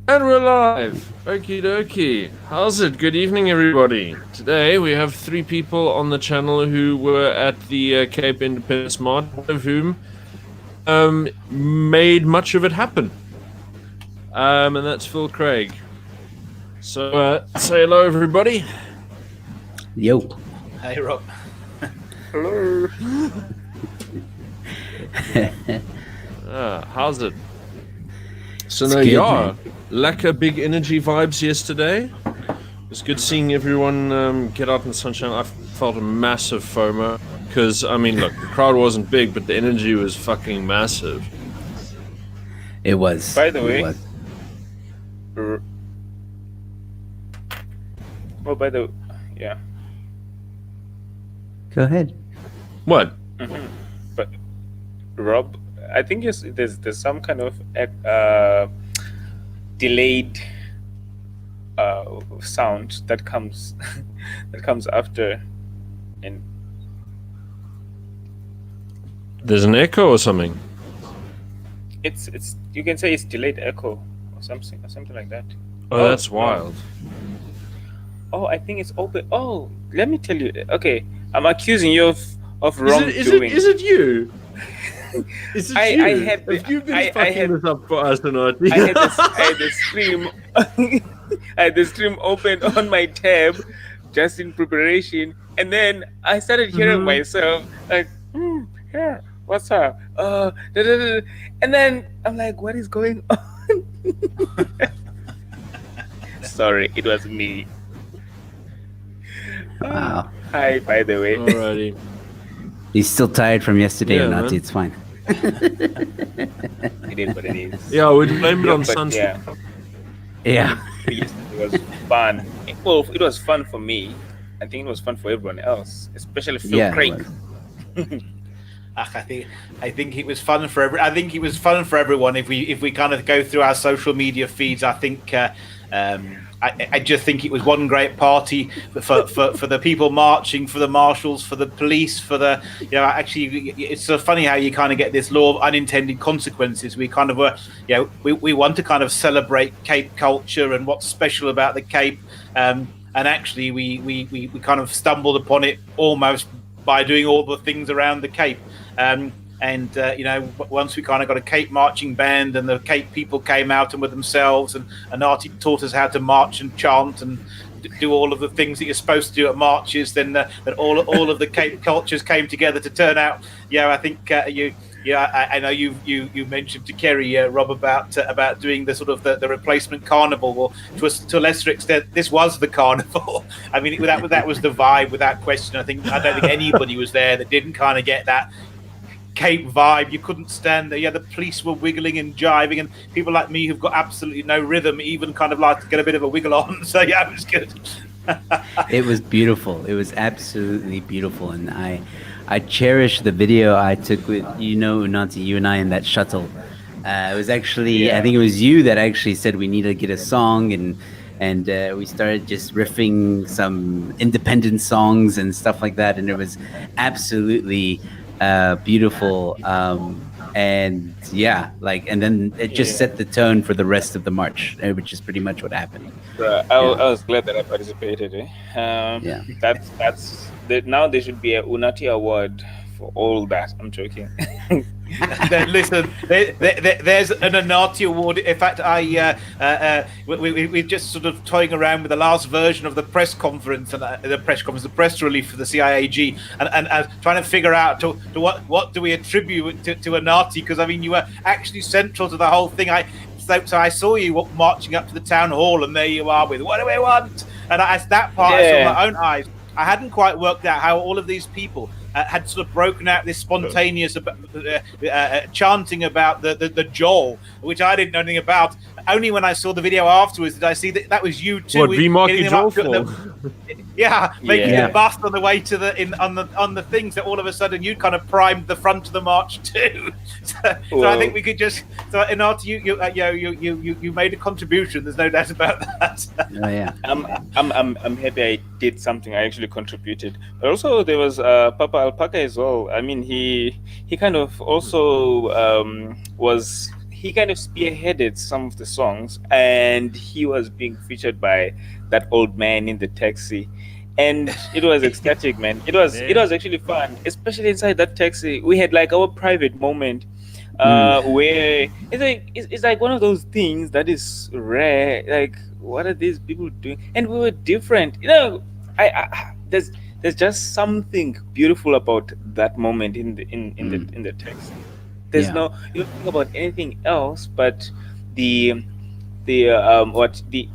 And we're live! Okie dokie. How's it? Good evening, everybody. Today we have 3 people on the channel who were at the Cape Independence March, one of whom made much of it happen. And that's Phil Craig. So, say hello, everybody. Yo. Hi, Rob. Hello. How's it? So, It's no, good, yeah. man. Lekker big energy vibes yesterday. It was good seeing everyone get out in the sunshine. I felt a massive FOMO. Because, I mean, look, the crowd wasn't big, but the energy was fucking massive. It was. By the It way, was. oh, by the yeah. Go ahead. What? But Rob, I think there's some kind of delayed sound that comes after, and There's an echo or something? it's you can say it's delayed echo or something like that. Oh, that's wild. Oh, I think it's open. Oh, let me tell you. Okay, I'm accusing you of wrongdoing. Is it you? Is it I you? had the- Have you been I fucking had- this up for us or not? I had the stream I had the stream open on my tab just in preparation, and then I started hearing myself like, yeah, what's up? Da, da, da, da. And then I'm like, what is going on? Sorry, it was me. Wow. Hi, by the way. Alrighty. He's still tired from yesterday Yeah, or not? man. It's fine. It is what it is. Yeah, we'd blame it on But sunset. yeah, Yeah. it was fun. Well, it was fun for me. I think it was fun for everyone else, especially Phil Yeah, it Craig. was. I think it was fun for I think it was fun for everyone. If we kind of go through our social media feeds, I think I just think it was one great party for the people marching, for the marshals, for the police, for the actually it's so funny how you kind of get this law of unintended consequences. We kind of were we want to kind of celebrate Cape culture and what's special about the Cape, and actually we kind of stumbled upon it almost by doing all the things around the Cape. Once we kind of got a Cape marching band and the Cape people came out and were themselves, and Artie taught us how to march and chant and do all of the things that you're supposed to do at marches, then all of the Cape cultures came together to turn out. I think I know you mentioned to Kerry, Rob, about doing the sort of the replacement carnival. Well, to a lesser extent, this was the carnival. I mean, that was the vibe, without question. I don't think anybody was there that didn't kind of get that Cape vibe. You couldn't stand there. Yeah, the police were wiggling and jiving, and people like me who've got absolutely no rhythm even kind of like to get a bit of a wiggle on. So yeah, it was good. It was beautiful. It was absolutely beautiful, and I cherish the video I took with Unanti, you and I in that shuttle. It was actually I think it was you that actually said we need to get a song, and we started just riffing some independent songs and stuff like that, and it was absolutely beautiful. And then it just set the tone for the rest of the march, which is pretty much what happened. I was glad that I participated. Yeah. Now there should be a Unati award for all that. I'm joking. Listen, there's an Anati award. In fact, we're just sort of toying around with the last version of the press conference and the press release for the CIAG, and trying to figure out to what do we attribute to Anati, because I mean you were actually central to the whole thing. So I saw you marching up to the town hall, and there you are with "What do we want?" And that part I saw with my own eyes. I hadn't quite worked out how all of these people had sort of broken out this spontaneous chanting about the Joel, which I didn't know anything about. Only when I saw the video afterwards did I see that was you too. What, V-Marky Joel for? Making the bust on the way to on the things that all of a sudden you kind of primed the front of the march too. So I think we could just. So Inart, you made a contribution. There's no doubt about that. Oh yeah. I'm happy I did something. I actually contributed. But also there was Papa Alpaca as well. I mean, he kind of also he kind of spearheaded some of the songs, and he was being featured by that old man in the taxi, and it was ecstatic, man. It was actually fun, especially inside that taxi. We had like our private moment, where it's like one of those things that is rare. Like, what are these people doing? And we were different, I there's just something beautiful about that moment in the taxi. There's Yeah. no, you don't think about anything else but the what the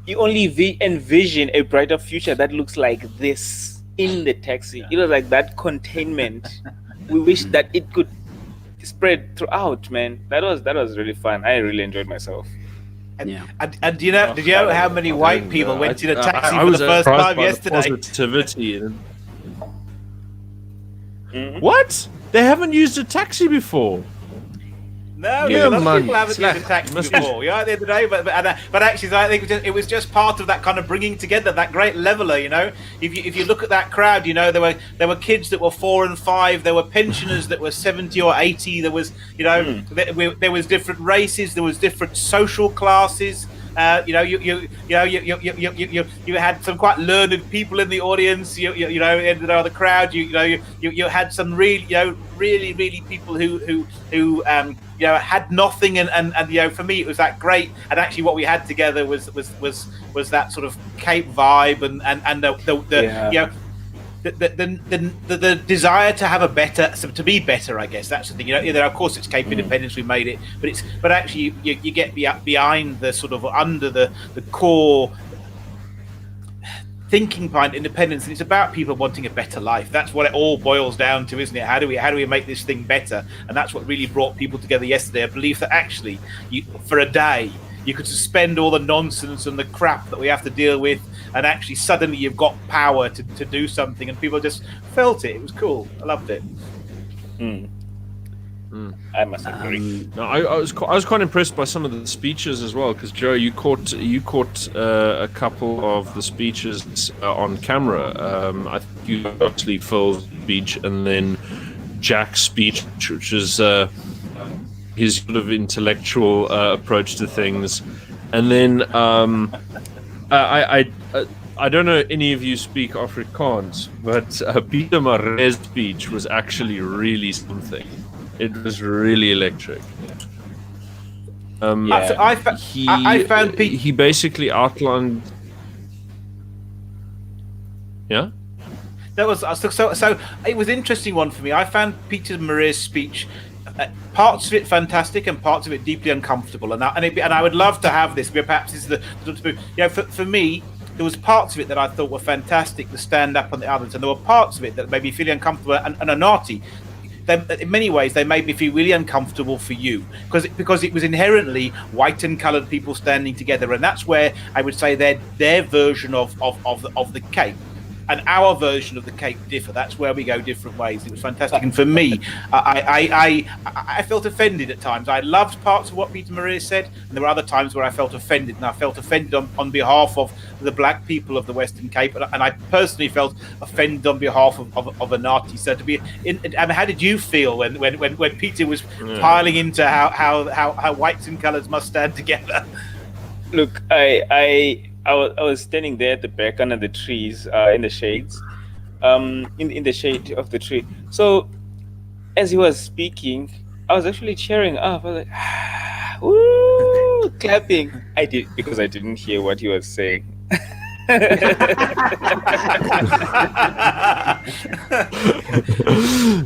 you only envision a brighter future that looks like this in the taxi. It was like that containment. We wish that it could spread throughout, man. That was really fun. I really enjoyed myself. Yeah. And do you know? Did you know how many white people went in a taxi I for was the first surprised time by the yesterday? positivity. Mhm. What? They haven't used a taxi before. No, Yeah, a lot of man. people haven't used a taxi Must- before. Yeah, the other day, but actually, I think it was just part of that kind of bringing together, that great leveler. If you look at that crowd, there were kids that were 4 and 5, there were pensioners that were 70 or 80. There was there was different races, there was different social classes. You had some quite learned people in the audience. In the crowd, you had some really people who had nothing, and for me it was that great. And actually, what we had together was that sort of Cape vibe and the desire to have to be better. I guess that's the thing. Of course, it's Cape Independence. We made it, but actually, you get behind the sort of under the core thinking behind independence, and it's about people wanting a better life. That's what it all boils down to, isn't it? How do we make this thing better? And that's what really brought people together yesterday. A belief that actually, for a day, you could suspend all the nonsense and the crap that we have to deal with, and actually suddenly you've got power to do something, and people just felt it. It was cool. I loved it. I must agree. No, I was quite impressed by some of the speeches as well, because Joe, you caught a couple of the speeches on camera. I think you actually Phil's speech and then Jack's speech, which is his sort of intellectual approach to things, and then I don't know any of you speak Afrikaans, but Peter Marais' speech was actually really something. It was really electric. I found Pete. He basically outlined. Yeah. That was so. It was an interesting one for me. I found Peter Marais' speech, parts of it fantastic and parts of it deeply uncomfortable. And I would love to have this. Perhaps this is for me. There was parts of it that I thought were fantastic to stand up on the others, and there were parts of it that made me feel uncomfortable and Anati. In many ways, they made me feel really uncomfortable for you because it was inherently white and coloured people standing together, and that's where I would say their version of the Cape and our version of the Cape differ. That's where we go different ways. It was fantastic, and for me, I felt offended at times. I loved parts of what Peter Marais said, and there were other times where I felt offended, and I felt offended on behalf of the black people of the Western Cape, and I personally felt offended on behalf of Anati. So how did you feel when Peter was piling into how whites and colours must stand together? Look, I was standing there at the back under the trees, in the shades, in the shade of the tree. So as he was speaking, I was actually cheering up. I was like, woo, clapping. I did, because I didn't hear what he was saying.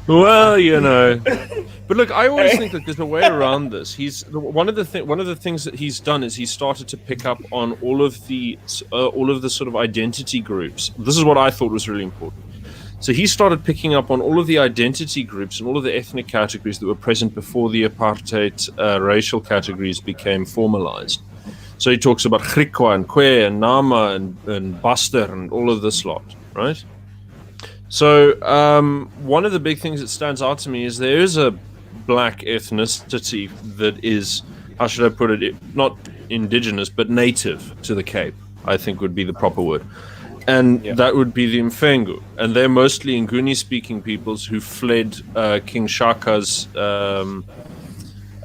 Well, but look, I always think that there's a way around this. One of the things that he's done is he started to pick up on all of the sort of identity groups. This is what I thought was really important. So he started picking up on all of the identity groups and all of the ethnic categories that were present before the apartheid racial categories became formalized. So he talks about Griqua and Kwe and Nama and Buster and all of this lot, right? So one of the big things that stands out to me is there is a black ethnicity that is, how should I put it, not indigenous, but native to the Cape, I think would be the proper word. And that would be the Mfengu. And they're mostly Nguni-speaking peoples who fled King Shaka's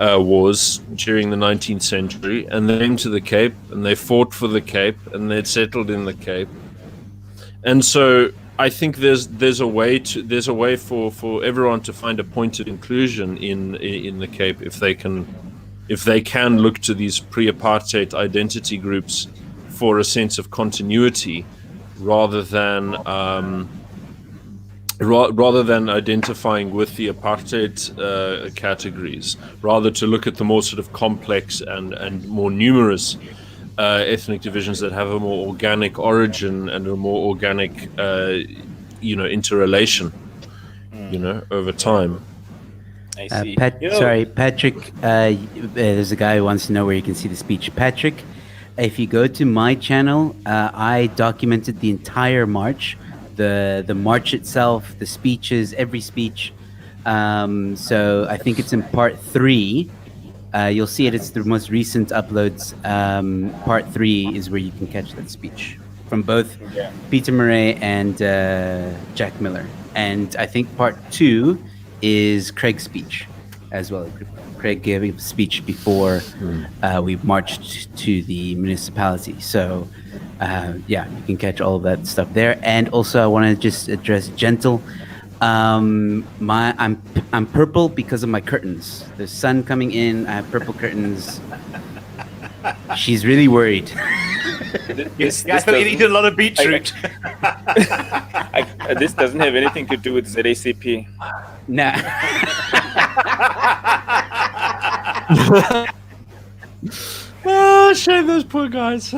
wars during the 19th century, and they came to the Cape, and they fought for the Cape, and they'd settled in the Cape. And so I think there's a way for everyone to find a point of inclusion in the Cape if they can look to these pre-apartheid identity groups for a sense of continuity rather than identifying with the apartheid categories, rather to look at the more sort of complex and more numerous ethnic divisions that have a more organic origin and a more organic interrelation over time. I see. Sorry, Patrick. There's a guy who wants to know where you can see the speech. Patrick, if you go to my channel, I documented the entire march, the march itself, the speeches, every speech. So I think it's in part 3. You'll see it. It's the most recent uploads. Part 3 is where you can catch that speech from both Peter Murray and Jack Miller. And I think part 2 is Craig's speech as well. Craig gave a speech before we marched to the municipality. So you can catch all of that stuff there. And also I want to just address Gentle. I'm purple because of my curtains. There's sun coming in. I have purple curtains. She's really worried. I thought you eaten a lot of beetroot. This doesn't have anything to do with ZACP. Nah. Oh, shame those poor guys.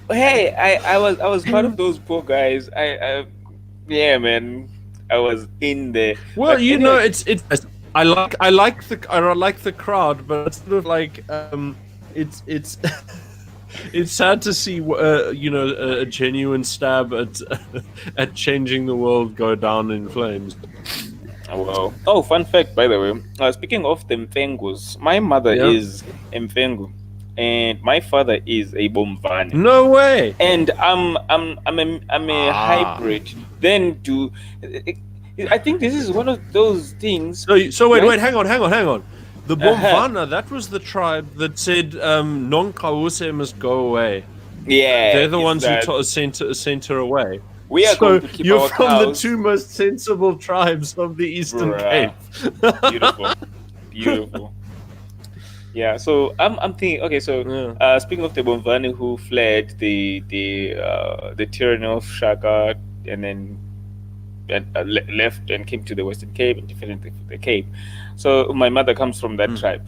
Hey, I was part of those poor guys. Yeah, man. I was in there. Well, But anyway, anyway, I like the crowd, but it's sort of like it's it's sad to see a genuine stab at changing the world go down in flames. Wow. Oh, fun fact, by the way. Speaking of the Mfengus, my mother is Mfengu, and my father is a Bomvane. No way. And I'm a hybrid. Then I think this is one of those things. So wait, hang on. The Bomvana, that was the tribe that said Non Kawuse must go away. Yeah, They're the ones that. who sent her away. We are So going to keep you're our from cows. the 2 most sensible tribes of the Eastern Bruh. Cape. Beautiful. Yeah, so I'm thinking. Okay, so speaking of the Bomvani who fled the tyranny of Shaka and then left and came to the Western Cape and defended the Cape. So my mother comes from that tribe.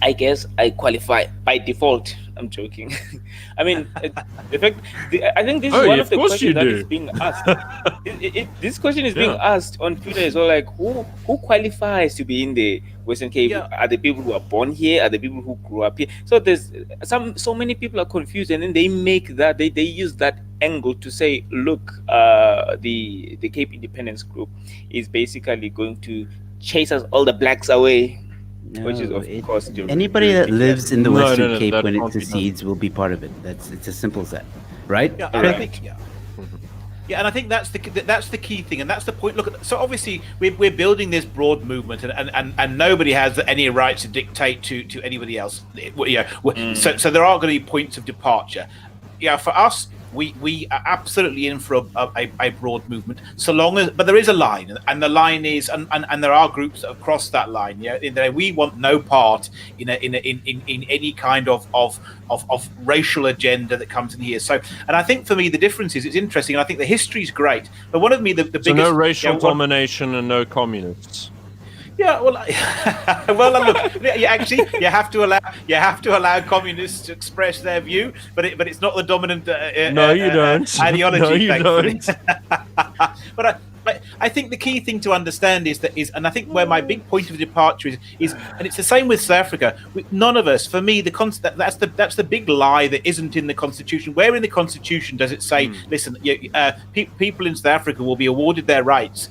I guess I qualify by default. I'm joking. I mean, in fact, I think this is one of the questions that is being asked. This question is being asked on Twitter as well. Like, who qualifies to be in the Western Cape? Yeah. Are the people who are born here? Are the people who grew up here? So there's so many people are confused, and then they make that they use that angle to say, look, the Cape Independence Group is basically going to chase us all the blacks away. Which is, of course, anybody that lives in the Western no, Cape that when it can't be done. secedes will be part of it. It's as simple as that, right? Yeah, and I think, and I think that's the key thing, and that's the point. Look, so obviously we're building this broad movement, and nobody has any right to dictate to anybody else. So there are going to be points of departure. Yeah, for us, we are absolutely in for a broad movement, so long as, but there is a line, and the line is, and there are groups that have crossed that line. Yeah, we want no part in any kind of racial agenda that comes in here. So, and I think for me the difference is, it's interesting, and I think the history is great. But one of me the biggest, So no racial domination and no communists. Yeah, well, look. You have to allow communists to express their view, but it's not the dominant. No, you don't. Ideology. No, you thankfully. don't. But I think the key thing to understand is, and I think where my big point of departure is, and it's the same with South Africa. None of us, for me, that's the big lie that isn't in the Constitution. Where in the Constitution does it say, listen, people in South Africa will be awarded their rights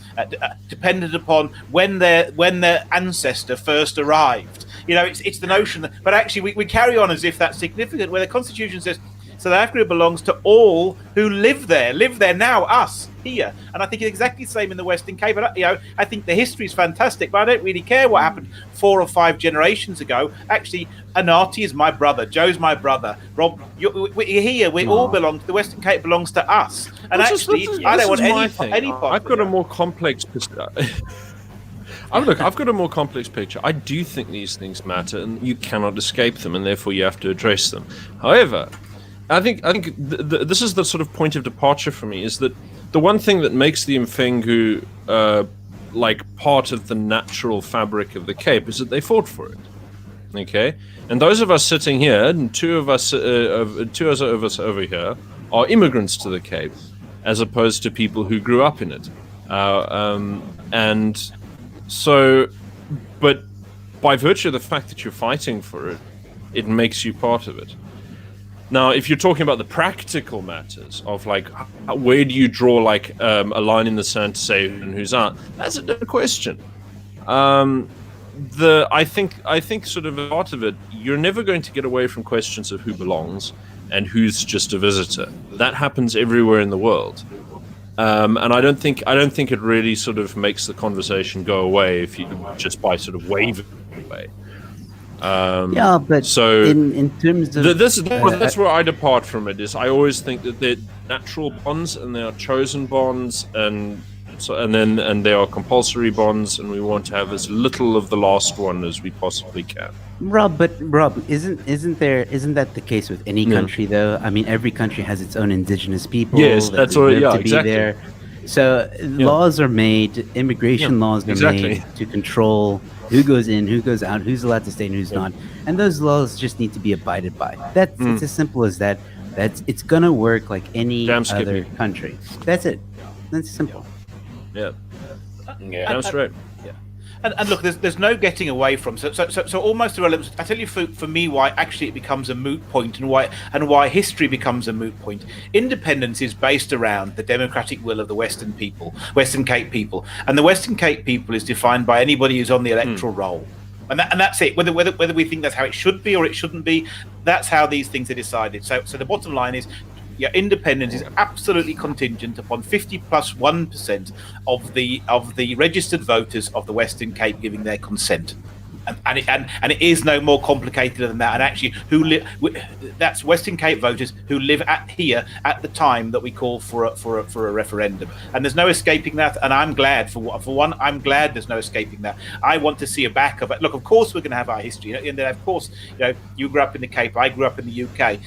dependent upon when their ancestor first arrived? It's the notion that, but actually we carry on as if that's significant. Where the Constitution says, South Africa belongs to all who live there now, us here. And I think it's exactly the same in the Western Cape. I think the history is fantastic, but I don't really care what happened 4 or 5 generations ago. Actually, Anati is my brother, Joe's my brother, Rob. We're here. We all belong. The Western Cape belongs to us. And I don't want any part. I've got a more complex. Look, I've got a more complex picture. I do think these things matter, and you cannot escape them, and therefore you have to address them. However, I think this is the sort of point of departure for me, is that the one thing that makes the Mfengu like part of the natural fabric of the Cape is that they fought for it. Okay, and those of us sitting here, and two of us over here, are immigrants to the Cape, as opposed to people who grew up in it, and so, but by virtue of the fact that you're fighting for it, it makes you part of it. Now, if you're talking about the practical matters of like, where do you draw like a line in the sand to say who's out? That's a different question. I think sort of part of it, you're never going to get away from questions of who belongs and who's just a visitor. That happens everywhere in the world. And I don't think it really sort of makes the conversation go away if you just by sort of waving it away. But so in terms of that's where I depart from it. Is I always think that they're natural bonds and they are chosen bonds, and there are compulsory bonds, and we want to have as little of the last one as we possibly can. Rob, isn't that the case with any country though? I mean, every country has its own indigenous people. Yes, that's what. Yeah, exactly. There. So laws are made, immigration laws are made to control who goes in, who goes out, who's allowed to stay and who's not, and those laws just need to be abided by. It's as simple as that. It's gonna work like any other country. That's it. That's simple. Yeah, that's right. Yeah, and look, there's no getting away from. So almost irrelevant. I tell you, for me, why actually it becomes a moot point, and why history becomes a moot point. Independence is based around the democratic will of the Western Cape people, and the Western Cape people is defined by anybody who's on the electoral roll. And that's it. Whether we think that's how it should be or it shouldn't be, that's how these things are decided. So the bottom line is, independence is absolutely contingent upon 50+1% of the registered voters of the Western Cape giving their consent. And it is no more complicated than that. And actually, that's Western Cape voters who live here at the time that we call for a referendum. And there's no escaping that. And I'm glad for one. I'm glad there's no escaping that. I want to see a back of it. Look, of course we're going to have our history. And then of course, you grew up in the Cape. I grew up in the UK.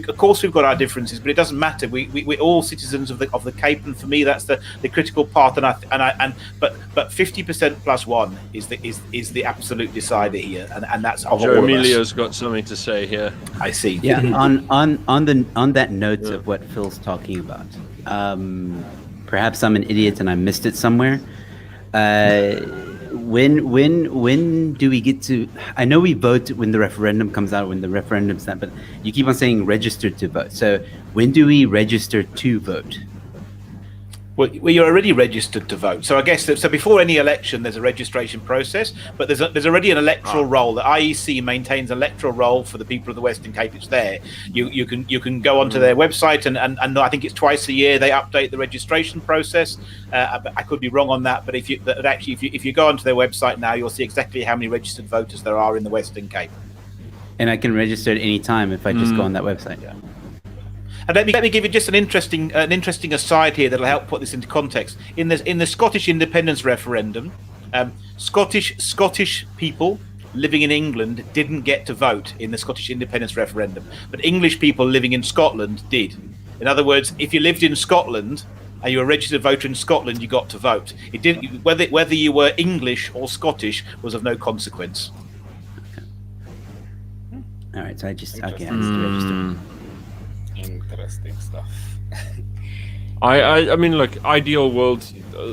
Of course we've got our differences, but it doesn't matter. We're all citizens of the Cape, and for me that's the critical part. But 50% plus one is the absolute decider here, and that's of Joe all Emilio's got something to say here. I see. Yeah, on that note of what Phil's talking about, perhaps I'm an idiot and I missed it somewhere. When do we get to? I know we vote when the referendum comes out, when the referendum's done, but you keep on saying registered to vote. So when do we register to vote? Well, you're already registered to vote. So I guess so. Before any election, there's a registration process, but there's already an electoral roll. The IEC maintains an electoral roll for the people of the Western Cape. It's there. You can go onto their website, and I think it's twice a year they update the registration process. I could be wrong on that, but if you go onto their website now, you'll see exactly how many registered voters there are in the Western Cape. And I can register at any time if I just go on that website. Yeah. And let me give you just an interesting aside here that'll help put this into context. In the Scottish independence referendum, Scottish people living in England didn't get to vote in the Scottish independence referendum, but English people living in Scotland did. In other words, if you lived in Scotland and you were a registered voter in Scotland, you got to vote. It didn't whether you were English or Scottish was of no consequence. Okay. All right, so I just to register. Interesting stuff. I mean, look, ideal world.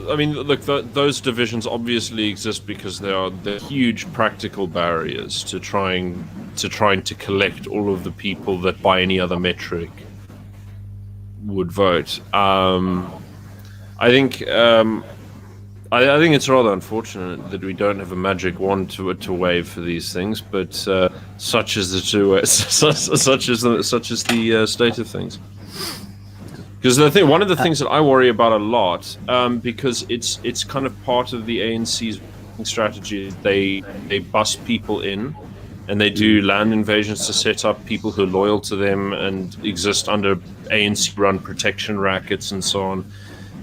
I mean, look, those divisions obviously exist because they're huge practical barriers to trying to collect all of the people that by any other metric would vote. I think I think it's rather unfortunate that we don't have a magic wand to wave for these things, but such is the such is the state of things. Because one of the things that I worry about a lot, because it's kind of part of the ANC's strategy. They bus people in, and they do land invasions to set up people who are loyal to them and exist under ANC-run protection rackets and so on.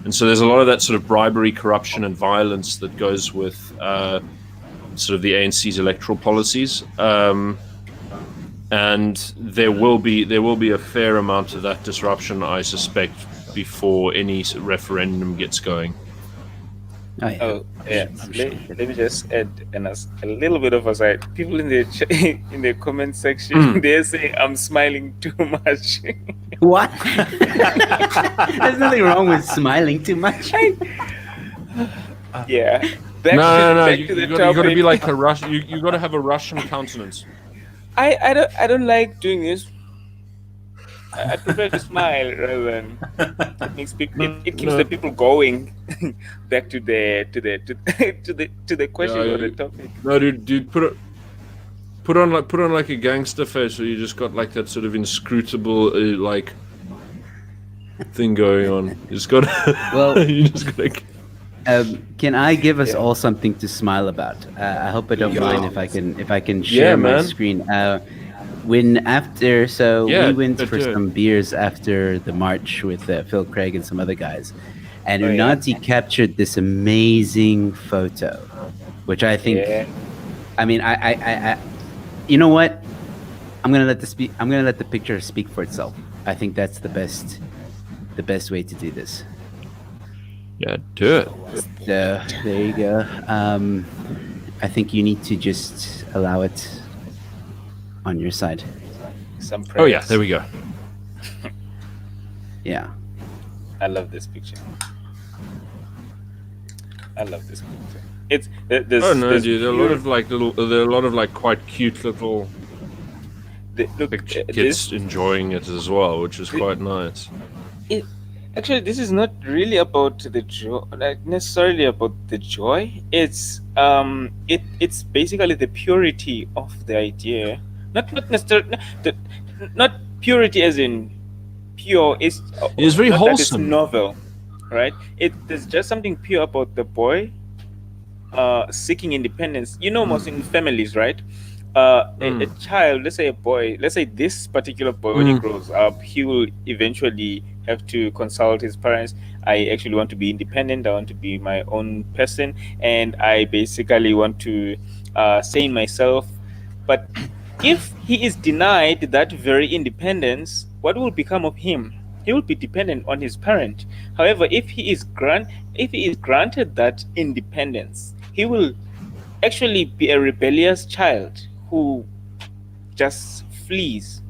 And so there's a lot of that sort of bribery, corruption, and violence that goes with sort of the ANC's electoral policies. And there will be a fair amount of that disruption, I suspect, before any referendum gets going. Oh yeah. Oh yeah. I'm sure. Let me just add a little bit of aside. People in the in the comment section, they say I'm smiling too much. What? There's nothing wrong with smiling too much. Yeah. No. Back You to the got to be topic. like a Russian. You got to have a Russian countenance. I don't like doing this. I prefer to smile rather than it makes people, it keeps the people going back to the question or the topic. No, dude, put on like a gangster face, where you just got like that sort of inscrutable like thing going on. You just got Well, you just got to. can I give us all something to smile about? I hope I don't mind if I can share my man. screen. We went for some beers after the march with Phil Craig and some other guys, and Unati captured this amazing photo, which I think. Yeah. I mean, I you know what? I'm gonna let the picture speak for itself. I think that's the best way to do this. Yeah, do it. So there you go. I think you need to just allow it on your side. Some Oh yeah, prayers. there we go. Yeah. I love this picture. I love this picture. It's there's, Oh no, there's dude. There are a lot of like quite cute little look, kids this enjoying it as well, which is quite nice. actually this is not really about the joy, like necessarily about the joy. It's it's basically the purity of the idea. Not necessarily not purity as in pure. It's very not that it's wholesome. novel, right? There's just something pure about the boy seeking independence. You know, most in families, right? A child, let's say a boy, let's say this particular boy, when he grows up, he will eventually have to consult his parents. I actually want to be independent. I want to be my own person, and I basically want to say in myself. But if he is denied that very independence, what will become of him? He will be dependent on his parent. However, if he is granted that independence, he will actually be a rebellious child who just flees.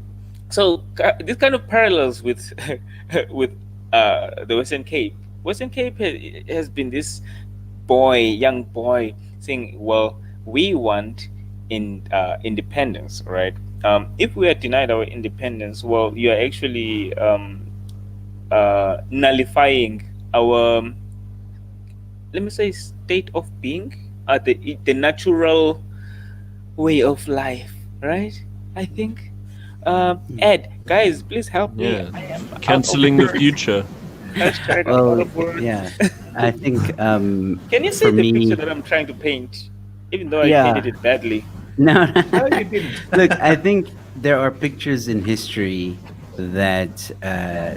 So this kind of parallels with with the Western Cape. Western Cape has been this young boy, saying, "Well, we want independence, right? If we are denied our independence, well, you are actually nullifying our, let me say, state of being, the natural way of life, right? I think. Ed, guys, please help me. Yeah. I am out Canceling of the words. future. Hashtag Well, out of words. yeah. I think. Can you see for the me- picture that I'm trying to paint? Even though I Yeah. painted it badly. No. No, you didn't. Look, I think there are pictures in history that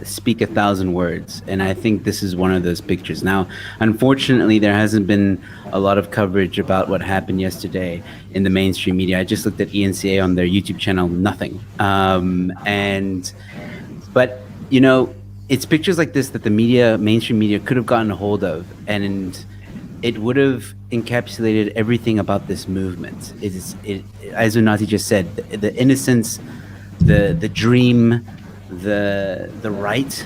speak 1,000 words, and I think this is one of those pictures. Now, unfortunately, there hasn't been a lot of coverage about what happened yesterday in the mainstream media. I just looked at ENCA on their YouTube channel, nothing. But you know, it's pictures like this that the mainstream media, could have gotten a hold of, and it would have encapsulated everything about this movement. As Unati just said, the innocence, the dream, the right,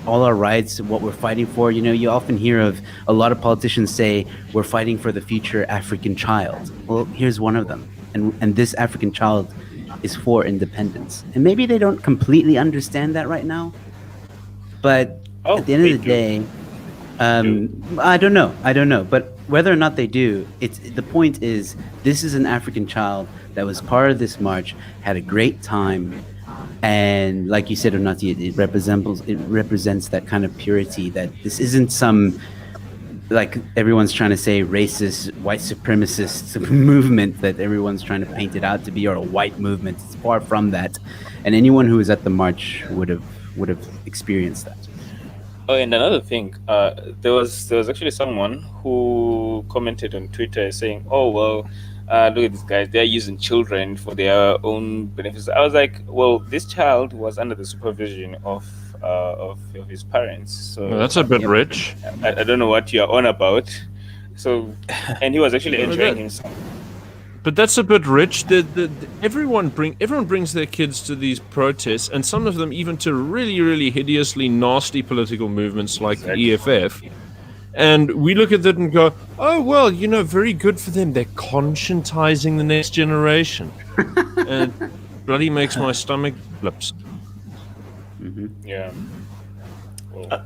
all our rights, what we're fighting for. You know, you often hear of a lot of politicians say we're fighting for the future African child. Well, here's one of them, and this African child is for independence. And maybe they don't completely understand that right now, but Oh, at the end they of the do. day, I don't know. But whether or not they do, the point is, this is an African child that was part of this march, had a great time, and like you said, Onati, it represents that kind of purity. That this isn't some, like everyone's trying to say, racist, white supremacist movement that everyone's trying to paint it out to be, or a white movement. It's far from that, and anyone who was at the march would have experienced that. Oh, and another thing, there was actually someone who commented on Twitter saying, "Oh well, look at these guys; they're using children for their own benefits." I was like, "Well, this child was under the supervision of his parents, so Well, that's a bit rich. I don't know what you're on about." So, and he was actually enjoying himself. But that's a bit rich. Everyone brings their kids to these protests, and some of them even to really, really hideously nasty political movements like the EFF. And we look at that and go, "Oh well, very good for them. They're conscientizing the next generation." And bloody makes my stomach flips. Yeah.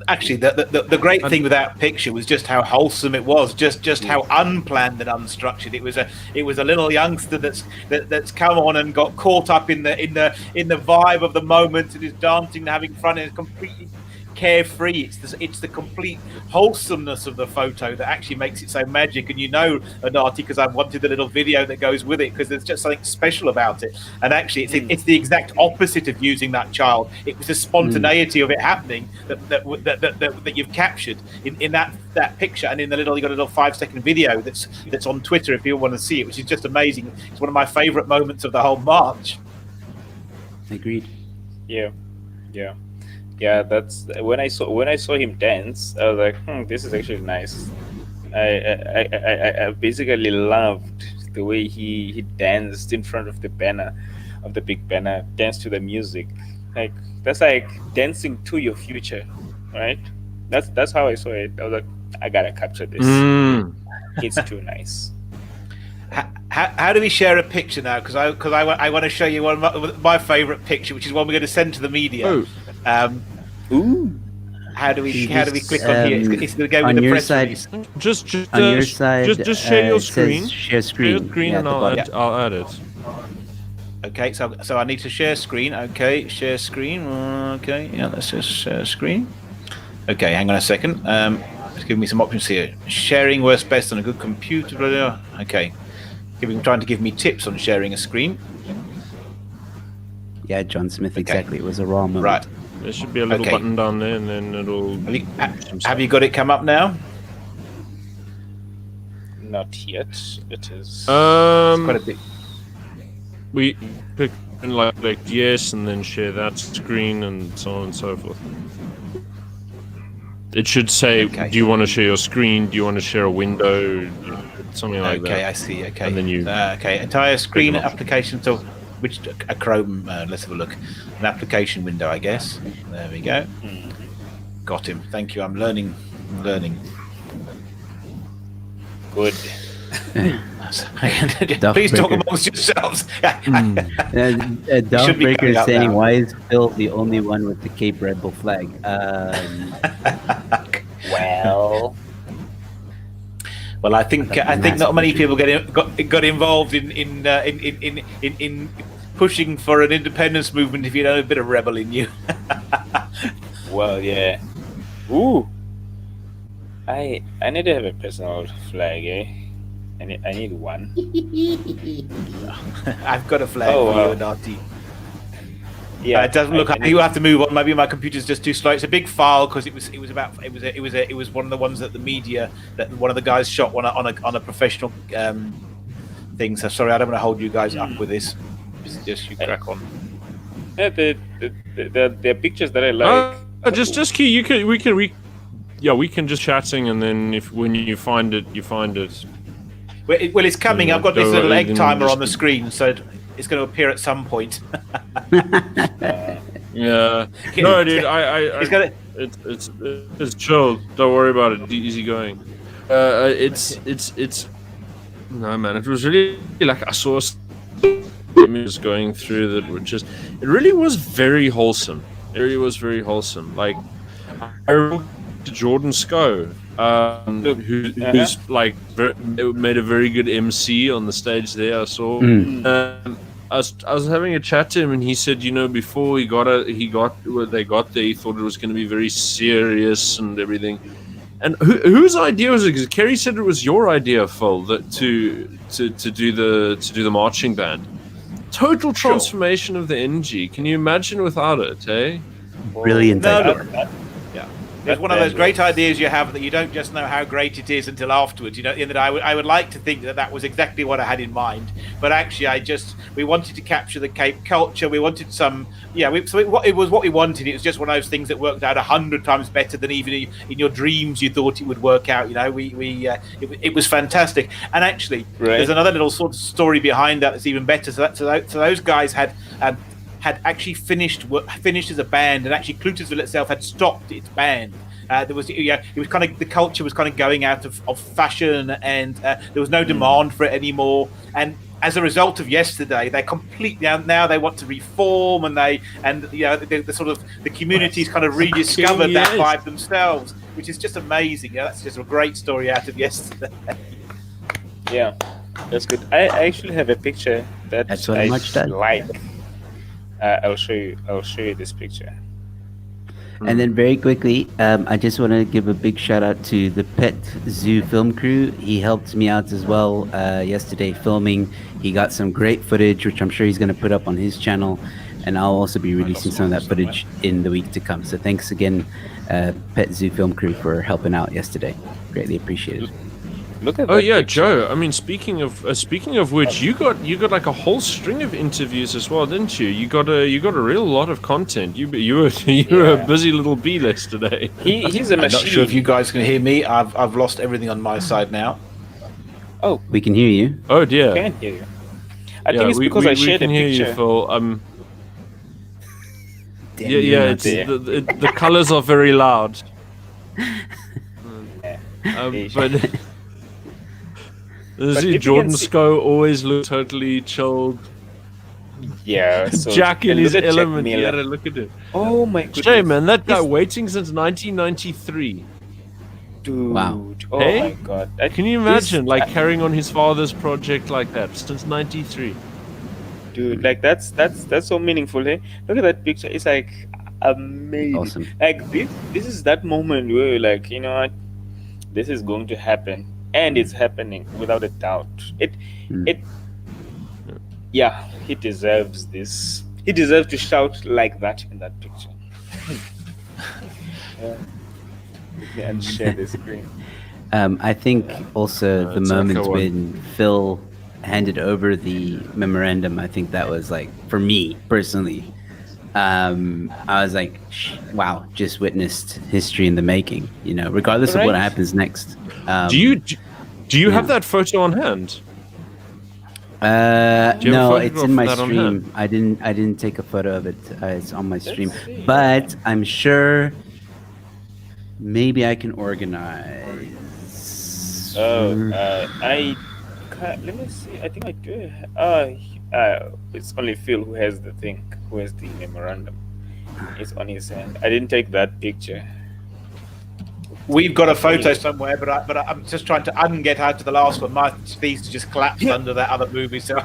Actually, the great thing with that picture was just how wholesome it was, just how unplanned and unstructured it was. It was a little youngster that's come on and got caught up in the vibe of the moment and is dancing and having fun and is completely carefree. It's the complete wholesomeness of the photo that actually makes it so magic. And Onati, because I wanted the little video that goes with it, because there's just something special about it. And actually, it's the exact opposite of using that child. It was the spontaneity of it happening that you've captured in that picture, and in you got a little 5-second video that's on Twitter if you want to see it, which is just amazing. It's one of my favourite moments of the whole march. Agreed. Yeah, that's when I saw him dance. I was like, this is actually nice. I basically loved the way he danced in front of the banner, of the big banner, danced to the music. Like that's like dancing to your future, right? That's how I saw it. I was like, I gotta capture this. It's too nice. How do we share a picture now? Because I want to show you one of my favourite picture, which is one we're going to send to the media. Ooh. How do we click on here? It's going to go with the press release. Just On your side, just share your it says screen. share screen. Share screen, Yeah, and at the bottom. I'll add it. Okay, so I need to share screen. Okay, share screen. Okay, yeah, let's just share screen. Okay, hang on a second. It's giving me some options here. Sharing works best on a good computer. Blah, blah. Okay, trying to give me tips on sharing a screen. Yeah, John Smith, exactly. It was a raw moment. Right. There should be a little button down there, and then it'll. Have you got it come up now? Not yet. It is. Quite a bit. We click and like yes, and then share that screen, and so on and so forth. It should say, "Do you want to share your screen? Do you want to share a window?" Something like that. Okay, I see. Okay. And then you. Entire screen application. So, which a Chrome? Let's have a look. An application window, I guess. There we go. Got him. Thank you. I'm learning. Good. Please talk amongst yourselves. Dogbraker is saying, "Why is Phil the only one with the Cape Red Bull flag?" Well, I think not many people got involved in pushing for an independence movement if you had a bit of rebel in you. Well, yeah. Ooh. I need to have a personal flag, eh? I need one. I've got a flag for you, Onati. Yeah, it doesn't look. You have to move on. Maybe my computer's just too slow. It's a big file because it was one of the ones that the media, that one of the guys shot on a professional thing. So sorry, I don't want to hold you guys up with this. Just you crack on. Yeah, the pictures that I like. Just key. We can just chatting, and then when you find it, you find it. Well, it's coming. I've got this little egg timer on the screen, so it's going to appear at some point. Yeah. No, dude. It's chill. Don't worry about it. Easy going. It's. No, man. It was really like I saw images going through that were just. It really was very wholesome. It really was very wholesome. Like I to Jordan Sco, who's like made a very good MC on the stage there. I saw. I was having a chat to him, and he said, before they got there, he thought it was going to be very serious and everything. And whose idea was it? Because Kerry said it was your idea, Phil, that to do the marching band. Total transformation of the energy. Can you imagine without it? Eh? Brilliant idea. It's one of those great ideas you have that you don't just know how great it is until afterwards. In that I would like to think that was exactly what I had in mind, but actually we wanted to capture the Cape culture. We wanted some, it was what we wanted. It was just one of those things that worked out 100 times better than even in your dreams you thought it would work out. It was fantastic. And actually, there's another little sort of story behind that that's even better. So those guys had actually finished as a band, and actually Cloetesville itself had stopped its band. It was kind of, the culture was kind of going out of fashion, and there was no demand for it anymore. And as a result of yesterday, they completely now they want to reform, and the sort of the communities kind of rediscovered that vibe themselves, which is just amazing. That's just a great story out of yesterday. Yeah, that's good. I actually have a picture That's what I like. I'll show you this picture. And then very quickly, I just want to give a big shout out to the Pet Zoo film crew. He helped me out as well yesterday filming. He got some great footage, which I'm sure he's going to put up on his channel. And I'll also be releasing some of that footage in the week to come. So thanks again, Pet Zoo film crew, for helping out yesterday. Greatly appreciated. Look at that picture. Joe. I mean, speaking of which, you got like a whole string of interviews as well, didn't you? You got a real lot of content. You were a busy little bee yesterday. He's a machine. I'm not sure if you guys can hear me. I've lost everything on my side now. Oh, we can hear you. Oh dear. I can't hear you. I think it's because I shared a picture. We can hear you, Phil. It's the colors are very loud. But. Jordan Sco always looked totally chilled. Yeah, so Jack in his element. Look at it. Oh my goodness. Shame, man. That guy waiting since 1993. Dude. Wow. Oh my god. Can you imagine carrying on his father's project like that since 93? Dude, like that's so meaningful, hey? Look at that picture. It's like amazing. Awesome. Like this is that moment where you're like, you know what? This is going to happen. And it's happening without a doubt. He deserves this. He deserves to shout like that in that picture. And share the screen. I think also the moments when Phil handed over the memorandum, I think that was like, for me personally, I was like, wow, just witnessed history in the making, regardless of what happens next. Do you have that photo on hand? No, it's in my stream. I didn't take a photo of it. It's on my stream, but I'm sure maybe I can organize. Let me see. I think I do. It's only Phil who has the memorandum. It's on his hand. I didn't take that picture. We've got a photo somewhere, but I'm just trying to get out to the last one. My piece just collapsed under that other movie, so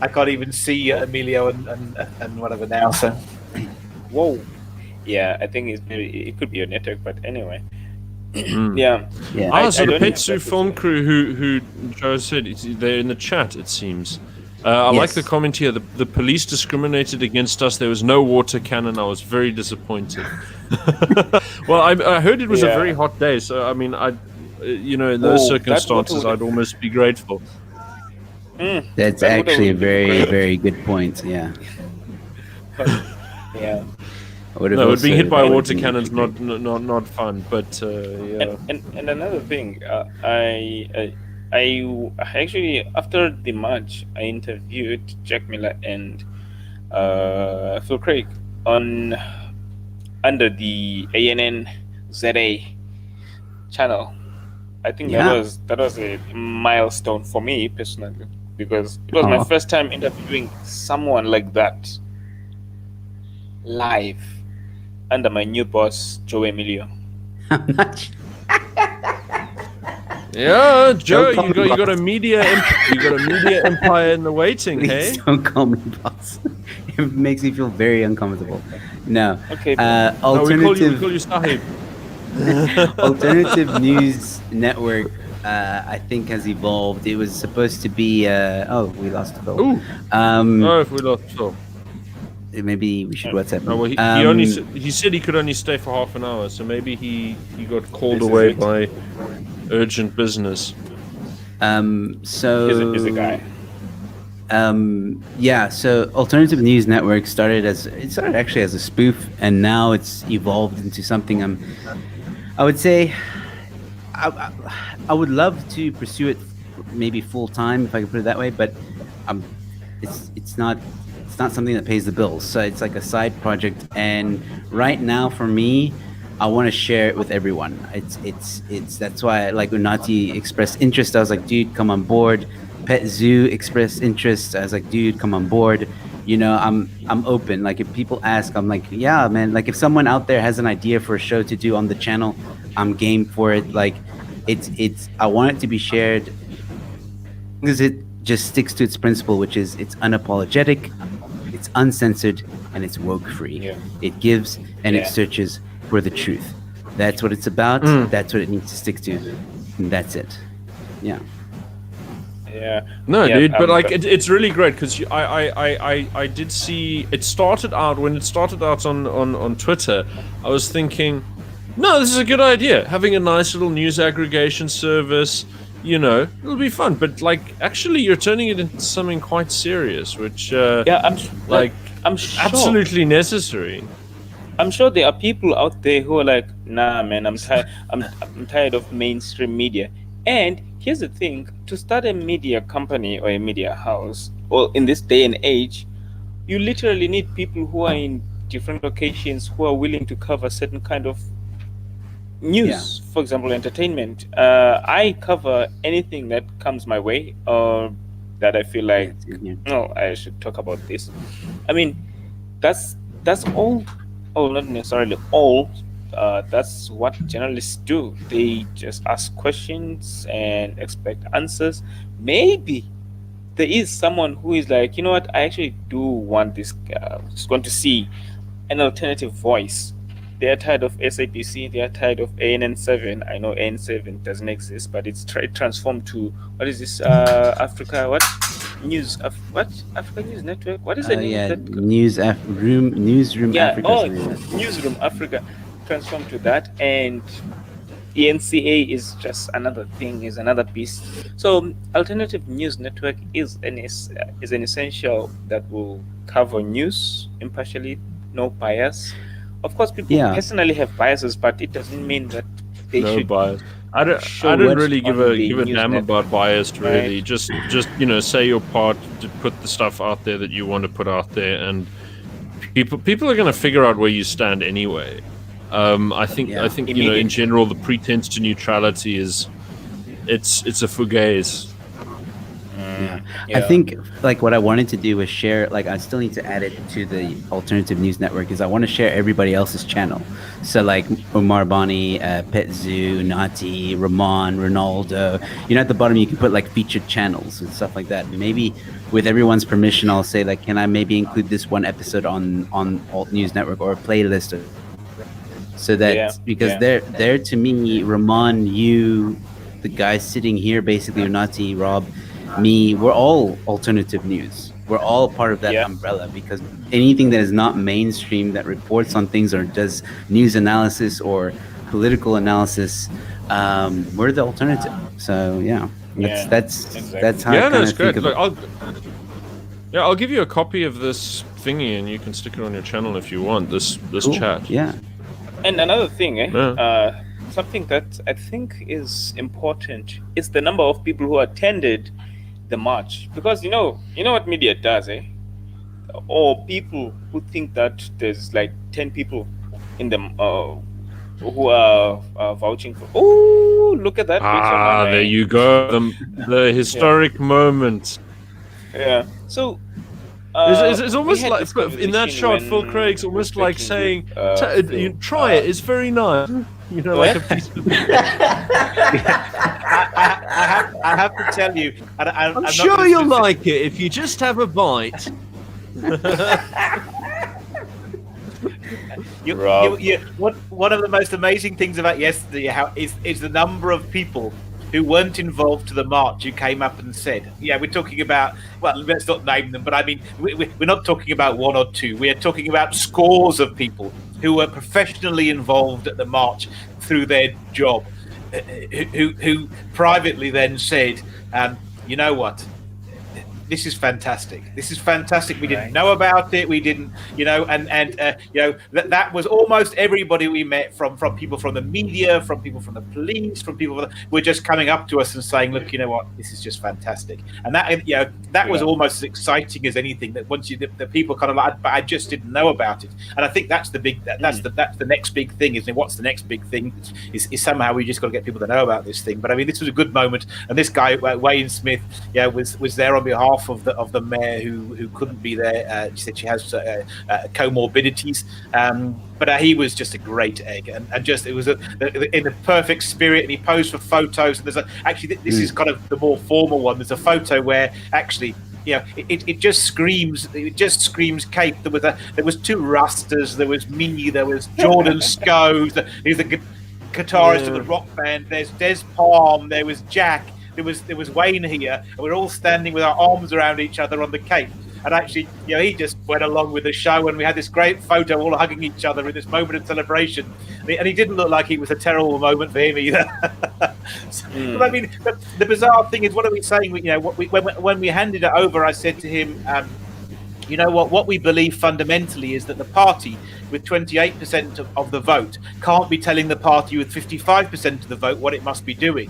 I can't even see Emilio and whatever now. So, whoa, yeah, I think it could be a network, but anyway, yeah. So the Pet Zoo film crew who Joe said they're in the chat. It seems. I like the comment here. The police discriminated against us. There was no water cannon. I was very disappointed. Well, I heard it was a very hot day, so I mean, in those circumstances, I'd almost be grateful. That's actually a very, very good point. Yeah. Yeah. Being hit by a water cannon's not fun, but yeah. And another thing, I actually, after the match, I interviewed Jack Miller and Phil Craig under the ANN ZA channel. I think that was a milestone for me personally, because it was my first time interviewing someone like that live. under my new boss, Joe Emilio. I'm not sure. Yeah, Joe, Don't you call me got a boss. media empire in the waiting, hey? Please don't call me boss. It makes me feel very uncomfortable. No. Okay. No, Alternative we call you Sahib. Alternative News Network, I think, has evolved. It was supposed to be. We lost Phil. Ooh. Oh, if we lost Phil. Maybe we should WhatsApp. No, well, he said he could only stay for half an hour, so maybe he got called This is away it. by urgent business. So He's a busy guy. Yeah, so Alternative News Network started actually as a spoof, and now it's evolved into something. I would say I would love to pursue it maybe full time, if I could put it that way, but it's not something that pays the bills. So it's like a side project, and right now for me, I want to share it with everyone. It's that's why, like, Unati expressed interest. I was like, dude, come on board. Pet Zoo expressed interest. I was like, dude, come on board. You know, I'm open. Like, if people ask, I'm like, yeah, man. Like, if someone out there has an idea for a show to do on the channel, I'm game for it. Like, it's I want it to be shared because it just sticks to its principle, which is it's unapologetic, it's uncensored, and it's woke free. Yeah. It gives and Yeah. it searches for the truth. That's what it's about. That's what it needs to stick to. And that's it. Yeah. Yeah. No, Yeah, dude, but like it's really great because I did see it started out when it started out on Twitter. I was thinking, no, this is a good idea. Having a nice little news aggregation service, you know, it'll be fun. But like, actually, you're turning it into something quite serious, which Yeah, I'm sure. absolutely necessary. I'm sure there are people out there who are like, nah, man, I'm tired. I'm tired of mainstream media. And here's the thing: to start a media company or a media house, or in this day and age, you literally need people who are in different locations who are willing to cover certain kind of news. For example, entertainment. I cover anything that comes my way, or that I feel like, no, I should talk about this. I mean, that's all. Oh, not necessarily all. That's what journalists do. They just ask questions and expect answers. Maybe there is someone who is like, you know what, I actually do want this. Just want to see an alternative voice. They are tired of SAPC. They are tired of ANN7. I know AN7 doesn't exist, but it's transformed to, what is this? Africa what? News? What? Africa News Network? What is the name of that? Newsroom Yeah. Africa. Oh, Newsroom Africa transformed to that, and ENCA is just another thing, is another piece. So Alternative News Network is an essential that will cover news impartially, no bias. Of course, people personally have biases, but it doesn't mean that they No should. bias. I don't really give a damn about bias, really. Right. Just you know, say your part to put the stuff out there that you want to put out there, and people are going to figure out where you stand anyway. I think you know, in general, the pretense to neutrality is it's a fugazi. I think, like, what I wanted to do was share, like, I still need to add it to the Alternative News Network, is I want to share everybody else's channel. So, like, Omar Bani, Pet Zoo, Nati, Ramon, Ronaldo. You know, at the bottom you can put, like, featured channels and stuff like that. Maybe with everyone's permission, I'll say, like, can I maybe include this one episode on Alt News Network, or a playlist, so that because they're to me, Ramon, you, the guy sitting here, basically, Nati, Rob, me, we're all alternative news. We're all part of that umbrella, because anything that is not mainstream, that reports on things or does news analysis or political analysis, we're the alternative. So that's how I kind of think of it. I'll give you a copy of this thingy, and you can stick it on your channel if you want. This chat. Yeah. And another thing, something that I think is important is the number of people who attended the march, because you know what media does, or people who think that there's like 10 people in them who are vouching for. Oh, look at that! There you go, the historic moment. Yeah. So It's almost we had like this in that shot, Phil conversation Craig's when almost we were like speaking saying, with, Phil. "Try it. It's very nice." You know, like a piece of. I have to tell you, and I'm I'm not sure gonna you'll say- like it if you just have a bite. Rob. One of the most amazing things about yesterday is the number of people who weren't involved to the march who came up and said, yeah, we're talking about, well, let's not name them, but I mean, we're not talking about one or two. We are talking about scores of people who were professionally involved at the march through their job, who privately then said, you know what? This is fantastic. This is fantastic. We didn't know about it. We didn't, that was almost everybody we met from people from the media, from people from the police, from people were just coming up to us and saying, look, you know what, this is just fantastic. And that was almost as exciting as anything. That once the people kind of like, but I just didn't know about it. And I think that's the big, that's the next big thing. Is what's the next big thing? Is somehow we just got to get people to know about this thing. But I mean, this was a good moment, and this guy Wayne Smith, was there on behalf of the mayor who couldn't be there. She said she has comorbidities, but he was just a great egg, and just it was in the perfect spirit. And he posed for photos. And there's actually this is kind of the more formal one. There's a photo where actually. It just screams Cape. There was two Rastas. There was me. There was Jordan Schoes. He's the guitarist of the rock band. There's Des Palm. There was Jack. There was Wayne here, and we're all standing with our arms around each other on the Cape. And actually, he just went along with the show, and we had this great photo, all hugging each other in this moment of celebration. And he didn't look like it was a terrible moment for him either. But I mean, the bizarre thing is, what are we saying? When we handed it over, I said to him, you know what we believe fundamentally is that the party with 28% of the vote can't be telling the party with 55% of the vote what it must be doing.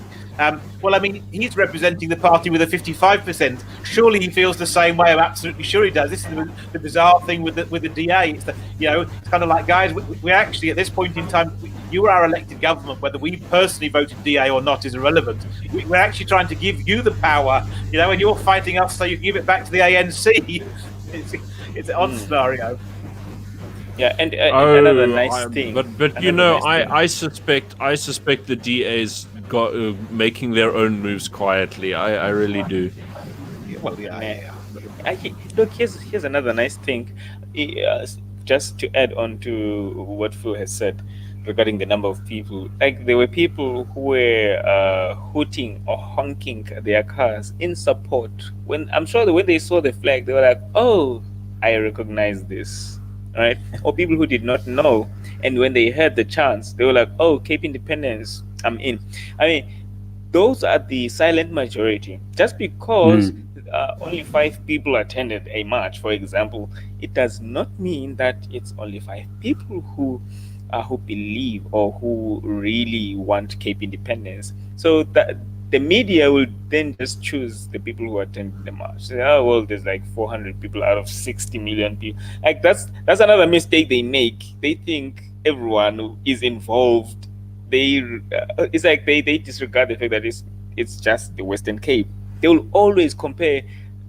Well, I mean, he's representing the party with a 55%. Surely he feels the same way. I'm absolutely sure he does. This is the bizarre thing with the DA. It's that, it's kind of like, guys, we actually, at this point in time, you are our elected government. Whether we personally voted DA or not is irrelevant. We're actually trying to give you the power, and you're fighting us so you give it back to the ANC. It's an odd scenario. Yeah, and another nice thing. But I suspect the DA's got making their own moves quietly. I really do. Well, yeah. Look, here's another nice thing. Just to add on to what Phil has said regarding the number of people. Like, there were people who were hooting or honking their cars in support. When they saw the flag, they were like, "Oh, I recognize this." Right? Or people who did not know, and when they heard the chants, they were like, "Oh, Cape Independence, I'm in." I mean, those are the silent majority. Just because only 5 people attended a march, for example, it does not mean that it's only 5 people who believe or who really want Cape Independence. So that the media will then just choose the people who attend the march. Say, oh, well, there's like 400 people out of 60 million people. Like, that's another mistake they make. They think everyone is involved. It's like they disregard the fact that it's just the Western Cape. They will always compare,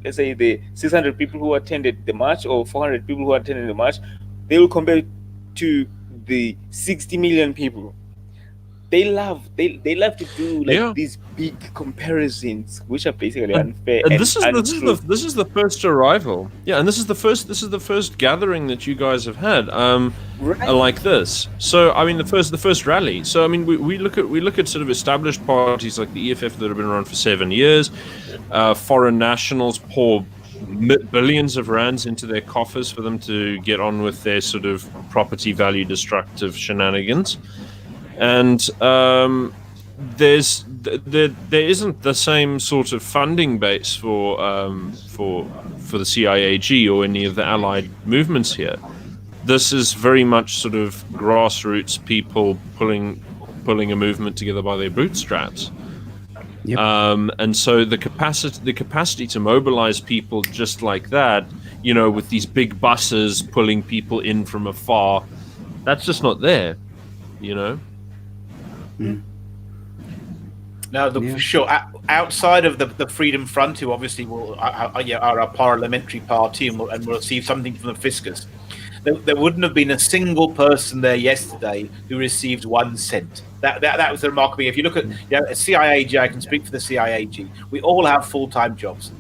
let's say, the 600 people who attended the march or 400 people who attended the march. They will compare to the 60 million people. They love to do these big comparisons, which are basically unfair. And this is the first arrival. Yeah, and this is the first gathering that you guys have had like this. So I mean, the first rally. So I mean, we look at sort of established parties like the EFF that have been around for 7 years. Foreign nationals pour billions of rands into their coffers for them to get on with their sort of property value destructive shenanigans. And there isn't the same sort of funding base for the CIAG or any of the allied movements here. This is very much sort of grassroots people pulling a movement together by their bootstraps. Yep. And so the capacity to mobilize people just like that, with these big buses pulling people in from afar, that's just not there, No, look, Yeah. for sure. Outside of the Freedom Front, who obviously are a parliamentary party and will receive something from the fiscus, there wouldn't have been a single person there yesterday who received 1 cent. That was remarkable. If you look at a CIAG, I can speak for the CIAG. We all have full-time jobs.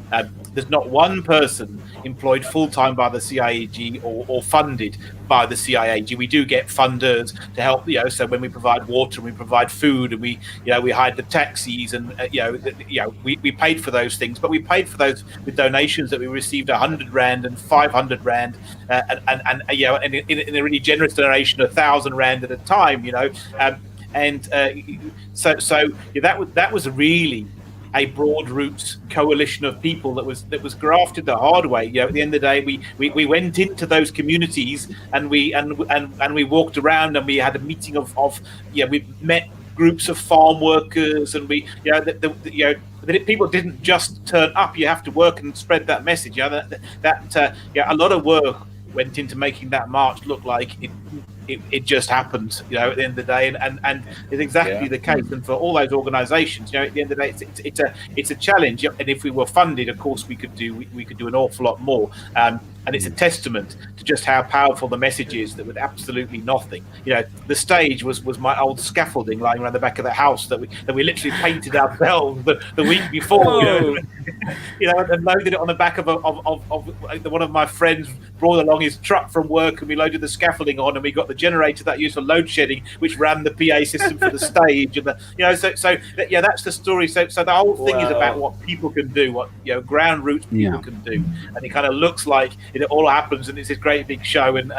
There's not one person employed full-time by the CIAG or funded by the CIAG. We do get funders to help, so when we provide water and we provide food and we hide the taxis and we paid for those things, but we paid for those with donations that we received 100 Rand and 500 Rand and in a really generous donation 1,000 Rand at a time, that was really a broad roots coalition of people that was grafted the hard way. At the end of the day, we went into those communities and we walked around and we had a meeting of we met groups of farm workers and people didn't just turn up. You have to work and spread that message. A lot of work went into making that march look like it just happened, at the end of the day, and it's exactly the case. And for all those organisations, at the end of the day, it's a challenge. And if we were funded, of course, we could do an awful lot more. And it's a testament to just how powerful the message is that with absolutely nothing. The stage was my old scaffolding lying around the back of the house that we literally painted ourselves the week before, and loaded it on the back of one of my friends brought along his truck from work, and we loaded the scaffolding on, and we got the generator that used for load shedding, which ran the PA system for the stage, and that's the story. So the whole thing is about what people can do, what ground roots people can do, and it kind of looks like it all happens, and it's this great big show, and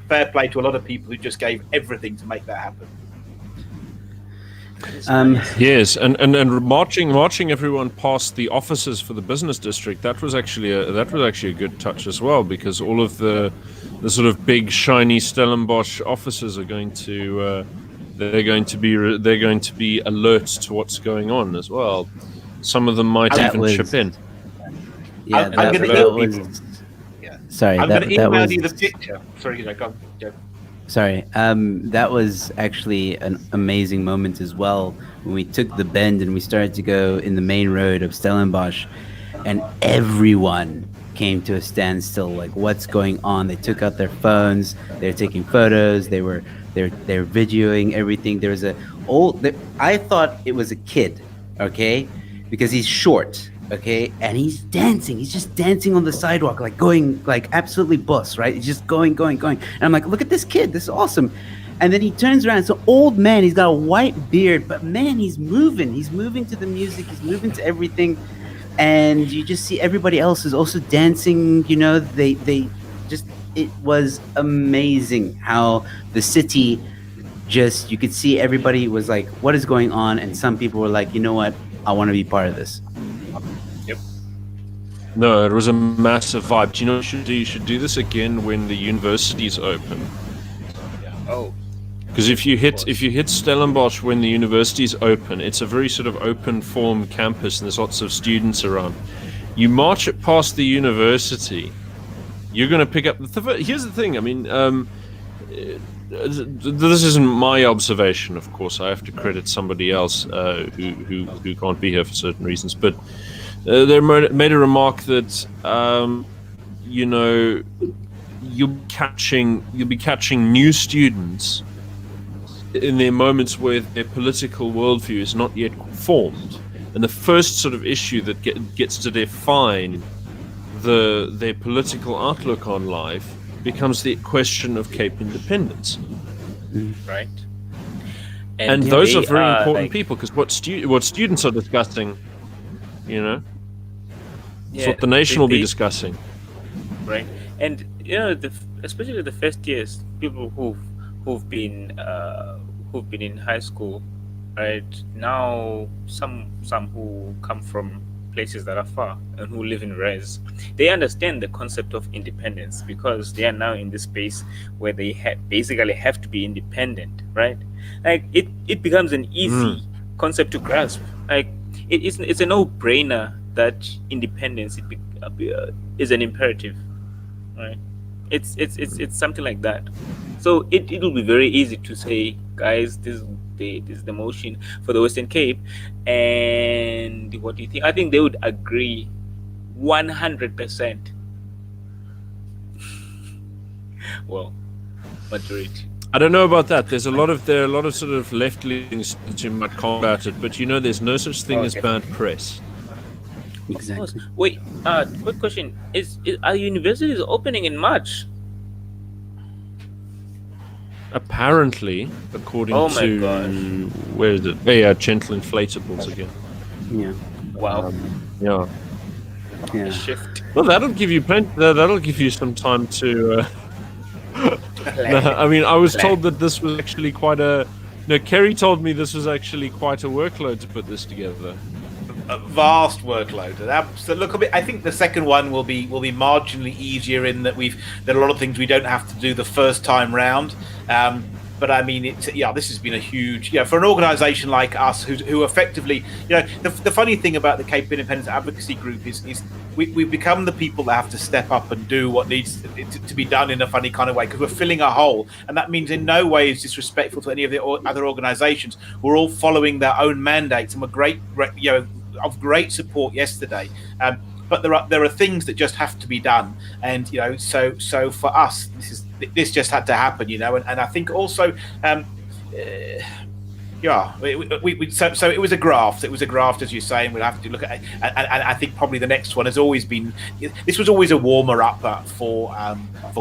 fair play to a lot of people who just gave everything to make that happen. Yes, and marching everyone past the offices for the business district, that was actually a good touch as well, because all of the sort of big shiny Stellenbosch offices are going to they're going to be alert to what's going on as well. Some of them might even chip in. Yeah, I'm going to Sorry, I'm going to that email was you the picture. Sorry, go on, Joe. Sorry, that was actually an amazing moment as well when we took the bend and we started to go in the main road of Stellenbosch, and everyone came to a standstill. Like, what's going on? They took out their phones. They're taking photos. They're videoing everything. There was I thought it was a kid, okay, because he's short. Okay, and he's dancing. He's just dancing on the sidewalk, like going, like absolutely boss, right? He's just going. And I'm like, look at this kid. This is awesome. And then he turns around. It's an old man. He's got a white beard, but man, he's moving. He's moving to the music. He's moving to everything. And you just see everybody else is also dancing. They just, it was amazing how the city just, you could see everybody was like, what is going on? And some people were like, you know what? I want to be part of this. No, it was a massive vibe. Do you know what you should do? You should do this again when the universities open. Oh. Because if you hit Stellenbosch when the universities open, it's a very sort of open form campus and there's lots of students around. You march it past the university, you're going to pick up here's the thing. I mean, this isn't my observation, of course. I have to credit somebody else who can't be here for certain reasons, but they made a remark that you'll be catching new students in their moments where their political worldview is not yet formed, and the first sort of issue that gets to define their political outlook on life becomes the question of Cape independence. Right. And those are very important people, because what students are discussing, it's what the nation will be discussing. Right. And especially the first years, people who've been in high school, right now, some who come from places that are far and who live in res, they understand the concept of independence, because they are now in this space where they basically have to be independent, right? Like it becomes an easy concept to grasp. Like it's a no-brainer that independence is an imperative, right? It's something like that. So it'll be very easy to say, guys, this the motion for the Western Cape. And what do you think? I think they would agree 100%. Well, majority. I don't know about that. There are a lot of sort of left leanings that you might combat it, but there's no such thing as bad press. Exactly. Wait, quick question: are universities opening in March? Apparently, according Oh my to gosh. where is it? Yeah, gentle inflatables again. Yeah. Wow, Yeah. Yeah. shift. Well, that'll give you plenty. That'll give you some time to. I mean, I was told that this was actually quite a. No, Kerry told me this was actually quite a workload to put this together. A vast workload. So look, I think the second one will be marginally easier in that there are a lot of things we don't have to do the first time round. But I mean, this has been a huge, for an organisation like us who effectively, the funny thing about the Cape Independence Advocacy Group is we've become the people that have to step up and do what needs to be done in a funny kind of way because we're filling a hole, and that means in no way is disrespectful to any of the other organisations. We're all following their own mandates, and we're of great support yesterday. But there are things that just have to be done, and so for us, this just had to happen, and I think also. So it was a graft. It was a graft, as you say, and we'll have to look at it. And I think probably the next one has always been. This was always a warmer up for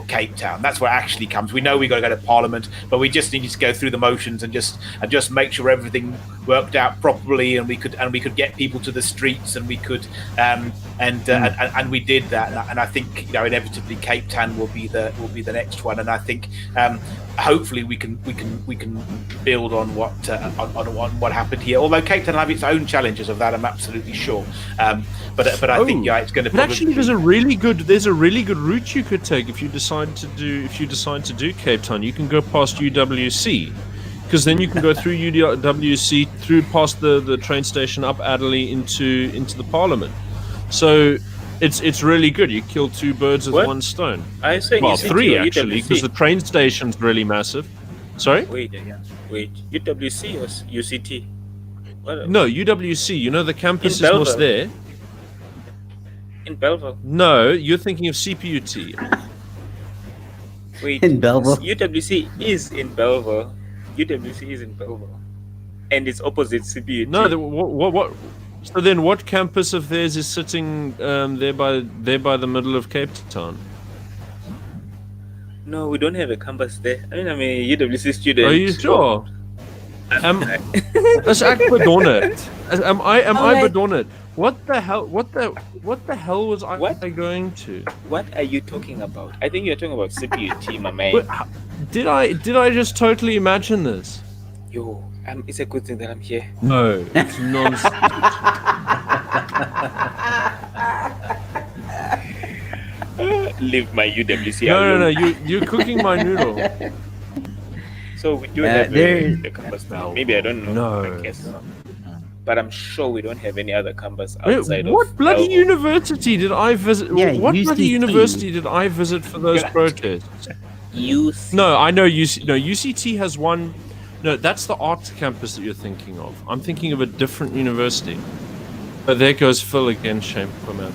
Cape Town. That's where it actually comes. We know we got to go to Parliament, but we just needed to go through the motions and just make sure everything worked out properly, and we could get people to the streets, and we could and we did that. And I think inevitably Cape Town will be the next one. And I think hopefully we can build on what what happened here. Although Cape Town will have its own challenges of that, I'm absolutely sure. But I think it's going to. But actually, there's a really good route you could take if you decide to do Cape Town. You can go past UWC, because then you can go through UWC through past the train station up Adderley into the Parliament. So it's really good. You kill two birds with one stone. I say three actually, because the train station's really massive. Sorry? Wait, UWC or UCT? What? No, UWC. The campus is most there. In Belleville. No, you're thinking of CPUT. Wait, In Belleville. UWC is in Belleville. UWC is in Belleville, and it's opposite CPUT. No, what? So then, what campus of theirs is sitting there by the middle of Cape Town? No, we don't have a campus there. I mean, I'm a UWC student. Are you sure? Is ek bedonderd? Am I bedonderd? What the hell? What the hell was I going to? What are you talking about? I think you're talking about CPUT, my man. Did I just totally imagine this? Yo, it's a good thing that I'm here. No, it's nonsense. Leave my UWC No, alone. you're cooking my noodle. So we do have the campus now. Maybe I don't know. No. I guess. But I'm sure we don't have any other campus Wait, outside of what bloody Belleville. university did I visit? Yeah, what UCT. bloody university did I visit for those protests? UC. No, I know UCT has one. No, that's the arts campus that you're thinking of. I'm thinking of a different university. But there goes Phil again. Shame for me.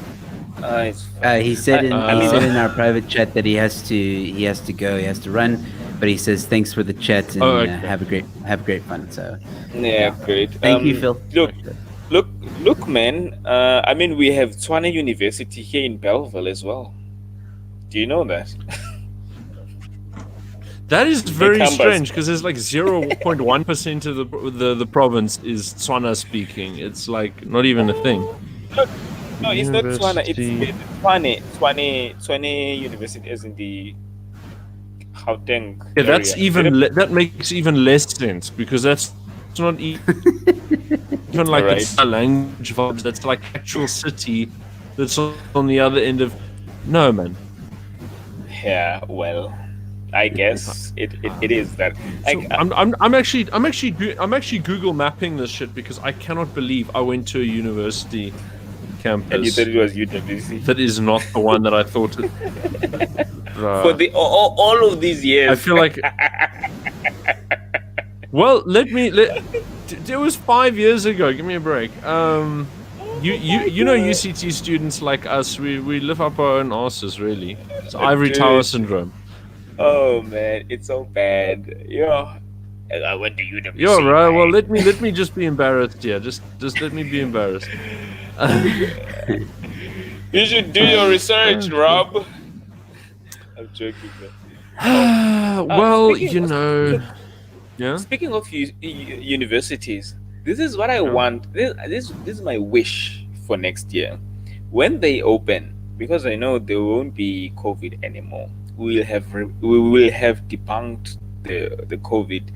He said in our private chat that he has to go, he has to run, but he says thanks for the chat and have a great fun. So Yeah, great. thank you, Phil. Look, man. I mean, we have Tshwane University here in Belleville as well. Do you know that? That is very campus. strange because there's like 0.1% of the province is Tswana speaking. It's like not even a thing. No, it's not Tshwane. It's University. Tshwane University is in the Gauteng Yeah, that's area. that makes even less sense because that's not even like Alright. the language vibes. That's like actual city that's on the other end of. No, man. Yeah, well, I guess it is that. So I'm actually Google mapping this shit because I cannot believe I went to a university campus. And you thought it was UWC. That is not the one that I thought it. For the all of these years. I feel like Well, it was 5 years ago. Give me a break. You know UCT students like us, we live up our own asses, really. It's ivory tower Dude. syndrome. Oh man, it's so bad. Yeah. I went to UWC. You're right. Well, mate. let me just be embarrassed here. Just let me be embarrassed. You should do your research, Rob. I'm joking, man. Well, speaking of- know, yeah. Speaking of universities, this is what I want. This is my wish for next year, when they open, because I know there won't be COVID anymore. We will have debunked the COVID.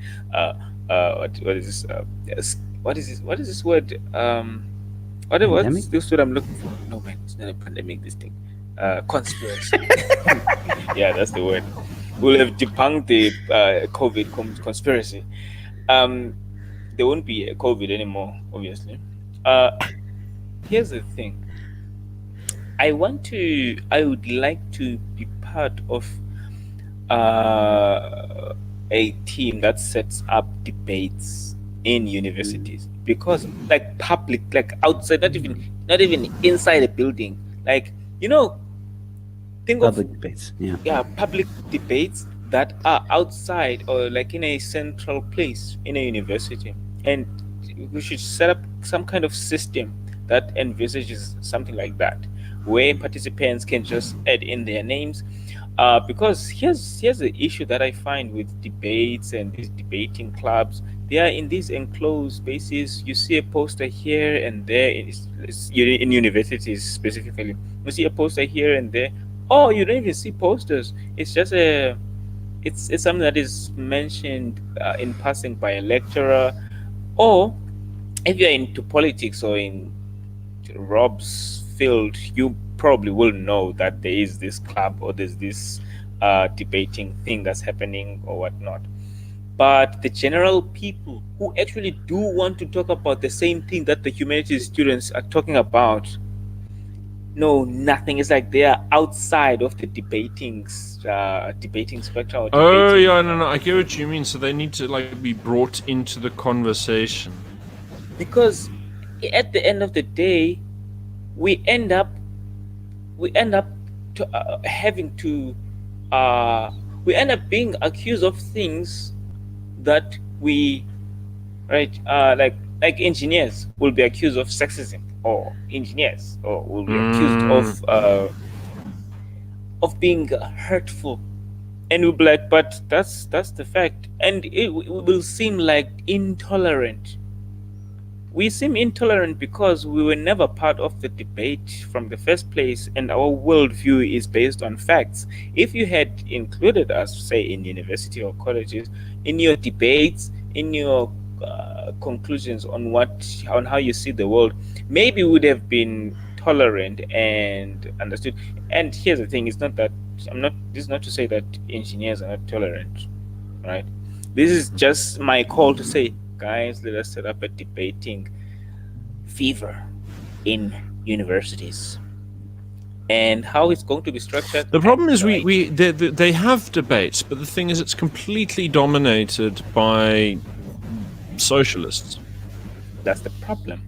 What is this? What is this? What is this word? What's Pandemic? this word I'm looking for? No man, it's not a pandemic. This thing, conspiracy. Yeah, that's the word. We'll have debunked the COVID conspiracy. There won't be a COVID anymore, obviously. Here's the thing. I would like to be part of a team that sets up debates in universities, because like public, like outside, not even inside a building, like, think of Public debates. Yeah. public debates that are outside or like in a central place in a university. And we should set up some kind of system that envisages something like that, where participants can just add in their names. Because here's the issue that I find with debates and these debating clubs. They are in these enclosed spaces. You see a poster here and there in universities specifically. You see a poster here and there. Oh, you don't even see posters. It's just it's something that is mentioned in passing by a lecturer. Or if you're into politics or in Rob's field, you probably will know that there is this club or there's this debating thing that's happening or whatnot. But the general people who actually do want to talk about the same thing that the humanities students are talking about, no, nothing. It's like they are outside of the debating spectrum. Oh yeah, no, I get what you mean. So they need to like be brought into the conversation. Because at the end of the day, we end up being accused of things that we, right, like engineers will be accused of sexism, or engineers or will be accused of being hurtful, and we'll be like, but that's the fact, and it will seem like intolerant. We seem intolerant because we were never part of the debate from the first place, and our worldview is based on facts. If you had included us, say, in university or colleges, in your debates, in your conclusions on how you see the world, maybe we would have been tolerant and understood. And here's the thing: it's not that this is not to say that engineers are not tolerant, right? This is just my call to say, guys, let us set up a debating fever in universities. And how it's going to be structured. The problem is they have debates, but the thing is it's completely dominated by socialists. That's the problem.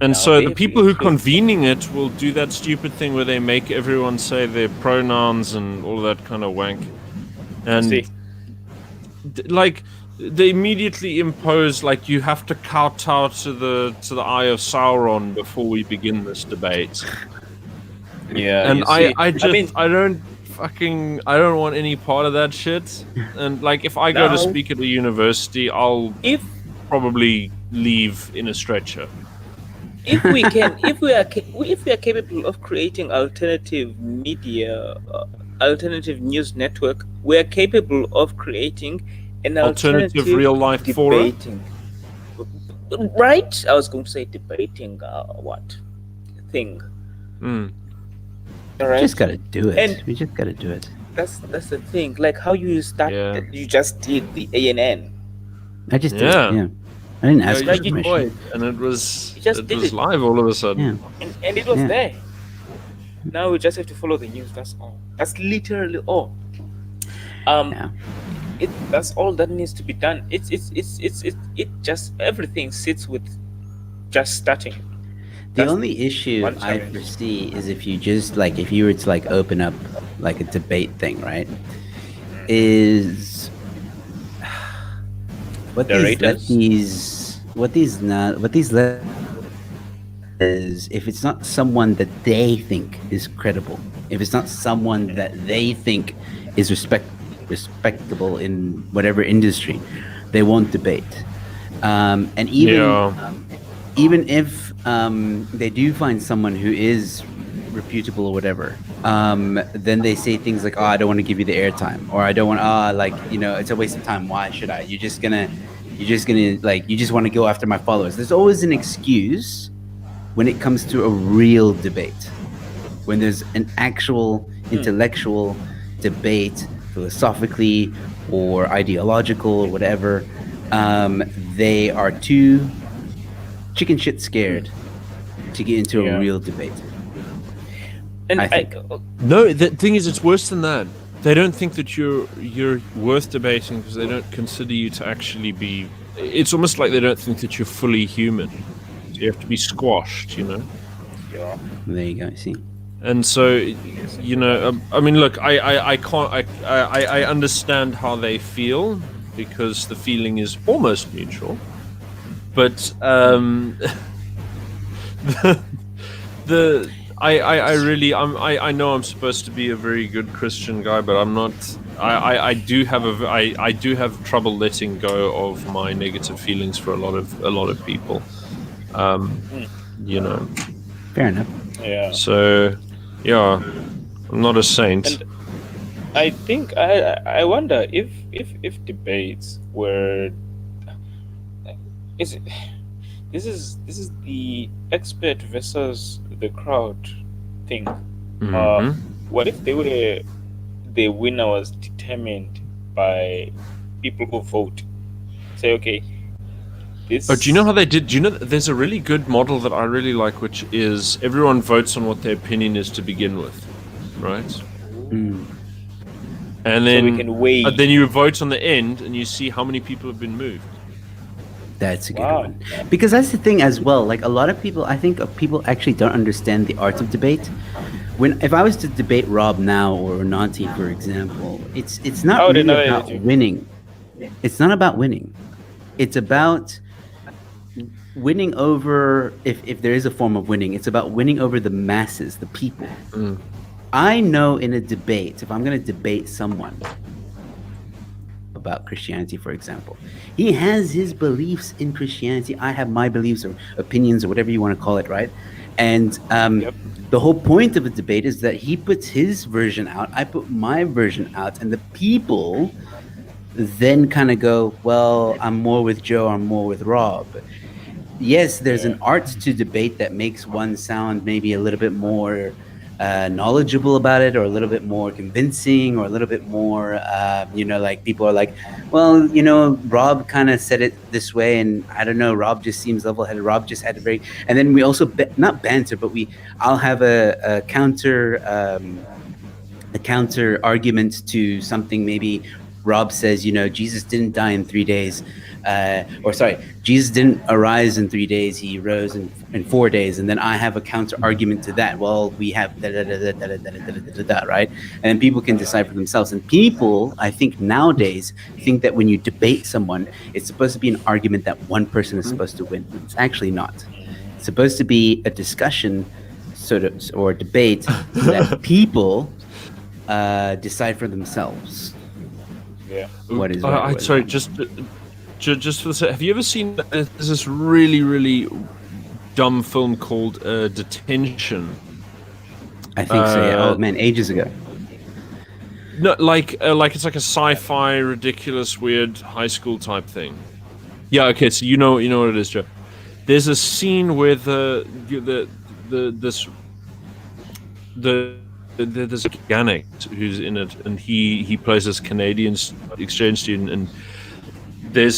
And Now, so they the have people who included- convening it will do that stupid thing where they make everyone say their pronouns and all that kind of wank. And See. like they immediately impose like you have to kowtow to the Eye of Sauron before we begin this debate. Yeah, And you see. I don't want any part of that shit. And like if I go to No. speak at a university, I'll if probably leave in a stretcher. if we can, if we are capable of creating alternative media, alternative news network, we are capable of creating an Alternative real-life forum? debating. Right? I was going to say debating. What thing? Mm. All We right. just gotta do it. And- We just gotta do it. That's the thing. Like how you start. Yeah. You just did the ANN. I just did Yeah. it. Yeah. I didn't ask Yeah, for you permission. deployed, and it was You just did it. live all of a sudden. Yeah. And it was Yeah. there. Now we just have to follow the news. That's all. That's literally all. Yeah. that's all that needs to be done. It just everything sits with just starting. The That's only issue one I challenge. foresee is if you just like if you were to like open up like a debate thing, right? Is what The these raters? lefties, what these is if it's not someone that they think is credible, if it's not someone that they think is respectable in whatever industry, they won't debate. And even if they do find someone who is reputable or whatever, then they say things like, "Oh, I don't want to give you the airtime," or "I don't want, like it's a waste of time. Why should I? You're just gonna like you just want to go after my followers." There's always an excuse when it comes to a real debate, when there's an actual intellectual debate, philosophically or ideological or whatever. They are too chicken shit scared to get into Yeah. a real debate. And I think. No, the thing is, it's worse than that. They don't think that you're worth debating because they don't consider you to actually be. It's almost like they don't think that you're fully human. So you have to be squashed, yeah. There you go. See, And so, I mean, look, I can't, I understand how they feel because the feeling is almost mutual, but I really, I know I'm supposed to be a very good Christian guy, but I'm not. I do have trouble letting go of my negative feelings for a lot of people. fair enough. Yeah. So, yeah, I'm not a saint. And I think I wonder if debates were is this is the expert versus the crowd thing. Mhm. What if the winner was determined by people who vote? Say, okay, this. Oh, do you know how they did? Do you know that there's a really good model that I really like, which is everyone votes on what their opinion is to begin with, right? Mm. And So then we can weigh. then you vote on the end, and you see how many people have been moved. That's a good Wow. one. Because that's the thing as well. Like a lot of people, I think people actually don't understand the art of debate. If I was to debate Rob now or Nanti, for example, it's not Oh, they really know about that. winning. It's not about winning. It's about winning over, if there is a form of winning, it's about winning over the masses, the people. I know in a debate, if I'm going to debate someone about Christianity, for example, he has his beliefs in Christianity. I have my beliefs or opinions or whatever you want to call it, right? And the whole point of a debate is that he puts his version out, I put my version out, and the people then kind of go, well, I'm more with Joe, I'm more with Rob. Yes, there's an art to debate that makes one sound maybe a little bit more knowledgeable about it, or a little bit more convincing, or a little bit more, like people are like, well, Rob kind of said it this way, and I don't know, Rob just seems level-headed. Rob just had a very, and then we also not banter, but I'll have a counter argument to something. Maybe Rob says, Jesus didn't die in 3 days. Jesus didn't arise in 3 days. He rose in 4 days. And then I have a counter argument to that. Well, we have right? And then people can decide for themselves. And people, I think nowadays, think that when you debate someone, it's supposed to be an argument that one person is supposed to win. It's actually not. It's supposed to be a discussion, or a debate that people decide for themselves. Yeah. What is right, what is sorry, wrong. just for the sake, have you ever seen there's this really, really dumb film called Detention? I think so, yeah. Oh man, ages ago. No, like it's like a sci-fi, ridiculous, weird high school type thing. Yeah, okay, so you know what it is, Joe. There's a scene where there's a mechanic who's in it, and he plays this Canadian exchange student, and they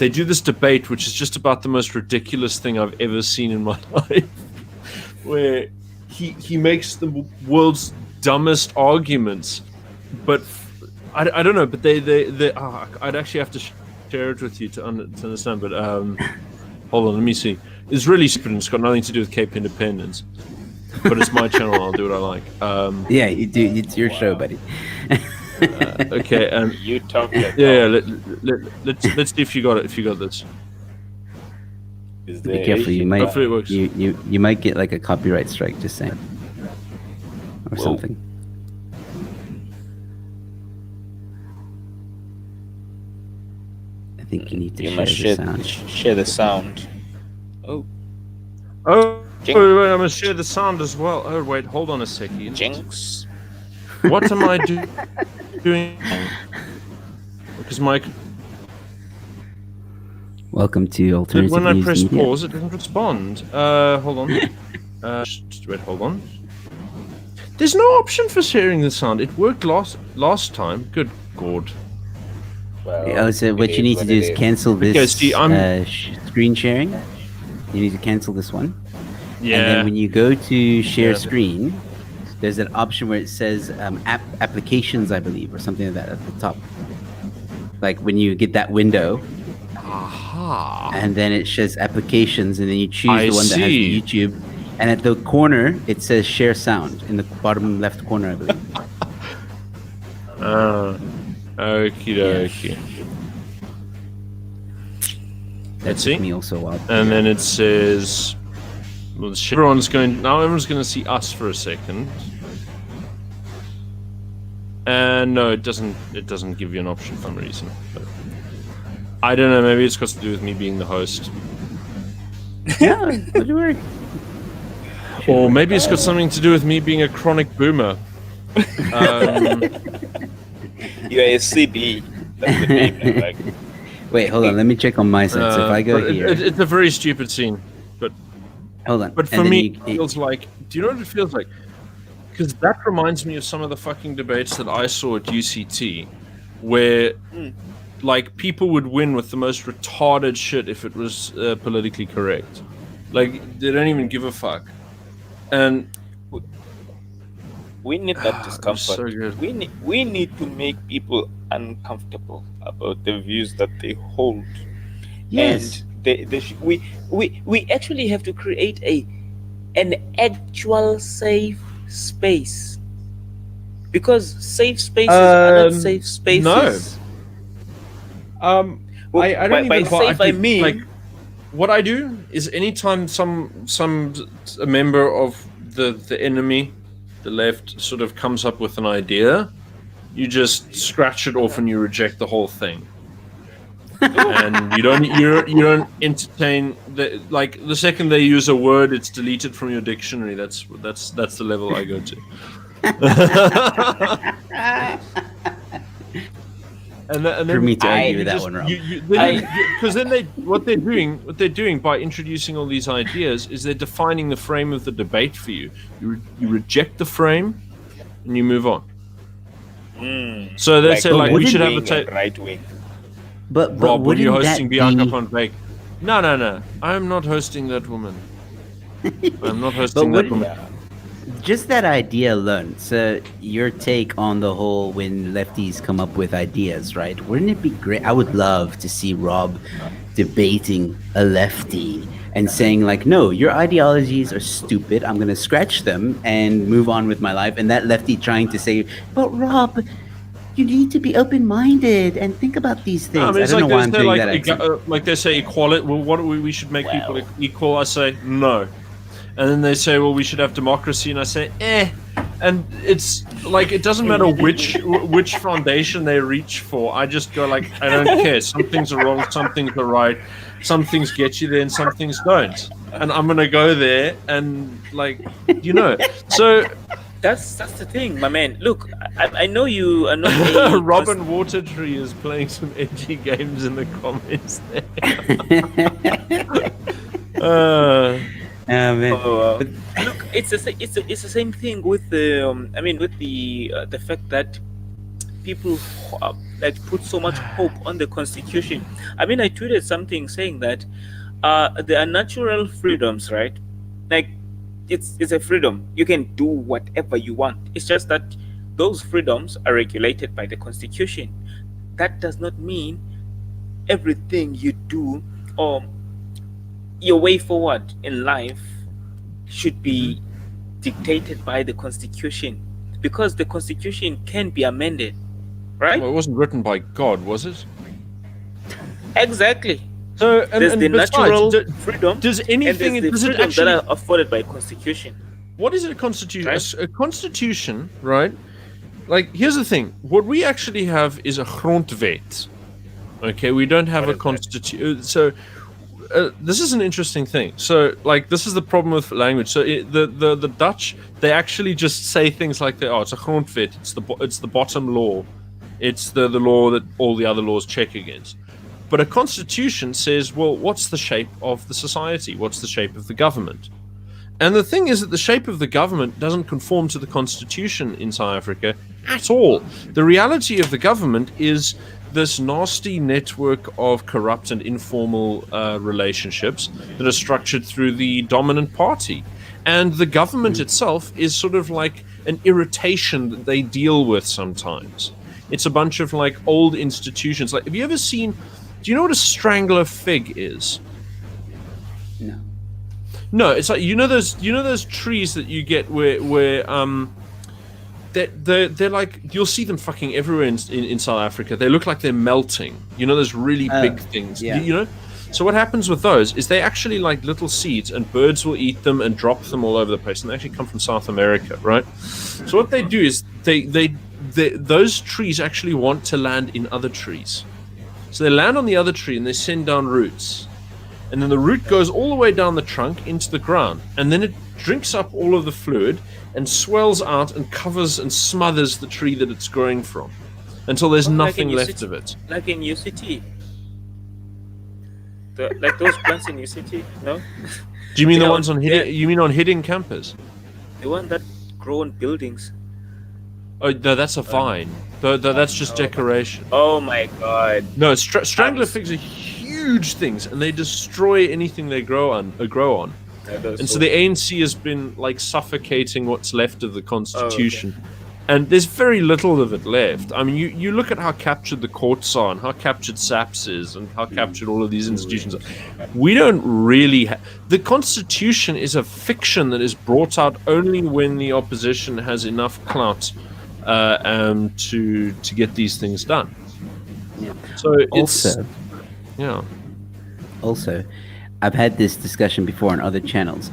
do this debate which is just about the most ridiculous thing I've ever seen in my life, where he makes the world's dumbest arguments, but I don't know, but I'd actually have to share it with you to understand. But hold on, let me see. It's really stupid. And it's got nothing to do with Cape Independence. But it's my channel. I'll do what I like. Yeah, you do. It's your show, buddy. Okay, and You talk that. let's see if you got it. If you got this, Is Be there careful. You might. hopefully it works. You might get like a copyright strike. Just saying, or something. I think you need to You share must the sound. share the sound. Oh, Oh, Jinx. wait, I'm gonna share the sound as well. Oh, wait, hold on a second. Jinx. What am I doing? Because Welcome to alternative when I news press media. pause, it doesn't respond. Hold on. Wait, hold on. There's no option for sharing the sound. It worked last time. Good God. Well, Oh, so what it you need to what do it is cancel this Okay, see, screen sharing. You need to cancel this one. Yeah. And then when you go to share Yeah. screen, there's an option where it says applications, I believe, or something like that at the top. Like when you get that window, Aha. and then it says applications, and then you choose I the one that has see. the YouTube. And at the corner, it says share sound in the bottom left corner, I believe. Okie dokie. That Let's took see. me also a while. And then it says, well, everyone's going to see us for a second. And no, it doesn't give you an option for some reason. But I don't know, maybe it's got to do with me being the host. Yeah, don't worry. Or maybe it's got something to do with me being a chronic boomer. You are a CB. That's the name. Like, Wait, hold on. Let me check on my side. So if I go but here, it's a very stupid scene. But hold on. But And for then me, you- it feels like. Do you know what it feels like? Because that reminds me of some of the fucking debates that I saw at UCT, where like people would win with the most retarded shit if it was politically correct. Like they don't even give a fuck. And we need that discomfort. so good. We need to make people uncomfortable about the views that they hold. Yes. And we actually have to create an actual safe space, because safe spaces are not safe spaces. No. Well, I don't by even safe I mean like what I do is anytime a member of the enemy, the left, sort of comes up with an idea, you just scratch it off and you reject the whole thing. And you don't entertain the second they use a word, it's deleted from your dictionary. That's the level I go to. And then For me to argue you with that just- one, Rob. because then what they're doing by introducing all these ideas is they're defining the frame of the debate for you. You reject the frame, and you move on. So they say like we should have a right wing. But Rob, when you're wouldn't hosting that Bianca be- von Beek. No. I'm not hosting that woman. I'm not But hosting that wouldn't- woman. just that idea alone. So your take on the whole when lefties come up with ideas, right? Wouldn't it be great? I would love to see Rob debating a lefty and saying like, no, your ideologies are stupid. I'm going to scratch them and move on with my life. And that lefty trying to say, but Rob, you need to be open-minded and think about these things. No, I mean, I it's don't know why like I'm they doing say that accent. like they say equality. Well, what do we should make people equal? I say no, and then they say, well, we should have democracy, and I say, and it's like it doesn't matter which foundation they reach for. I just go like, I don't care. Some things are wrong, some things are right, some things get you there, and some things don't. And I'm gonna go there and so. That's the thing, my man. Look, I know you are not a Robin Watertree is playing some edgy games in the comments there. Man. Look, it's the same thing with the fact that people that put so much hope on the Constitution. I mean, I tweeted something saying that there are natural freedoms, right? Like it's a freedom. You can do whatever you want. It's just that those freedoms are regulated by the constitution. That does not mean everything you do or your way forward in life should be dictated by the constitution, because the constitution can be amended, right? Well, it wasn't written by God, was it? Exactly. So, There's the besides, natural freedom, does anything? and there's the Does it freedom actually? that are afforded by constitution. What is it? A constitution? Right. A constitution, right? Like, here's the thing. What we actually have is a grondwet. Okay, we don't have a constitution. So, this is an interesting thing. So, like, this is the problem with language. So, the Dutch, they actually just say things like, "Oh, it's a grondwet. It's the bottom law. It's the law that all the other laws check against." But a constitution says, well, what's the shape of the society? What's the shape of the government? And the thing is that the shape of the government doesn't conform to the constitution in South Africa at all. The reality of the government is this nasty network of corrupt and informal relationships that are structured through the dominant party. And the government itself is sort of like an irritation that they deal with sometimes. It's a bunch of like old institutions. Like, have you ever seen... Do you know what a strangler fig is? No. No, it's like those trees that you get where they're like, you'll see them fucking everywhere in South Africa. They look like they're melting. You know, those really big things. Yeah. You know? So what happens with those is they actually like little seeds, and birds will eat them and drop them all over the place, and they actually come from South America, right? So what they do is those trees actually want to land in other trees. So they land on the other tree and they send down roots. And then the root goes all the way down the trunk into the ground. And then it drinks up all of the fluid and swells out and covers and smothers the tree that it's growing from until there's nothing left of it. Like in UCT. Like those plants in UCT, no? Do you mean Yeah, the ones on yeah. you mean on hidden campus? The one that grow on buildings. Oh no, that's a vine. That's just decoration. Oh my god. No, strangler figs are huge things, and they destroy anything they grow on. And so the ANC has been like suffocating what's left of the constitution, and there's very little of it left. I mean, you look at how captured the courts are, and how captured SAPS is, and how captured all of these institutions are. We don't really. The constitution is a fiction that is brought out only when the opposition has enough clout to get these things done. Yeah. So it's Also, I've had this discussion before on other channels.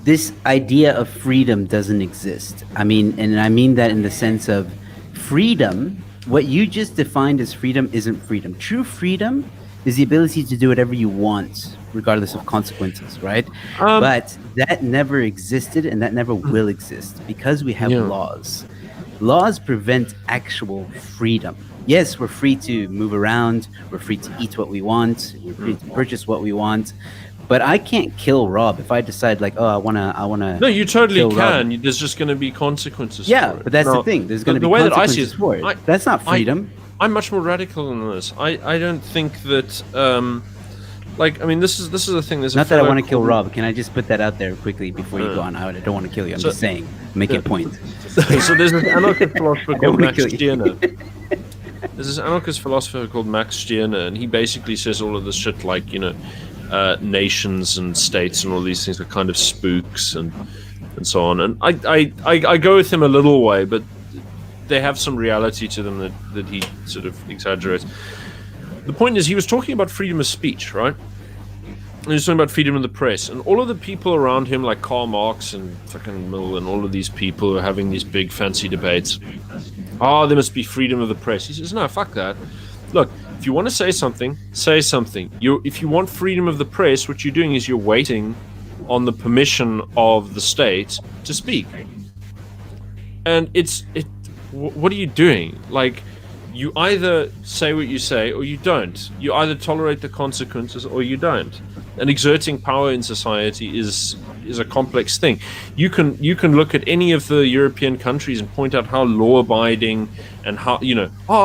This idea of freedom doesn't exist. I mean, and I mean that in the sense of freedom. What you just defined as freedom isn't freedom. True freedom is the ability to do whatever you want, regardless of consequences, right? But that never existed, and that never will exist because we have laws. Laws prevent actual freedom. Yes, we're free to move around. We're free to eat what we want. We're free to purchase what we want. But I can't kill Rob if I decide, like, oh, I wanna. No, you totally kill can. Rob. There's just going to be consequences. Yeah, for it. but that's Now, the thing. There's going to be the way that I see consequences it, for it. That's not freedom. I'm much more radical than this. I don't think that. Like, I mean, this is the thing. There's Not that I want to to kill Rob. Can I just put that out there quickly before you go on? I don't want to kill you. I'm just saying, making a point. So there's this anarchist philosopher called wanna Max kill you. Stirner. There's this anarchist philosopher called Max Stirner, and he basically says all of this shit like, nations and states and all these things are kind of spooks and so on. And I go with him a little way, but they have some reality to them that he sort of exaggerates. The point is, he was talking about freedom of speech, right? And he was talking about freedom of the press, and all of the people around him, like Karl Marx and fucking Mill, and all of these people are having these big fancy debates. There must be freedom of the press. He says, no, fuck that. Look, if you want to say something, say something. If you want freedom of the press, what you're doing is you're waiting on the permission of the state to speak. And what are you doing? Like, you either say what you say or you don't. You either tolerate the consequences or you don't. And exerting power in society is a complex thing. You can look at any of the European countries and point out how law-abiding and how,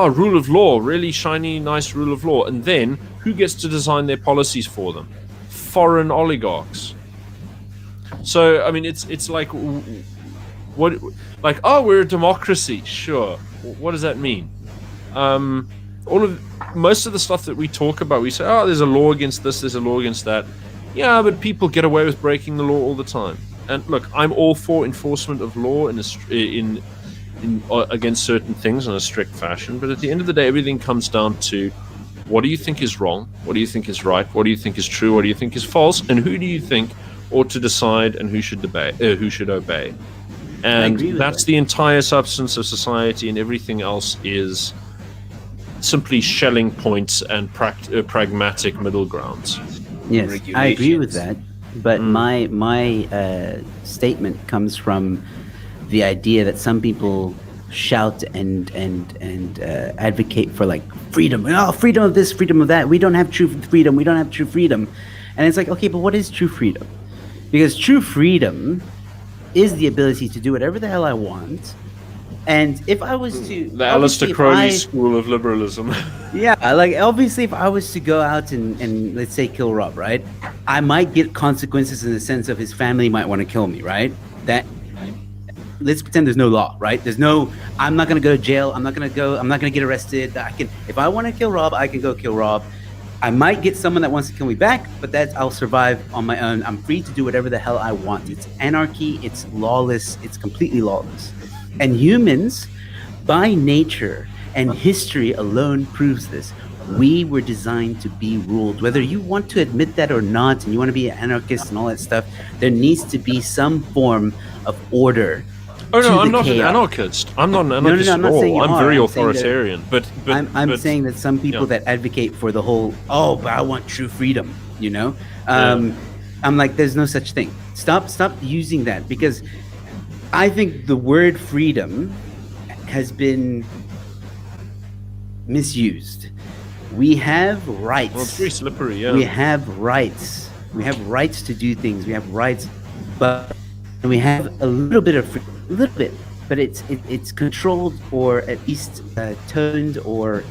rule of law, really shiny, nice rule of law. And then who gets to design their policies for them? Foreign oligarchs. So, I mean, it's like, what, like, oh, we're a democracy. Sure. What does that mean? Most of the stuff that we talk about, we say, oh, there's a law against this, there's a law against that. Yeah, but people get away with breaking the law all the time. And look, I'm all for enforcement of law against certain things in a strict fashion. But at the end of the day, everything comes down to, what do you think is wrong? What do you think is right? What do you think is true? What do you think is false? And who do you think ought to decide and who should obey? And that's the entire substance of society, and everything else is simply shelling points and pragmatic middle grounds. Yes, I agree with that. But my statement comes from the idea that some people shout and advocate for like freedom. Oh, freedom of this, freedom of that. We don't have true freedom. We don't have true freedom. And it's like, okay, but what is true freedom? Because true freedom is the ability to do whatever the hell I want. And if I was to... The Aleister Crowley school of liberalism. Yeah, like obviously if I was to go out and let's say kill Rob, right? I might get consequences in the sense of his family might want to kill me, right? Let's pretend there's no law, right? I'm not going to go to jail. I'm not going to get arrested. If I want to kill Rob, I can go kill Rob. I might get someone that wants to kill me back, but I'll survive on my own. I'm free to do whatever the hell I want. It's anarchy. It's lawless. It's completely lawless. And humans, by nature and history alone proves this. We were designed to be ruled. Whether you want to admit that or not, and you want to be an anarchist and all that stuff, there needs to be some form of order. Oh no, I'm not an anarchist. I'm not an anarchist at all. I'm very authoritarian. I'm saying that some people that advocate for the whole, but I want true freedom, you know? I'm like, there's no such thing. Stop using that, because I think the word freedom has been misused. We have rights. Well, it's very slippery, yeah. We have rights. We have rights to do things. We have rights, but we have a little bit of freedom. A little bit, but it's controlled, or at least toned, or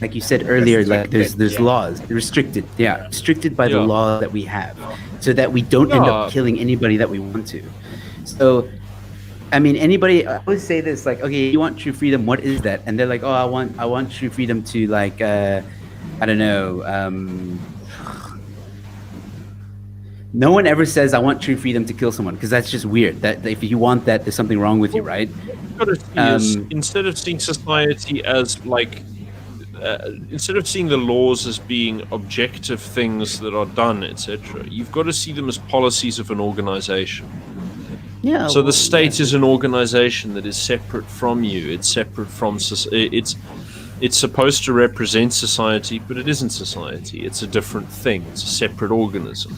like you said earlier, like there's laws restricted by the law that we have, so that we don't end up killing anybody that we want to. So I mean, I always say this, like, okay, you want true freedom, what is that? And they're like, I want true freedom to, like, I don't know, no one ever says I want true freedom to kill someone, because that's just weird. That if you want that, there's something wrong with you, right? Instead of seeing society as like, instead of seeing the laws as being objective things that are done, etc., you've got to see them as policies of an organization. Yeah. So the state is an organization that is separate from you. It's separate from it's supposed to represent society, but it isn't society. It's a different thing. It's a separate organism.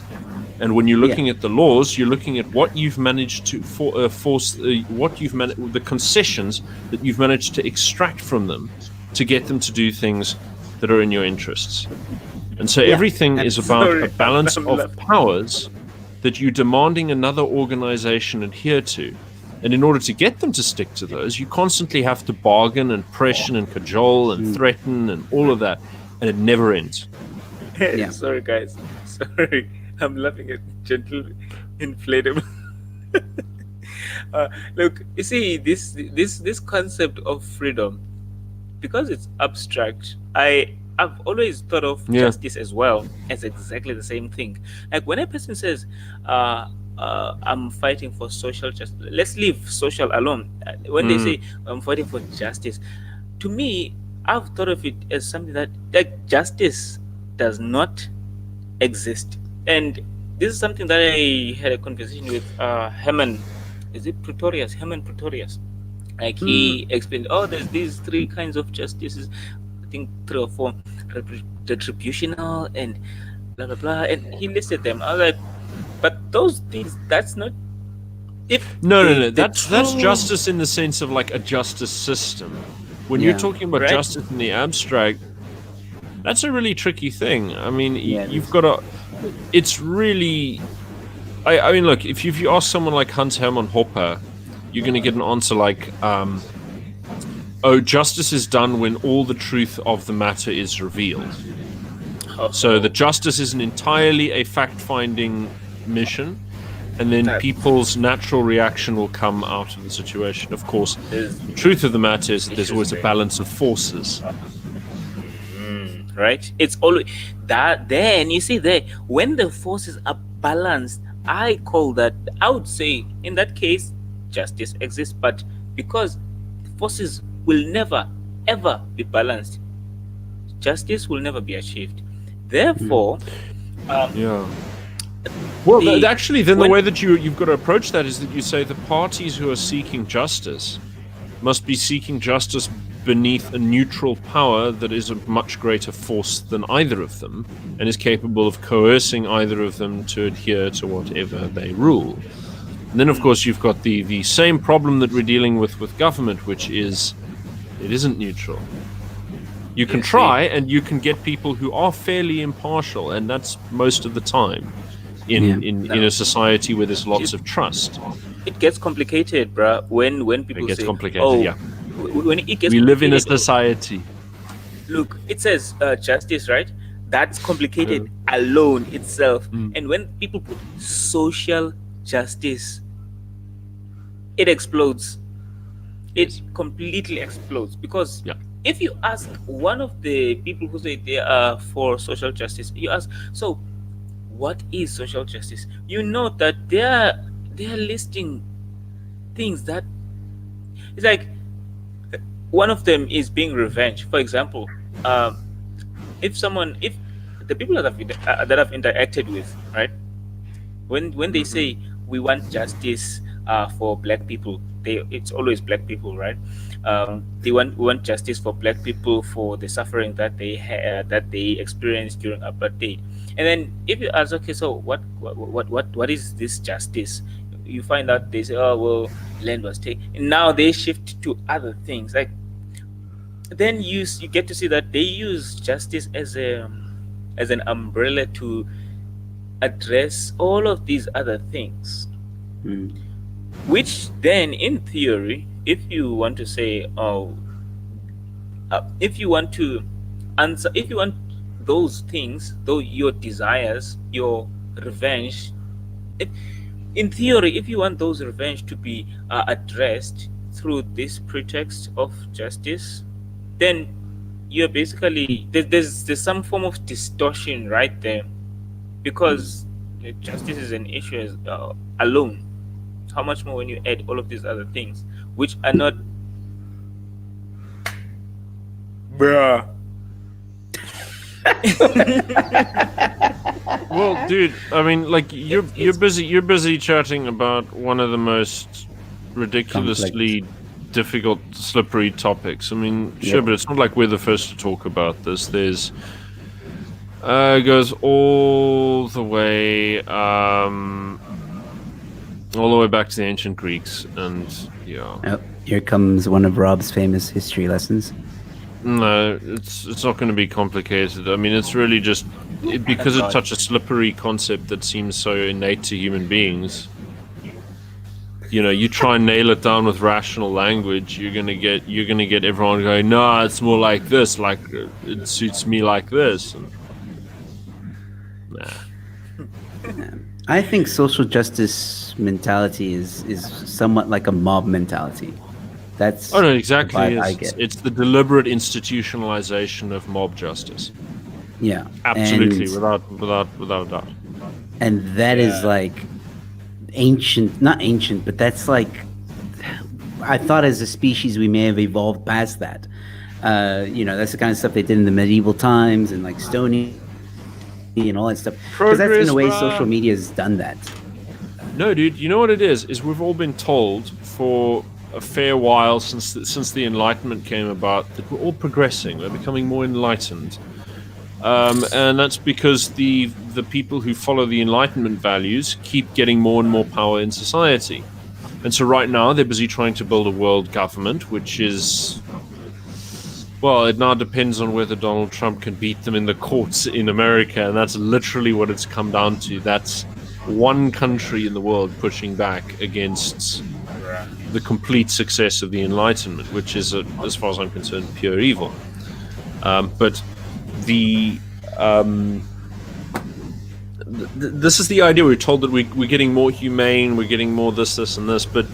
And when you're looking at the laws, you're looking at what you've managed to force, the concessions that you've managed to extract from them to get them to do things that are in your interests. And so everything is about a balance of powers that you're demanding another organization adhere to. And in order to get them to stick to those, you constantly have to bargain and pressure and cajole and threaten and all of that. And it never ends. Sorry, guys. Sorry. I'm laughing at gentle inflatable. Look, you see, this concept of freedom, because it's abstract, I've always thought of justice as well as exactly the same thing. Like when a person says, I'm fighting for social justice, let's leave social alone. When they say I'm fighting for justice, to me, I've thought of it as something that justice does not exist. And this is something that I had a conversation with Herman. Is it Pretorius? Herman Pretorius. Like he explained, there's these three kinds of justices. I think 3 or 4: retributional and blah blah blah. And he listed them. I was like, but those things, that's not. No. That's justice in the sense of like a justice system. When you're talking about justice in the abstract, that's a really tricky thing. I mean, you've got to. It's really, I mean, look, if you ask someone like Hans Hermann Hoppe, you're going to get an answer like, justice is done when all the truth of the matter is revealed. So the justice is entirely a fact-finding mission, and then That- people's natural reaction will come out of the situation. Of course, the truth of the matter is that there's always a balance of forces. Right? It's always that. Then you see there, when the forces are balanced, I call that. I would say in that case, justice exists, but because the forces will never ever be balanced, justice will never be achieved. Therefore, Yeah. Well, The- actually, then the when- way that you've got to approach that is that you say the parties who are seeking justice must be seeking justice beneath a neutral power that is a much greater force than either of them, and is capable of coercing either of them to adhere to whatever they rule. And then, of course, you've got the same problem that we're dealing with government, which is it isn't neutral. You can try, and you can get people who are fairly impartial, and that's most of the time in a society where there's lots of trust. it gets complicated, bruh. When people It gets say, complicated, "Oh," yeah. when it gets We live in a complicated, society. look, it says justice, right? That's complicated alone itself. And when people put social justice, it explodes. It completely explodes because Yeah. if you ask one of the people who say they are for social justice, you ask, so what is social justice? You know that they're listing things that it's like one of them is being revenge. For example, if the people that I've interacted with, right, when they say we want justice for black people, it's always black people, right? We want justice for black people for the suffering that they experienced during apartheid. And then if you ask, okay, so what is this justice? You find out they say, oh well, land was taken. And now they shift to other things. Like then you get to see that they use justice as an umbrella to address all of these other things. Which then, in theory, if you want to say, if you want to answer, if you want those things, though your desires, your revenge, in theory, if you want those revenge to be addressed through this pretext of justice, then you're basically there's some form of distortion right there, because justice is an issue alone. How much more when you add all of these other things, which are not, bruh. Well, dude, I mean, like you're busy chatting about one of the most ridiculously difficult, slippery topics. I mean, sure, but it's not like we're the first to talk about this. There's goes all the way back to the ancient Greeks, and yeah. Oh, here comes one of Rob's famous history lessons. No, it's not going to be complicated. I mean, it's really just because it's such a slippery concept that seems so innate to human beings. You know, you try and nail it down with rational language, you're gonna get everyone going, no, it's more like this, like it suits me like this. And, nah. I think social justice mentality is somewhat like a mob mentality. That's Oh no, exactly. the vibe I get. It's the deliberate institutionalization of mob justice. Yeah, Absolutely, and, without a doubt. and that is like not ancient, but that's like, I thought as a species we may have evolved past that. You know, that's the kind of stuff they did in the medieval times and like Stony and all that stuff. Because that's in a way Progress, bruh. social media has done that. No, dude, you know what it is we've all been told for a fair while since the Enlightenment came about that we're all progressing, we're becoming more enlightened. And that's because the people who follow the Enlightenment values keep getting more and more power in society. And so right now they're busy trying to build a world government, which is, well, it now depends on whether Donald Trump can beat them in the courts in America, and that's literally what it's come down to. That's one country in the world pushing back against the complete success of the Enlightenment, which is, as far as I'm concerned, pure evil. But the this is the idea. We're told that we're getting more humane, we're getting more this, and this, but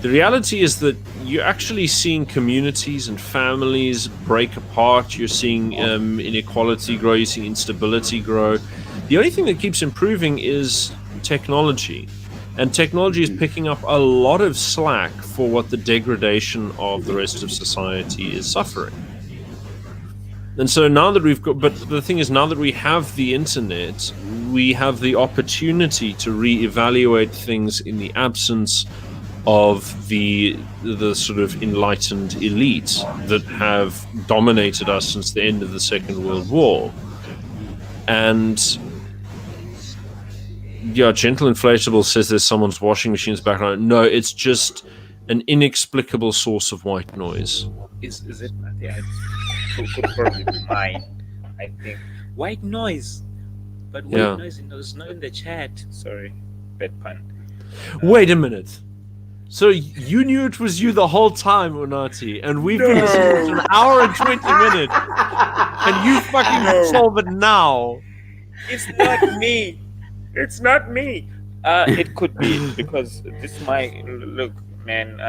the reality is that you're actually seeing communities and families break apart. You're seeing inequality grow. You're seeing instability grow. The only thing that keeps improving is technology. And technology is picking up a lot of slack for what the degradation of the rest of society is suffering. And so now that but the thing is, now that we have the internet, we have the opportunity to reevaluate things in the absence of the sort of enlightened elite that have dominated us since the end of the Second World War. And yeah, Gentle Inflatable says there's someone's washing machine's background. No, it's just an inexplicable source of white noise. Is it? Yeah, it could probably be mine. I think white noise, but white noise is not in the chat. Sorry, bad pun. Wait a minute. So you knew it was you the whole time, Unati, and we've been listening to an hour and 20 minutes, and you fucking solve it now. It's not me. It's not me. It could be because this might look, man.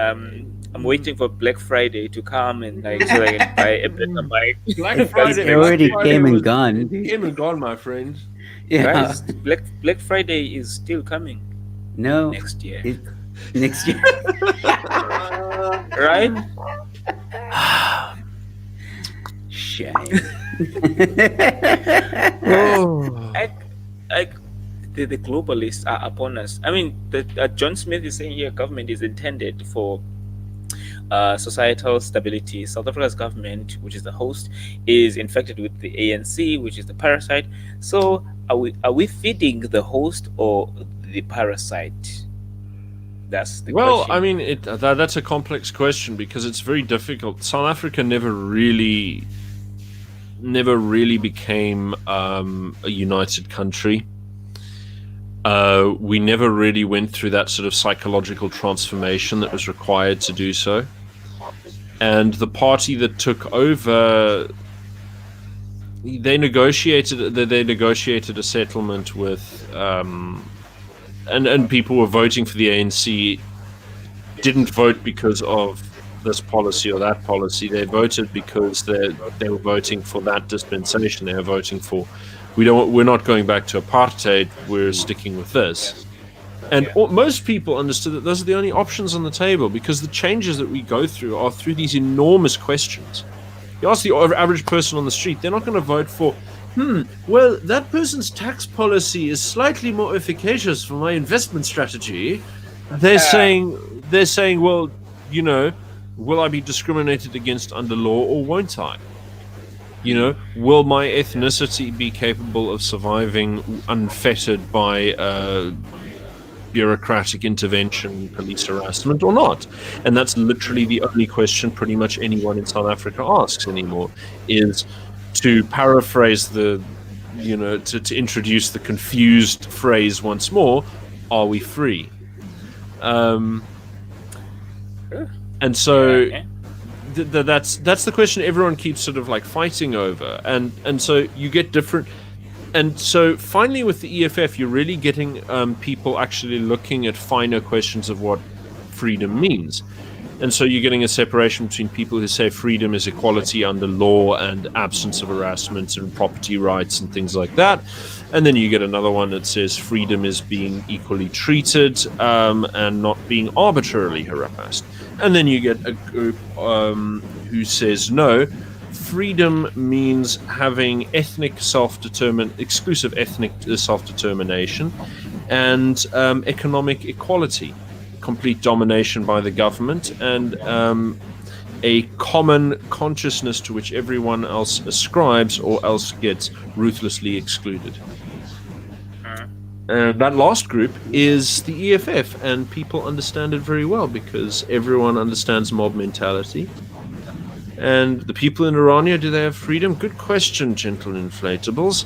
I'm waiting for Black Friday to come and so I can buy a better mic. Black Friday It already came and gone. Came and gone, my friend. Yeah. Guys, Black Friday is still coming. No. Next year. Next year. Right? Shame. The globalists are upon us. I mean, John Smith is saying here government is intended for societal stability. South Africa's government, which is the host, is infected with the ANC, which is the parasite. So are we feeding the host or the parasite? That's the question. Well, I mean, that's a complex question because it's very difficult. South Africa never really became a united country. We never really went through that sort of psychological transformation that was required to do so. And the party that took over, they negotiated a settlement with, and people were voting for the ANC. Didn't vote because of this policy or that policy. They voted because they were voting for that dispensation. They were voting for, we're not going back to apartheid. We're sticking with this. And most people understood that those are the only options on the table because the changes that we go through are through these enormous questions. You ask the average person on the street, they're not going to vote for, well, that person's tax policy is slightly more efficacious for my investment strategy. They're saying, well, you know, will I be discriminated against under law or won't I? You know, will my ethnicity be capable of surviving unfettered by bureaucratic intervention, police harassment, or not? And that's literally the only question pretty much anyone in South Africa asks anymore, is to paraphrase to introduce the confused phrase once more, are we free? And so that's the question everyone keeps sort of like fighting over, and so you get different. And so finally with the EFF, you're really getting people actually looking at finer questions of what freedom means. And so you're getting a separation between people who say freedom is equality under law and absence of harassment and property rights and things like that. And then you get another one that says freedom is being equally treated and not being arbitrarily harassed. And then you get a group who says no, freedom means having exclusive ethnic self-determination and economic equality, complete domination by the government, and a common consciousness to which everyone else ascribes or else gets ruthlessly excluded. And that last group is the EFF, and people understand it very well because everyone understands mob mentality. And the people in Orania, do they have freedom? Good question, Gentle Inflatables.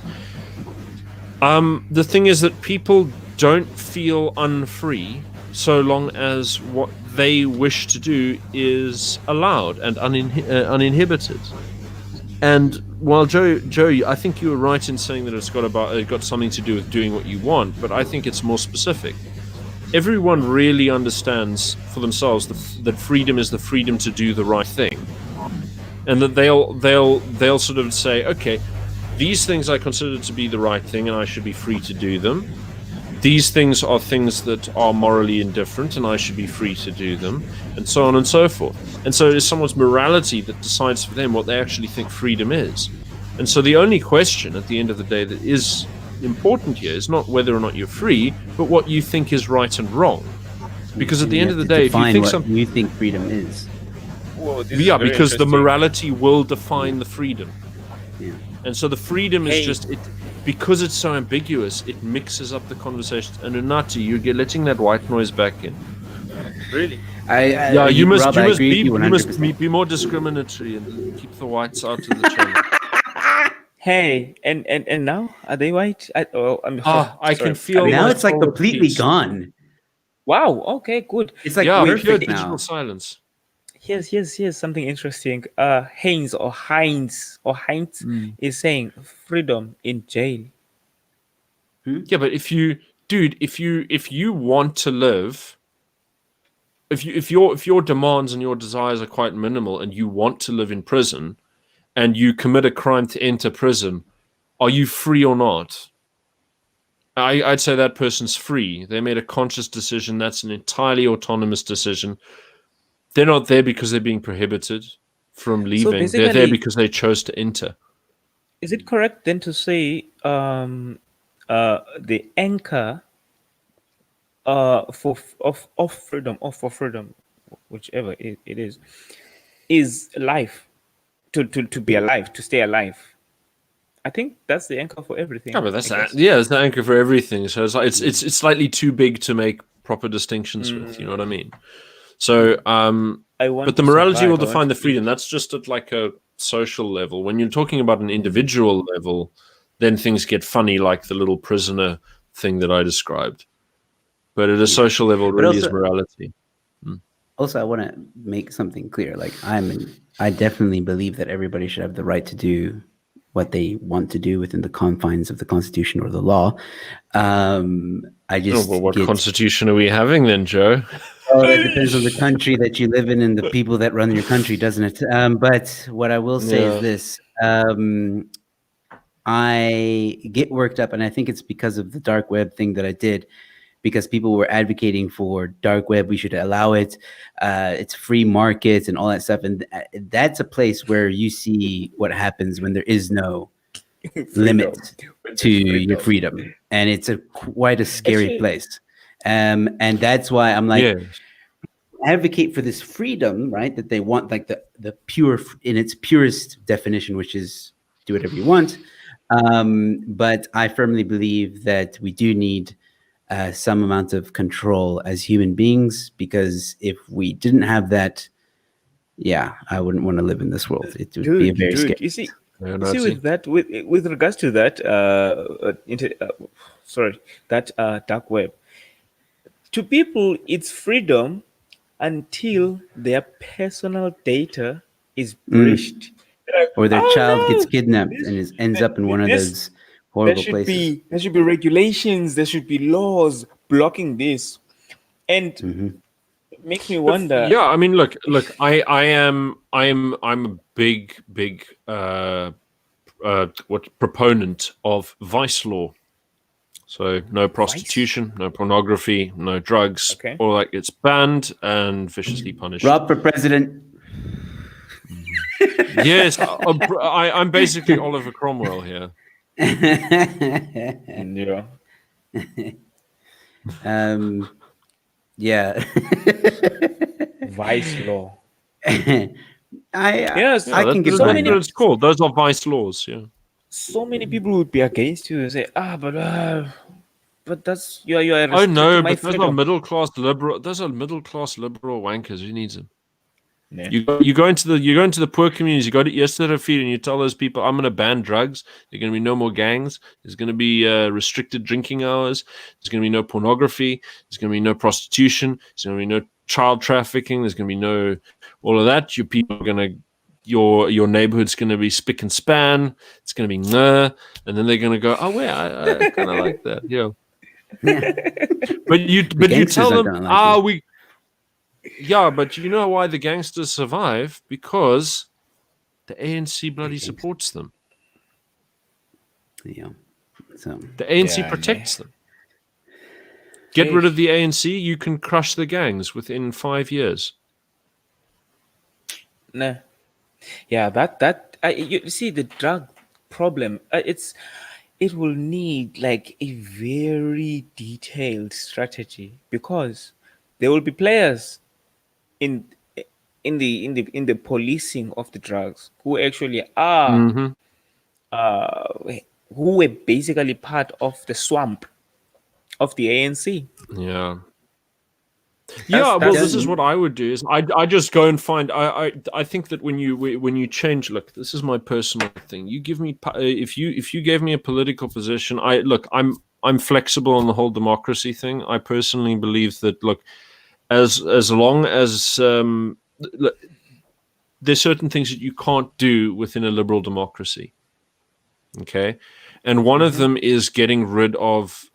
The thing is that people don't feel unfree so long as what they wish to do is allowed and uninhibited. And while Joe, I think you were right in saying that it got something to do with doing what you want, but I think it's more specific. Everyone really understands for themselves that freedom is the freedom to do the right thing, and that they'll sort of say, okay, these things I consider to be the right thing, and I should be free to do them. These things are things that are morally indifferent, and I should be free to do them, and so on and so forth. And so it is someone's morality that decides for them what they actually think freedom is. And so the only question at the end of the day that is important here is not whether or not you're free, but what you think is right and wrong. Because at the end of the day, if you think something, you think freedom is. Whoa, this is yeah, very because the interesting. morality will define the freedom. Yeah. And so the freedom is Hey. just it, because it's so ambiguous. It mixes up the conversations. And Unati, you're letting that white noise back in. Really? Yeah, you must Rob, I agree with you you must 100%. be more discriminatory and keep the whites out of the channel. Hey, and now are they white? I I can feel Now my it's like soul at completely peace. gone. Wow. Okay. Good. It's like Yeah, pure perfect digital now. silence. Here's something interesting. Heinz is saying freedom in jail. Yeah, but if you want to live, if your demands and your desires are quite minimal, and you want to live in prison, and you commit a crime to enter prison, are you free or not? I'd say that person's free. They made a conscious decision. That's an entirely autonomous decision. They're not there because they're being prohibited from leaving. They're there basically- because they chose to enter. Is it correct then to say the anchor for freedom, whichever it is life, to be alive, to stay alive? I think that's the anchor for everything. Yeah, but that's I guess. it's the anchor for everything. So it's like it's slightly too big to make proper distinctions with. You know what I mean? So I want but the to morality survive, will I want define to the freedom. That's just at like a social level. When you're talking about an individual level, then things get funny, like the little prisoner thing that I described. But at a social level, it But really is also- morality. Also, I want to make something clear. Like I definitely believe that everybody should have the right to do what they want to do within the confines of the Constitution or the law. I just Well, what get, constitution are we having then, Joe? well, it depends on the country that you live in and the people that run your country, doesn't it? But what I will say Yeah. is this: I get worked up, and I think it's because of the dark web thing that I did. Because people were advocating for dark web, we should allow it. It's free market and all that stuff, and that's a place where you see what happens when there is no limit to your freedom, and it's quite a scary Actually- place. And that's why I'm like, Yeah. advocate for this freedom, right? That they want, like the pure in its purest definition, which is do whatever you want. But I firmly believe that we do need some amount of control as human beings, because if we didn't have that, yeah, I wouldn't want to live in this world. It would be a very scary. You see, Yeah, you see, with that, with regards to that, dark web, to people, it's freedom until their personal data is breached. They're like, Or their "Oh, child no, gets kidnapped this- and ends up in one of this- those horrible places. There should be regulations. There should be laws blocking this, and it makes me wonder. Yeah, I mean, look. I'm a big proponent of vice law. So no prostitution, no pornography, no drugs. Okay. Or like it's banned and viciously punished. Rob for president. Yes, I'm basically Oliver Cromwell here. Yeah. Yeah. Vice law. Yes, Yes, I can get that's behind what that. it's called. Those are vice laws. Yeah. So many people would be against you and say, but that's you're Oh restricting no, my but those are freedom. middle class liberal. Those are middle class liberal wankers. Who needs them? Yeah. You go into the poor communities. You go to yesterday feed and you tell those people, I'm going to ban drugs. There's going to be no more gangs. There's going to be restricted drinking hours. There's going to be no pornography. There's going to be no prostitution. There's going to be no child trafficking. There's going to be no all of that. Your people are going to your neighborhood's going to be spick and span. It's going to be nah, and then they're going to go, oh, yeah, I kind of like that. Yeah. But you gangsters tell aren't them, gonna like it. yeah, but you know why the gangsters survive? Because the ANC bloody supports them. Yeah. So The ANC Yeah, protects them. Get rid of the ANC, you can crush the gangs within 5 years. Nah. Yeah, you see the drug problem. It will need like a very detailed strategy because there will be players in in the policing of the drugs who actually are Mm-hmm. who were basically part of the swamp of the ANC. Yeah. Yeah, well, That's this is what I would do. Is I just go and find. I think that when you change, look, this is my personal thing. You give me if you gave me a political position, I'm flexible on the whole democracy thing. I personally believe that as long as there's certain things that you can't do within a liberal democracy. Okay. And one of them is getting rid of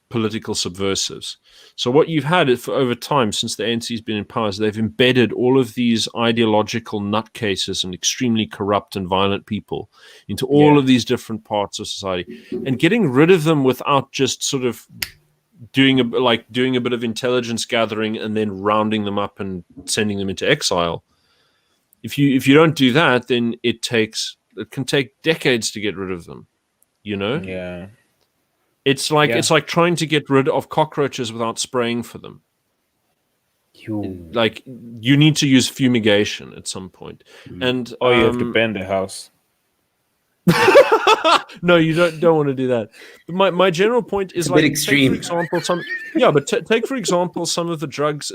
political subversives. So what you've had is for over time, since the ANC has been in power, is they've embedded all of these ideological nutcases and extremely corrupt and violent people into all of these different parts of society. And getting rid of them without just sort of doing a bit of intelligence gathering and then rounding them up and sending them into exile. If you don't do that, then it can take decades to get rid of them. You know? Yeah. It's like trying to get rid of cockroaches without spraying for them. Like you need to use fumigation at some point. And Or you have to burn the house. no, you don't want to do that. But my general point is a bit like extreme. Take, for example, take for example some of the drugs.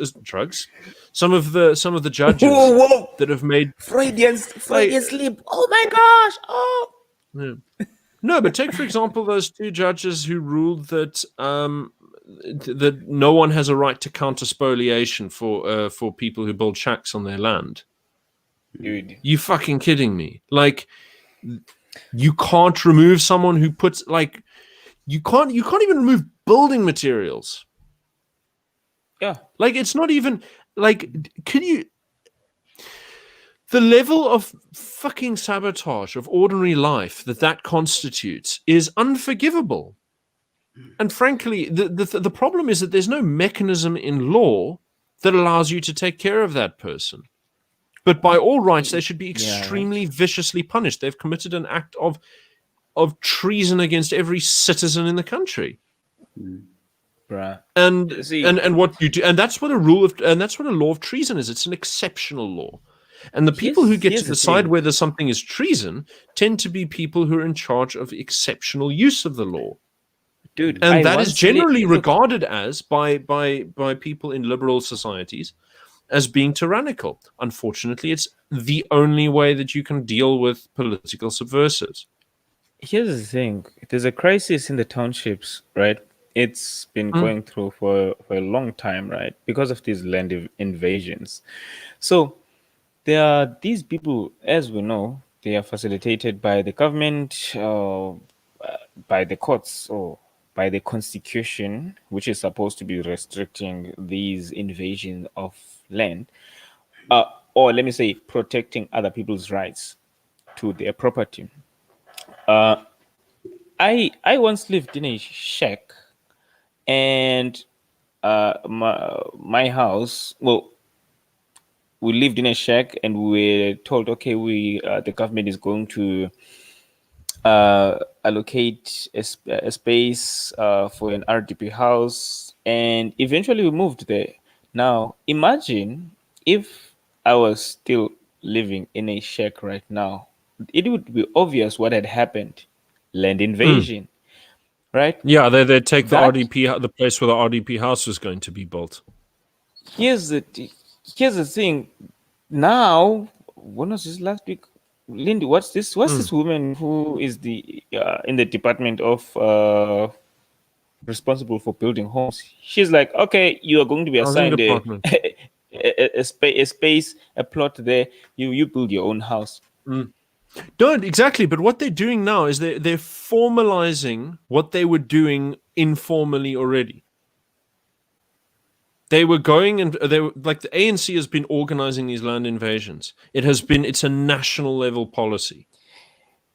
Some of the judges Whoa. that have made Freudian sleep. Oh my gosh. Oh. Yeah. No, but take for example those two judges who ruled that that no one has a right to counter spoliation for people who build shacks on their land. Dude. You fucking kidding me? Like, you can't remove someone who puts you can't even remove building materials. Yeah. Like, it's not even like, can you? The level of fucking sabotage of ordinary life that constitutes is unforgivable. And frankly, the problem is that there's no mechanism in law that allows you to take care of that person. But by all rights, they should be extremely viciously punished. They've committed an act of treason against every citizen in the country. Bruh. And what you do, and that's what a law of treason is. It's an exceptional law. And the people who get to decide whether something is treason tend to be people who are in charge of exceptional use of the law. Dude, and that is generally regarded as by people in liberal societies as being tyrannical. Unfortunately, it's the only way that you can deal with political subversives. Here's the thing. There's a crisis in the townships, right? It's been going through for a long time, right? Because of these land invasions. So there are these people, as we know, they are facilitated by the government, by the courts, or by the constitution, which is supposed to be restricting these invasions of land, or let me say, protecting other people's rights to their property. I once lived in a shack, and my house, well, we lived in a shack, and we were told, okay, the government is going to allocate a space for an RDP house, and eventually we moved there. Now, imagine if I was still living in a shack right now. It would be obvious what had happened. Land invasion, right? Yeah, they take the RDP, the place where the RDP house was going to be built. Here's the thing. Now, when was this last week? Lindy, what's this woman who is the in the department of responsible for building homes? She's like, okay, you are going to be assigned a space, a plot there. You build your own house. Don't exactly, but what they're doing now is they're formalizing what they were doing informally already. They were going and they were like the ANC has been organizing these land invasions. It's a national level policy.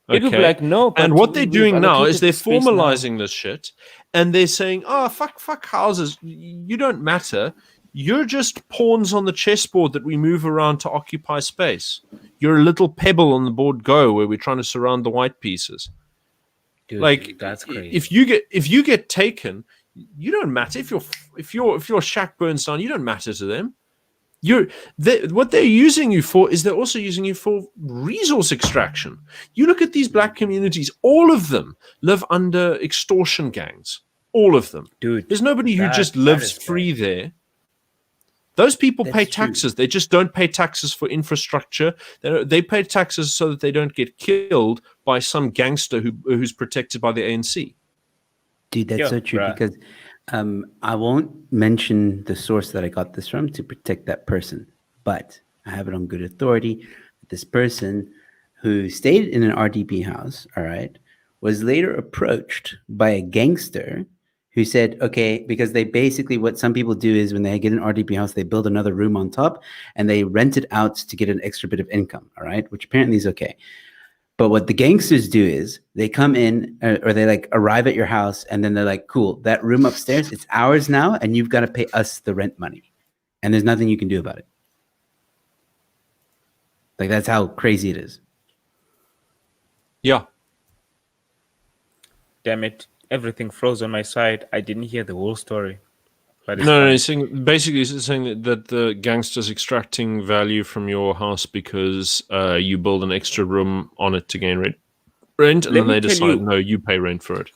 It would be like, no, but and what they're we've doing now is allocated they're the space now. formalizing this shit, and they're saying, "Oh, fuck houses. You don't matter. You're just pawns on the chessboard that we move around to occupy space. You're a little pebble on the board Go where we're trying to surround the white pieces." Dude, Like, that's crazy. if you get taken, you don't matter. If your shack burns down, you don't matter to them. What they're using you for is they're also using you for resource extraction. You look at these black communities; all of them live under extortion gangs. All of them. Dude, There's nobody who that- just that lives is free there. Those people That's pay true. taxes. They just don't pay taxes for infrastructure. They pay taxes so that they don't get killed by some gangster who's protected by the ANC. Dude, that's Yeah, so true bruh. because I won't mention the source that I got this from to protect that person, but I have it on good authority. This person who stayed in an RDP house, all right, was later approached by a gangster who said, okay, because they basically, what some people do is when they get an RDP house, they build another room on top and they rent it out to get an extra bit of income, all right, which apparently is okay. But what the gangsters do is they come in or they like arrive at your house and then they're like, cool, that room upstairs, it's ours now and you've got to pay us the rent money. And there's nothing you can do about it. Like, that's how crazy it is. Yeah. Damn it! Everything froze on my side. I didn't hear the whole story. But it's No, fine. he's saying, basically he's saying that the gangster's extracting value from your house because you build an extra room on it to gain rent, and Let then me they tell decide, you- no, you pay rent for it.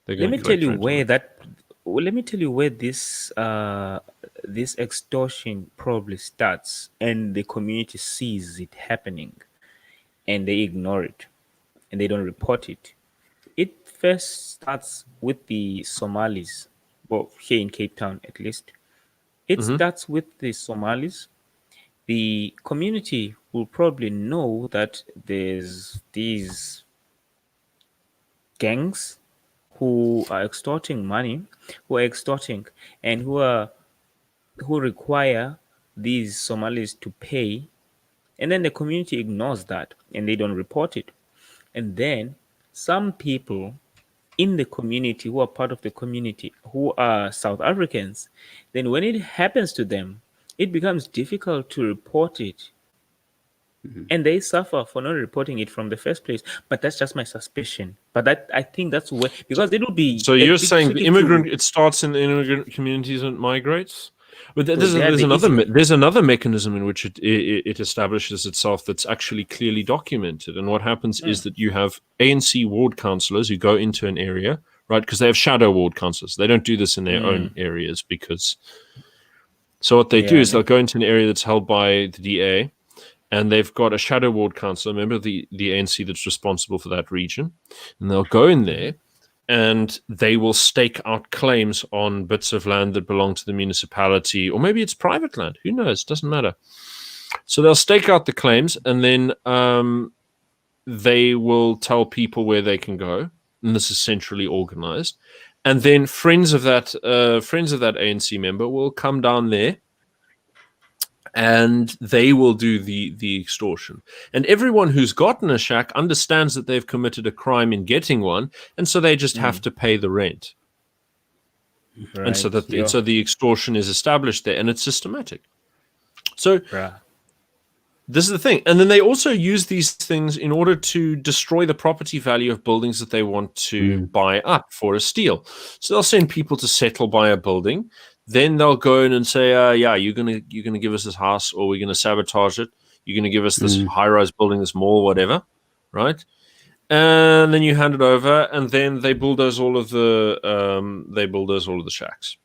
They're Let gonna me tell collect you rent on where it. that. Well, let me tell you where this this extortion probably starts, and the community sees it happening, and they ignore it, and they don't report it. It first starts with the Somalis, well, here in Cape Town at least. It starts with the Somalis. The community will probably know that there's these gangs who are extorting money, and who require these Somalis to pay, and then the community ignores that and they don't report it. And then some people in the community who are part of the community who are South Africans, then when it happens to them, it becomes difficult to report it. And they suffer for not reporting it from the first place. But that's just my suspicion. But I think that's where, because it will be. So a you're bit saying the tricky immigrant, it starts in the immigrant communities and migrates? But So they are the there's another mechanism in which it establishes itself that's actually clearly documented. And what happens is that you have ANC ward councillors who go into an area, right? Because they have shadow ward councillors. They don't do this in their own areas because. So what they do is they'll go into an area that's held by the DA, and they've got a shadow ward councillor, a member of the ANC that's responsible for that region, and they'll go in there and they will stake out claims on bits of land that belong to the municipality, or maybe it's private land. Who knows? Doesn't matter. So they'll stake out the claims, and then they will tell people where they can go, and this is centrally organized. And then friends of that ANC member will come down there, and they will do the extortion. And everyone who's gotten a shack understands that they've committed a crime in getting one, and so they just have to pay the rent. And so that so the extortion is established there, and it's systematic. So this is the thing. And then they also use these things in order to destroy the property value of buildings that they want to buy up for a steal. So they'll send people to settle by a building. Then they'll go in and say, yeah, you're gonna give us this house, or we're gonna sabotage it. You're gonna give us this high-rise building, this mall, whatever, right? And then you hand it over, and then they bulldoze all of the shacks.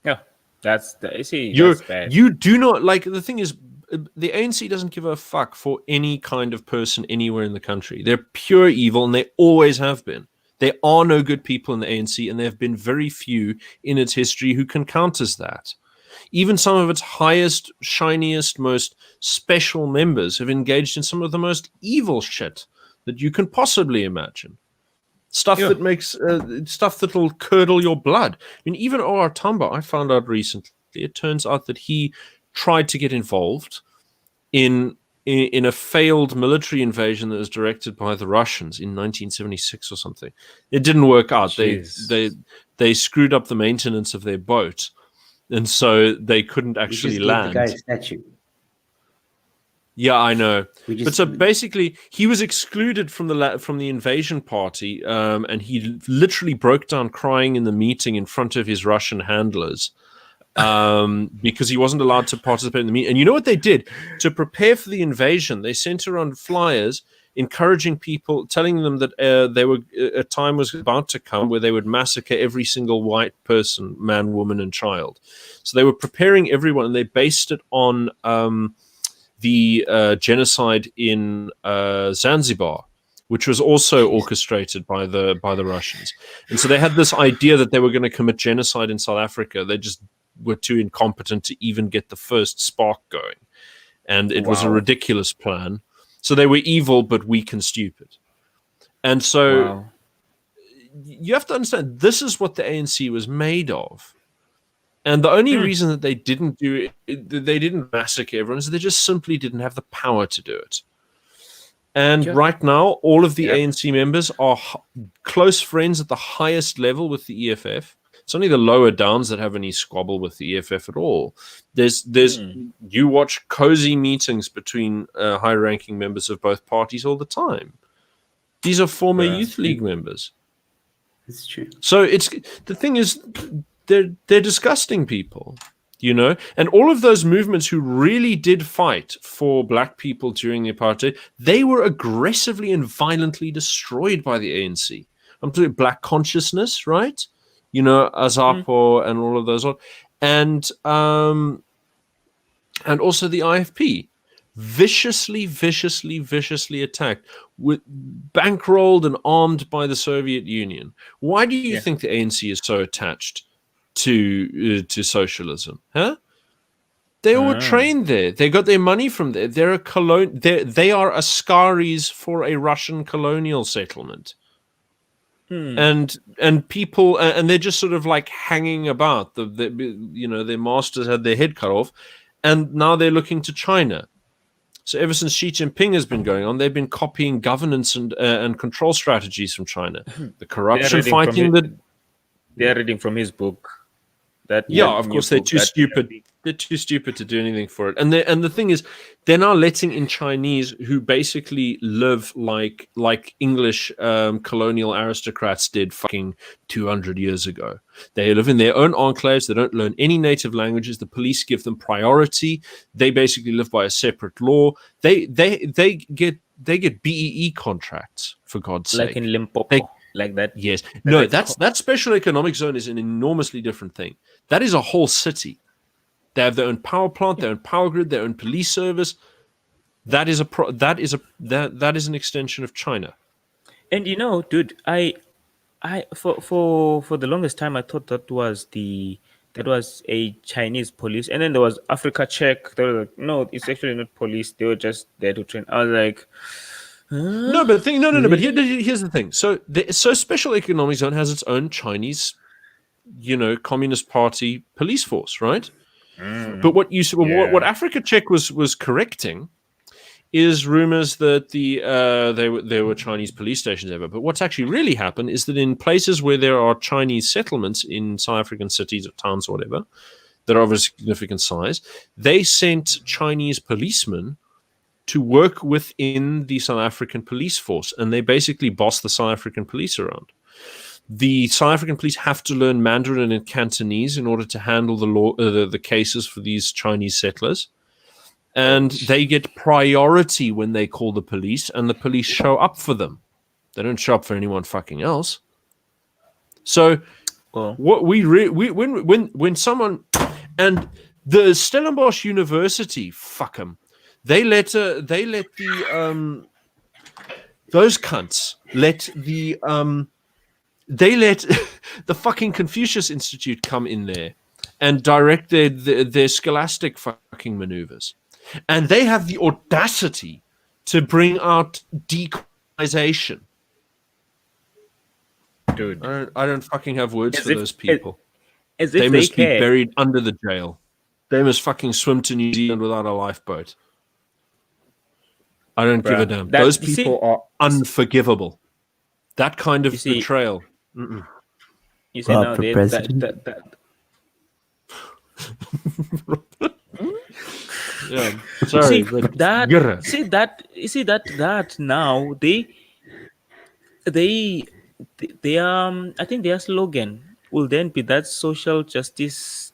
Yeah, that's bad. You do not like the thing is the ANC doesn't give a fuck for any kind of person anywhere in the country. They're pure evil, and they always have been. There are no good people in the ANC, and there have been very few in its history who can counters that. Even some of its highest, shiniest, most special members have engaged in some of the most evil shit that you can possibly imagine. Stuff that makes stuff that'll curdle your blood. I mean, even O.R. Tambo, I found out recently. It turns out that he tried to get involved in a failed military invasion that was directed by the Russians in 1976 or something. It didn't work out. Jeez. They screwed up the maintenance of their boat, and so they couldn't We actually just gave land. the guy a statue. Yeah, I know. We But just so basically, he was excluded from the invasion party, and he literally broke down crying in the meeting in front of his Russian handlers because he wasn't allowed to participate in the meeting. And you know what they did to prepare for the invasion? They sent around flyers encouraging people, telling them that a time was about to come where they would massacre every single white person, man, woman, and child. So they were preparing everyone, and they based it on the genocide in Zanzibar, which was also orchestrated by the Russians. And so they had this idea that they were going to commit genocide in South Africa. They just were too incompetent to even get the first spark going. And it was a ridiculous plan. So they were evil, but weak and stupid. And so you have to understand, this is what the ANC was made of. And the only reason that they didn't do it, they didn't massacre everyone, is they just simply didn't have the power to do it. And right now, all of the ANC members are close friends at the highest level with the EFF. It's only the lower downs that have any squabble with the EFF at all. You watch cozy meetings between high-ranking members of both parties all the time. These are former Youth League members. It's true. So the thing is, they're disgusting people, you know? And all of those movements who really did fight for black people during the apartheid, they were aggressively and violently destroyed by the ANC. I'm talking Black Consciousness, right? You know, Azapo and all of those. And also the IFP. Viciously attacked, bankrolled and armed by the Soviet Union. Why do you think the ANC is so attached to socialism? Huh? They all were trained there. They got their money from there. They are askaris for a Russian colonial settlement. And people, and they're just sort of like hanging about. Their masters had their head cut off, and now they're looking to China. So ever since Xi Jinping has been going on, they've been copying governance and control strategies from China. The corruption fighting that they're reading from his book. Of course, they're too stupid. They're too stupid to do anything for it. And the thing is, they're now letting in Chinese who basically live like English colonial aristocrats did fucking 200 years ago. They live in their own enclaves. They don't learn any native languages. The police give them priority. They basically live by a separate law. They get BEE contracts, for God's sake. Like in Limpopo. Like that. Yes. No, that special economic zone is an enormously different thing. That is a whole city. They have their own power plant, their own power grid, their own police service. That is an extension of China. And you know, dude, I for the longest time I thought that was a Chinese police, and then there was Africa Check. They were like, no, it's actually not police. They were just there to train. I was like, no. But here's the thing. So special economic zone has its own Chinese, Communist Party police force, right? But what Africa Check was correcting is rumors that there were Chinese police stations ever. But what's actually really happened is that in places where there are Chinese settlements in South African cities or towns or whatever that are of a significant size, they sent Chinese policemen to work within the South African police force, and they basically boss the South African police around. The South African police have to learn Mandarin and Cantonese in order to handle the cases for these Chinese settlers. And they get priority when they call the police, and the police show up for them. They don't show up for anyone fucking else. So, what when someone, and the Stellenbosch University, fuck them, they let those cunts let the fucking Confucius Institute come in there and direct their scholastic fucking maneuvers. And they have the audacity to bring out decolonization. Dude. I don't fucking have words As for if- those people. As They if must be care. buried under the jail. They must fucking swim to New Zealand without a lifeboat. I don't give a Bruh, damn. that- Those you see- people are unforgivable. That kind of You see- betrayal. You see Rob now for they, president. that Yeah, sorry. but grr. you see that now they I think their slogan will then be that social justice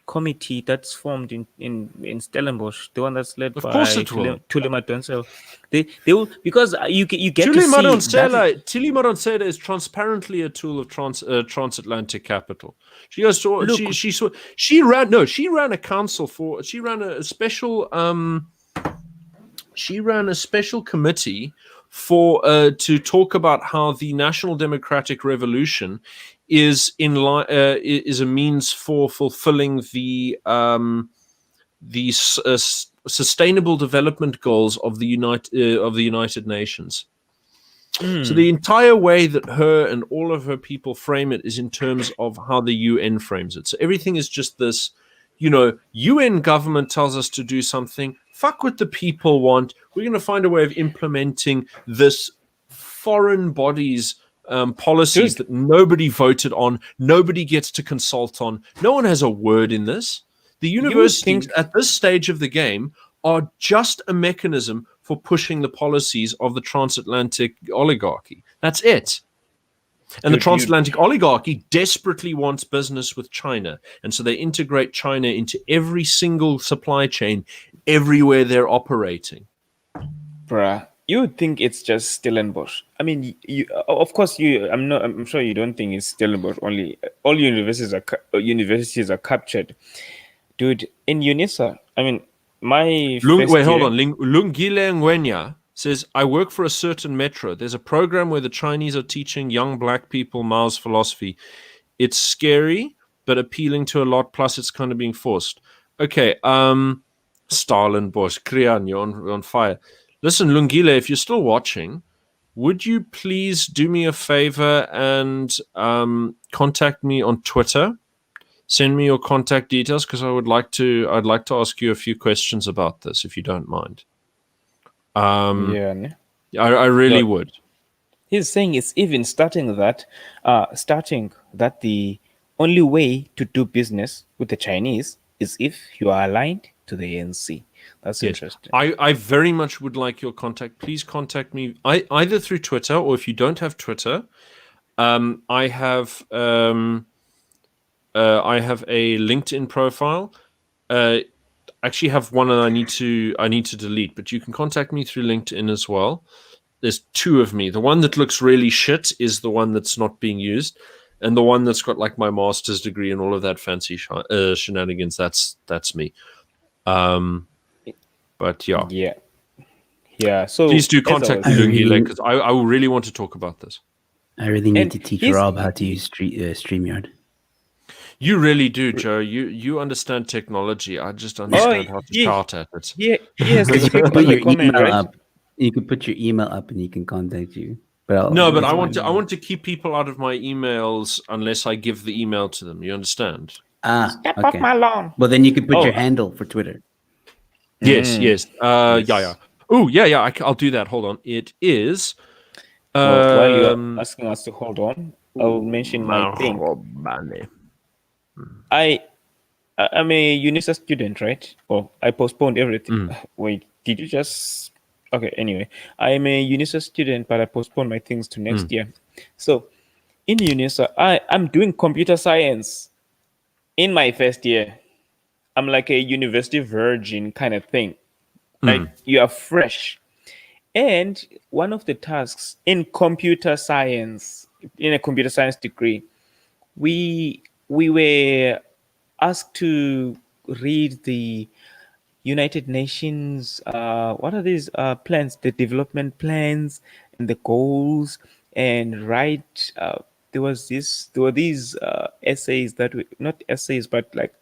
committee that's formed in Stellenbosch, the one that's led Of by course it will. Tule Madonsela. They will, because you get to Tuli see Madonsela is transparently a tool of transatlantic capital. She goes to Look. she ran a council for she ran a special committee for to talk about how the National Democratic Revolution is is a means for fulfilling the sustainable development goals of the United Nations. So the entire way that her and all of her people frame it is in terms of how the UN frames it. So everything is just this, UN government tells us to do something. Fuck what the people want. We're going to find a way of implementing this foreign bodies policies that nobody voted on, nobody gets to consult on. No one has a word in this. The universities at this stage of the game are just a mechanism for pushing the policies of the transatlantic oligarchy. That's it. And the transatlantic oligarchy desperately wants business with China. And so they integrate China into every single supply chain everywhere they're operating. Bruh, you would think it's just Stellenbosch. I mean, of course, I'm sure you don't think it's Stellenbosch only. All universities are captured, dude. In UNISA, I mean, hold on. Lungile Ngwenya says, I work for a certain metro. There's a program where the Chinese are teaching young black people Mao's philosophy. It's scary, but appealing to a lot. Plus, it's kind of being forced. Okay, Stellenbosch, Krian, you're on fire. Listen, Lungile, if you're still watching, would you please do me a favor and contact me on Twitter? Send me your contact details because I'd like to ask you a few questions about this, if you don't mind. I really would. He's saying it's even starting that the only way to do business with the Chinese is if you are aligned to the ANC. That's interesting. I very much would like your contact. Please contact me either through Twitter, or if you don't have Twitter, I have a LinkedIn profile. Actually have one that I need to delete, but you can contact me through LinkedIn as well. There's two of me. The one that looks really shit is the one that's not being used, and the one that's got like my master's degree and all of that fancy shenanigans. That's me. But yeah. So please do contact me, Lungile, because I really want to talk about this. I really need to teach Rob how to use StreamYard. You really do, Joe. You understand technology. I just understand how to shout at it. Yeah, yes. You can put your email up. You can put your email up, and he can contact you. But I want to keep people out of my emails unless I give the email to them. You understand? Step off my lawn. Well, then you can put your handle for Twitter. Yes. Yeah. Oh, yeah. I'll do that. Hold on. It is. While you're asking us to hold on, I'll mention my thing. I'm a UNISA student, right? Oh, I postponed everything. Wait, did you just? Okay. Anyway, I'm a UNISA student, but I postponed my things to next year. So, in UNISA, I'm doing computer science in my first year. I'm like a university virgin kind of thing. Like you are fresh. And one of the tasks in computer science, in a computer science degree, we were asked to read the United Nations, what are these plans, the development plans and the goals, and write there were these essays that not essays, but like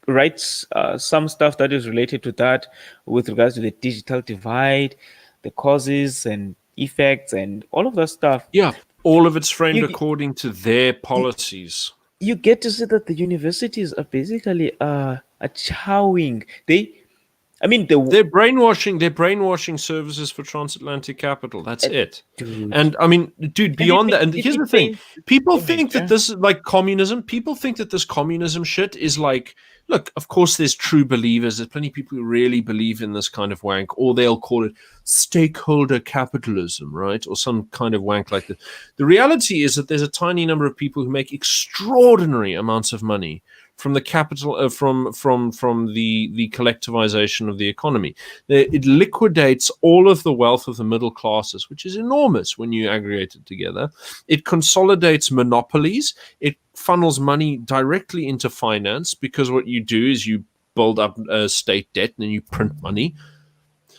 writes some stuff that is related to that with regards to the digital divide, the causes and effects, and all of that stuff. Yeah, all of it's framed You- according to their policies. You get to see that the universities are basically are chowing. They're brainwashing services for transatlantic capital. That's it. Dude. And I mean, dude, beyond that, and if here's you the thing: think- people go think ahead, that this is like communism. People think that this communism shit is like, look, of course, there's true believers. There's plenty of people who really believe in this kind of wank, or they'll call it stakeholder capitalism, right? Or some kind of wank like that. The reality is that there's a tiny number of people who make extraordinary amounts of money from the capital, from the collectivization of the economy. It liquidates all of the wealth of the middle classes, which is enormous when you aggregate it together. It consolidates monopolies. It funnels money directly into finance, because what you do is you build up state debt and then you print money.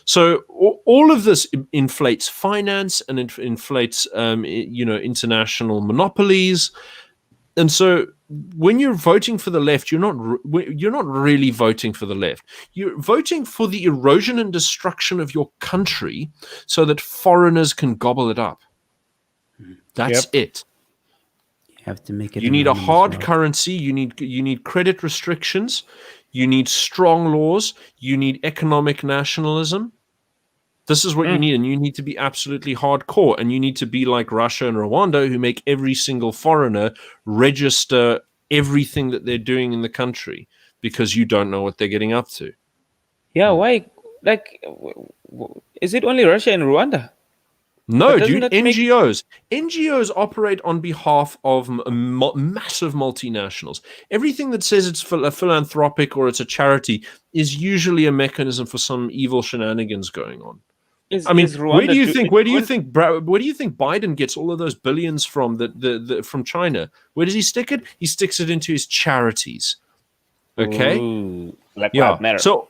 So all of this inflates finance and inflates international monopolies. And so when you're voting for the left, you're not really voting for the left. You're voting for the erosion and destruction of your country so that foreigners can gobble it up. That's it. You have to make it. You need a anonymous, hard Rob. currency. You need credit restrictions. You need strong laws. You need economic nationalism. This is what you need, and you need to be absolutely hardcore, and you need to be like Russia and Rwanda, who make every single foreigner register everything that they're doing in the country, because you don't know what they're getting up to. Yeah, why? Like, is it only Russia and Rwanda? No, But doesn't dude, that make- NGOs operate on behalf of massive multinationals. Everything that says it's philanthropic or it's a charity is usually a mechanism for some evil shenanigans going on. I mean, where do you think Biden gets all of those billions from from China? Where does he stick it? He sticks it into his charities. Okay, Black yeah. Lives Matter. So,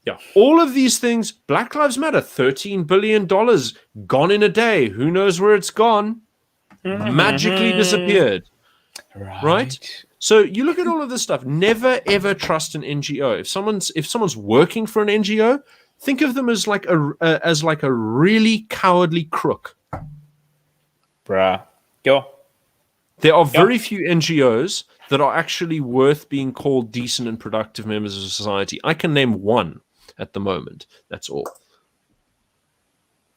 yeah, all of these things. Black Lives Matter, $13 billion gone in a day. Who knows where it's gone? Magically disappeared. Right? So you look at all of this stuff. Never ever trust an NGO. If someone's working for an NGO, think of them as like a really cowardly crook. Bruh. Yo. There are very few NGOs that are actually worth being called decent and productive members of society. I can name one at the moment. That's all.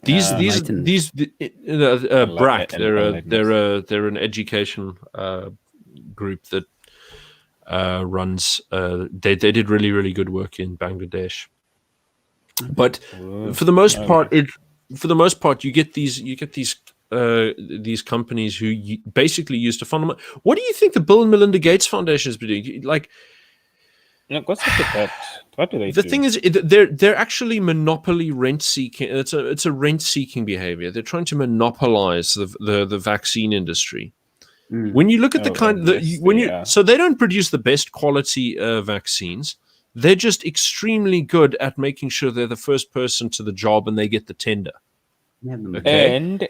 These BRAC. They're an education group that runs. They did really good work in Bangladesh. But for the most part, you get these companies who basically use to fund. What do you think the Bill and Melinda Gates Foundation has been doing? Like, No, what's up with that? What do they the do? thing is, they're actually monopoly rent seeking. It's a rent seeking behavior. They're trying to monopolize the vaccine industry. When you look at so they don't produce the best quality vaccines. They're just extremely good at making sure they're the first person to the job and they get the tender. Okay.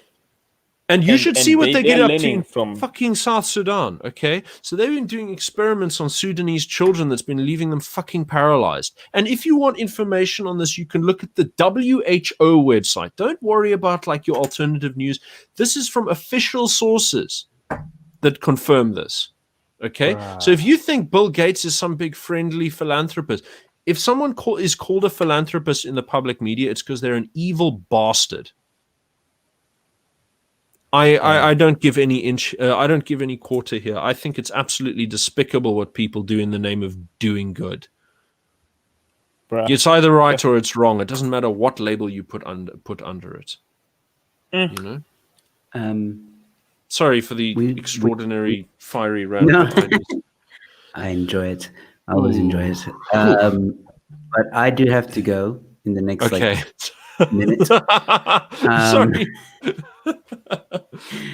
And you should see what they get up to in fucking South Sudan, okay? So they've been doing experiments on Sudanese children that's been leaving them fucking paralyzed. And if you want information on this, you can look at the WHO website. Don't worry about like your alternative news. This is from official sources that confirm this, okay? So if you think Bill Gates is some big friendly philanthropist, if someone is called a philanthropist in the public media, it's because they're an evil bastard. I don't give any I don't give any quarter here. I think it's absolutely despicable what people do in the name of doing good. It's either right or it's wrong. It doesn't matter what label you put under it. You know. Sorry for the extraordinary fiery round. No. I enjoy it. I always enjoy it. But I do have to go in the next minute. Sorry.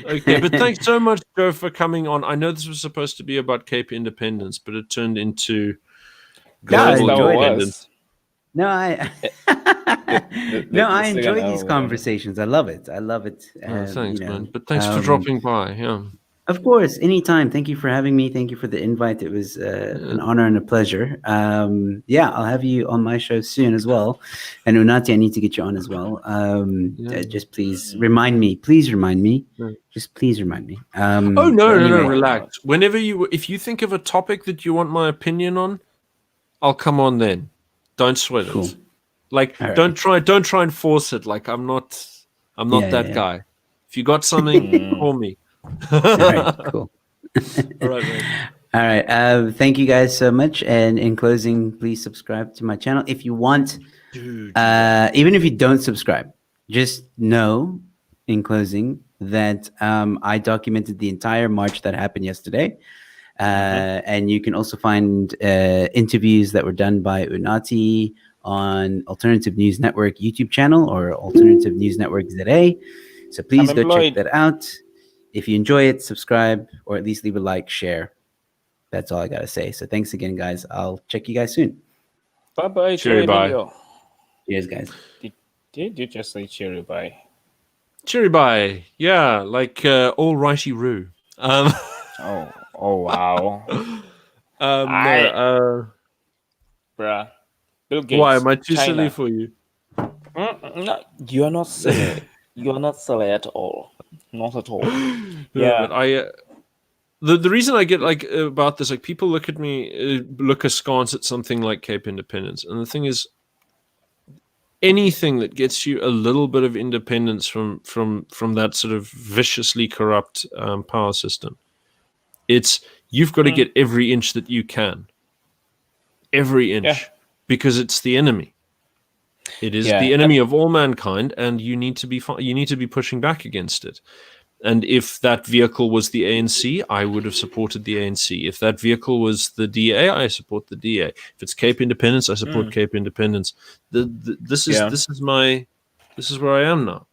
Okay, but thanks so much, Joe, for coming on. I know this was supposed to be about Cape Independence, but it turned into global independence. No, I enjoy these conversations. I love it. Thanks, man. But thanks for dropping by. Yeah. Of course, anytime. Thank you for having me. Thank you for the invite. It was an honor and a pleasure. Yeah, I'll have you on my show soon as well. And Unati, I need to get you on as well. Just please remind me. Please remind me. Yeah. Just please remind me. Oh no, anyway. relax. Whenever if you think of a topic that you want my opinion on, I'll come on then. Don't sweat Cool. it. Like All right. don't try and force it. Like I'm not that guy. If you got something, call me. All right, cool. All right, man. All right. Thank you guys so much. And in closing, please subscribe to my channel if you want. Dude, Even if you don't subscribe, just know in closing that I documented the entire march that happened yesterday. And you can also find interviews that were done by Unati on Alternative News Network YouTube channel or Alternative News Network ZA. So please go check that out. If you enjoy it, subscribe, or at least leave a like, share. That's all I got to say. So thanks again, guys. I'll check you guys soon. Bye-bye. Cherry bye. Cheers, guys. Did you just say cherry bye? Cherry bye. Yeah, like all righty roo. Oh wow. No, Bruh. Bill Gates. why am I too China. silly for you? No, you're not silly. You're not silly at all. Not at all. No, Yeah. but I. The reason I get like about this, like people look at me, look askance at something like Cape Independence, and the thing is, anything that gets you a little bit of independence from that sort of viciously corrupt power system, you've got to get every inch that you can, every inch, because it's the enemy. It is the enemy of all mankind, and you need to be pushing back against it. And if that vehicle was the ANC, I would have supported the ANC. If that vehicle was the DA, I support the DA. If it's Cape Independence, I support Cape Independence. This is where I am now.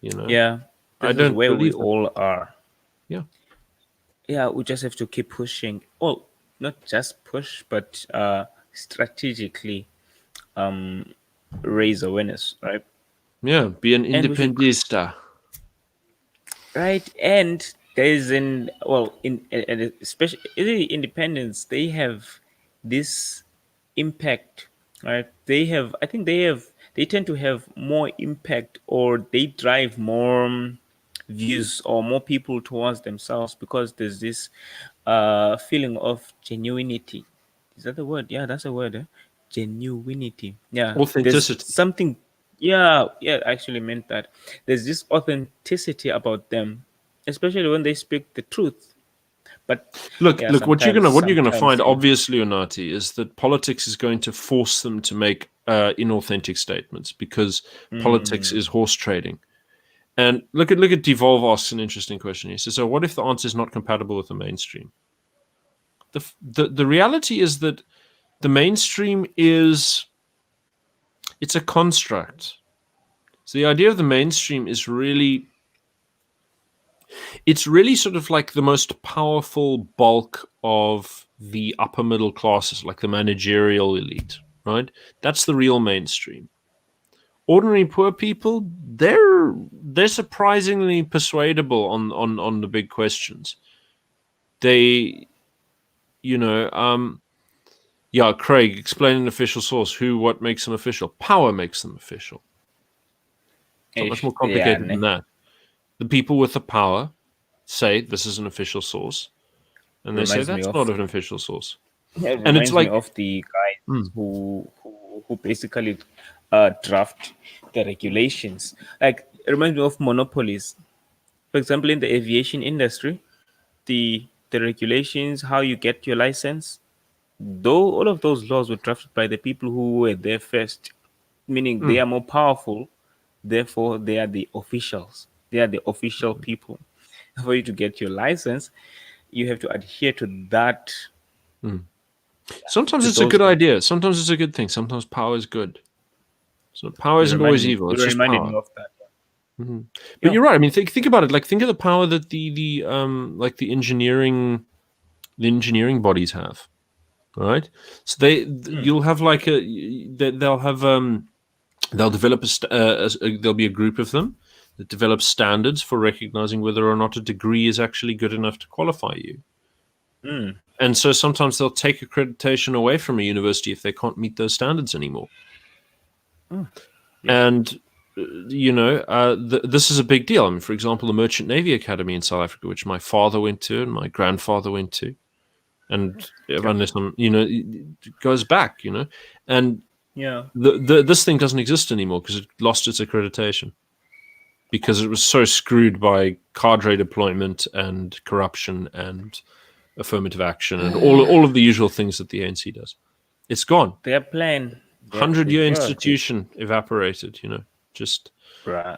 You know. Yeah. I don't is where we believe that. all are. Yeah. Yeah, we just have to keep pushing. Well, not just push, but strategically raise awareness, right? Yeah, be an And we should- independista. Right, and there is especially the independence, they have this impact, right? They tend to have more impact, or they drive more views or more people towards themselves, because there's this feeling of genuinity. Is that the word? Yeah, that's a word. Genuinity. Yeah, Authenticity. There's something. Yeah, I actually meant that. There's this authenticity about them, especially when they speak the truth. But Look, what you're gonna sometimes, find, obviously, Onati, is that politics is going to force them to make inauthentic statements, because politics is horse trading. And look at Devolve asks an interesting question. He says, "So what if the answer is not compatible with the mainstream?" The reality is that the mainstream it's a construct. So the idea of the mainstream is really sort of like the most powerful bulk of the upper middle classes, like the managerial elite, right? That's the real mainstream. Ordinary poor people, they're surprisingly persuadable on the big questions. They, Craig, explain an official source. What makes them official? Power makes them official. It's not much more complicated than that. The people with the power say this is an official source, and they say that's not an official source. Yeah, it and it's like of the guys who basically draft the regulations. Like, it reminds me of monopolies. For example, in the aviation industry, the regulations, how you get your license, though all of those laws were drafted by the people who were there first, meaning they are more powerful, therefore they are the officials. They are the official people. For you to get your license, you have to adhere to that. Sometimes it's a good idea. Sometimes it's a good thing. Sometimes power is good. So power isn't always evil. It's just power. Me of that. But you're right. I mean, think about it. Like, think of the power that the engineering bodies have. Right. So you'll have like they'll develop there'll be a group of them. that develops standards for recognizing whether or not a degree is actually good enough to qualify you. And so sometimes they'll take accreditation away from a university if they can't meet those standards anymore. And, this is a big deal. I mean, for example, the Merchant Navy Academy in South Africa, which my father went to and my grandfather went to, and unless it goes back, and this thing doesn't exist anymore because it lost its accreditation because it was so screwed by cadre deployment and corruption and affirmative action and all of the usual things that the ANC does. It's gone. Their plan. 100-year institution evaporated, just... Right.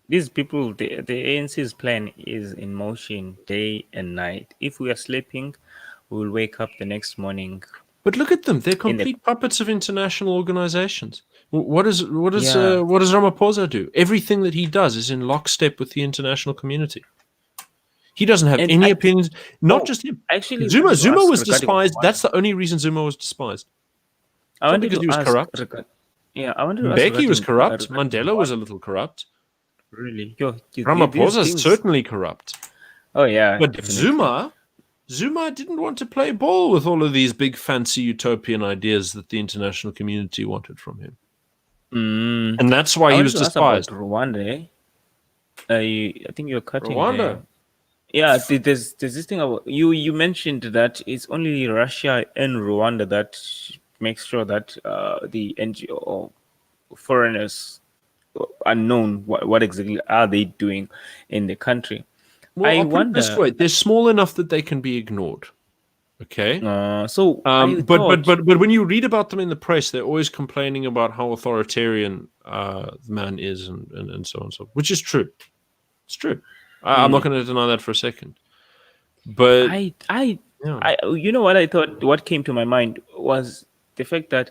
These people, the ANC's plan is in motion day and night. If we are sleeping, we will wake up the next morning. But look at them; they're complete puppets of international organizations. What does Ramaphosa do? Everything that he does is in lockstep with the international community. He doesn't have any opinions. Not just him. Actually, Zuma was despised. That's the only reason Zuma was despised. Not because he was corrupt. I wanted to ask. Mbeki was corrupt. Mandela was a little corrupt. Really? Ramaphosa is certainly corrupt. Oh yeah. But definitely. Zuma didn't want to play ball with all of these big fancy utopian ideas that the international community wanted from him. And that's why he was despised. Rwanda. I think you're cutting Rwanda. Yeah, there's this thing about you mentioned that it's only Russia and Rwanda that makes sure that the NGO or foreigners are known what exactly are they doing in the country. Well, I I'll put it wonder. this way, they're small enough that they can be ignored. Okay. But when you read about them in the press, they're always complaining about how authoritarian the man is and so on and so on, which is true. It's true. I'm not going to deny that for a second. But you know what I thought? What came to my mind was the fact that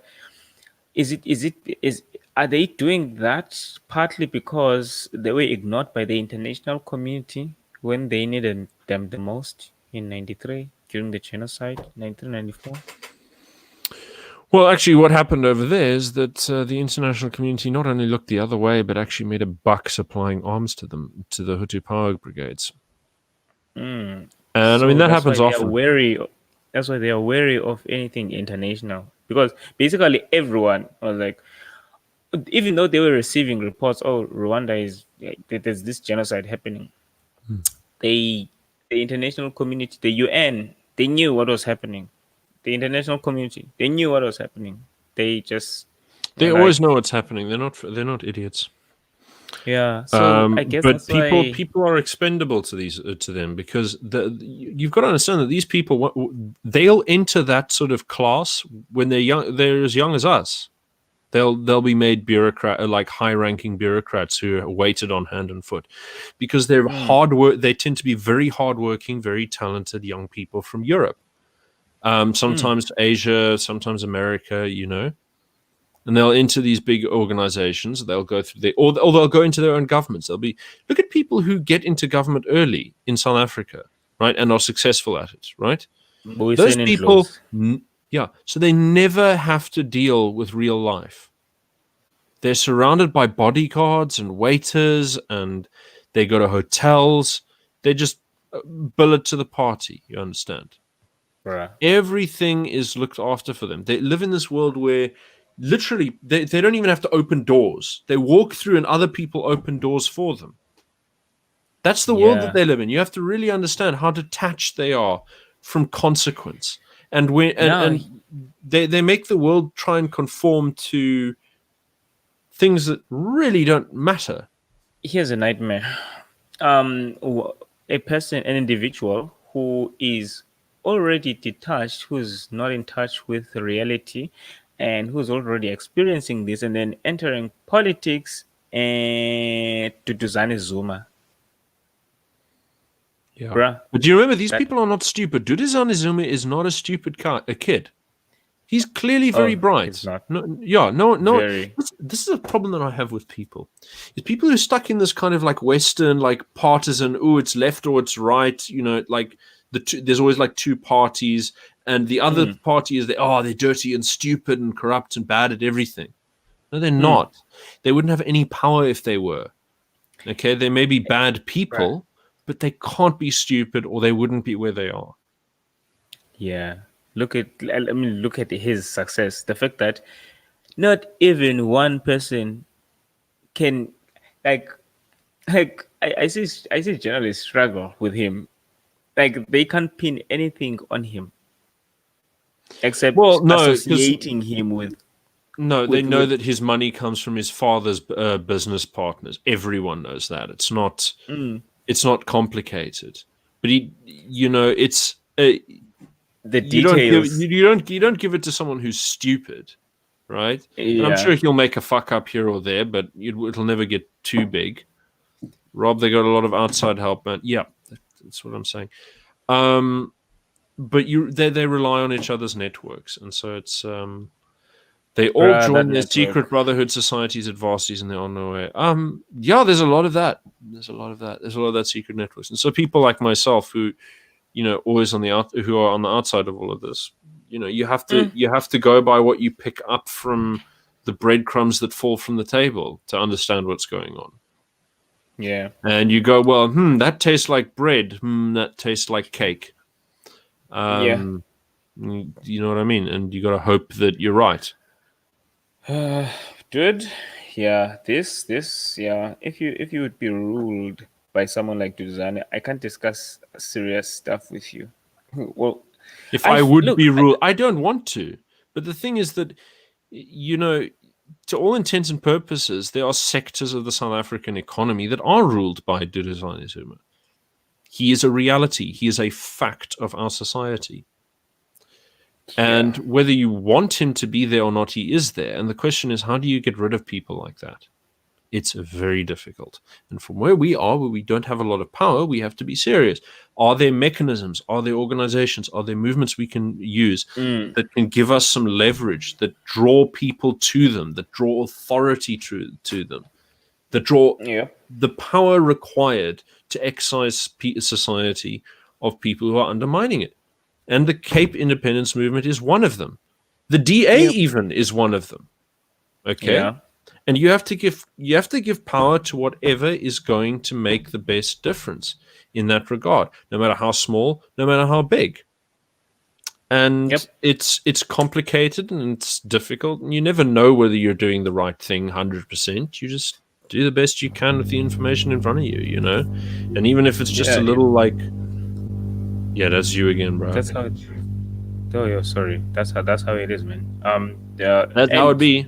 are they doing that partly because they were ignored by the international community when they needed them the most in '93 during the genocide, 1994? Well, actually, what happened over there is that the international community not only looked the other way, but actually made a buck supplying arms to them, to the Hutu power brigades. And I mean, that happens often. That's why they are wary of anything international. Because basically everyone was like, even though they were receiving reports, Rwanda there's this genocide happening. The international community, the UN, they knew what was happening. The international community, they knew what was happening. They always know what's happening. They're not idiots. Yeah. So I guess but that's people are expendable to them because you've got to understand that these people they'll enter that sort of class when they're young. They're as young as us. They'll be made like high-ranking bureaucrats who are weighted on hand and foot because they're hard work. They tend to be very hardworking, very talented young people from Europe. Sometimes Asia, sometimes America, and they'll enter these big organizations. They'll go through or they'll go into their own governments. Look at people who get into government early in South Africa, right, and are successful at it, right? Those people, so they never have to deal with real life. They're surrounded by bodyguards and waiters, and they go to hotels. They just billet to the party. You understand? Right. Everything is looked after for them. They live in this world where literally they don't even have to open doors. They walk through and other people open doors for them. That's the world that they live in. You have to really understand how detached they are from consequence. And they make the world try and conform to things that really don't matter. Here's a nightmare. An individual who is already detached, who's not in touch with reality, and who's already experiencing this, and then entering politics and to Duduzane Zuma. Yeah. Bruh, but do you remember, these people are not stupid. Duduzane Zuma is not a stupid kid. He's clearly very bright. He's not. This is a problem that I have with people. Is people who are stuck in this kind of like Western, like partisan, it's left or it's right, like there's always like two parties, and the other party is they're dirty and stupid and corrupt and bad at everything. No, they're not. They wouldn't have any power if they were. Okay, they may be bad people, but they can't be stupid, or they wouldn't be where they are. Yeah. Look at his success. The fact that not even one person can, like, I see journalists struggle with him. Like, they can't pin anything on him except Well, no, 'cause- associating him with. No, they know with- that his money comes from his father's business partners. Everyone knows that. It's not. It's not complicated. But it's. the You don't give details. you don't give it to someone who's stupid, right? And I'm Yeah. sure he'll make a fuck up here or there, but it'll never get too big. Rob, they got a lot of outside help, man. Yeah, that's what I'm saying. But they rely on each other's networks, and so it's they all Bruh, join that their network. secret brotherhood societies at varsities, and they're on their way. Yeah, there's a lot of that. There's a lot of that secret networks, and so people like myself who, always who are on the outside of all of this, you have to go by what you pick up from the breadcrumbs that fall from the table to understand what's going on. Yeah. And you go, well, that tastes like bread. That tastes like cake. You know what I mean? And you got to hope that you're right. Dude, yeah, yeah. If you would be ruled by someone like Duduzane, I can't discuss serious stuff with you. Well, If I would look, be ruled, I don't want to. But the thing is that, to all intents and purposes, there are sectors of the South African economy that are ruled by Duduzane Zuma. He is a reality. He is a fact of our society. And whether you want him to be there or not, he is there. And the question is, how do you get rid of people like that? It's very difficult. And from where we are, where we don't have a lot of power, we have to be serious. Are there mechanisms? Are there organizations? Are there movements we can use that can give us some leverage, that draw people to them, that draw authority to them, that draw the power required to excise society of people who are undermining it? And the Cape Independence Movement is one of them. The DA even is one of them. Okay? Yeah. And you have to give power to whatever is going to make the best difference in that regard, no matter how small, no matter how big. And it's complicated and it's difficult, and you never know whether you're doing the right thing 100%. You just do the best you can with the information in front of you, And even if it's just a little yeah, that's you again, bro. That's how it. Oh, yeah, sorry. That's how it is, man. That's how it be.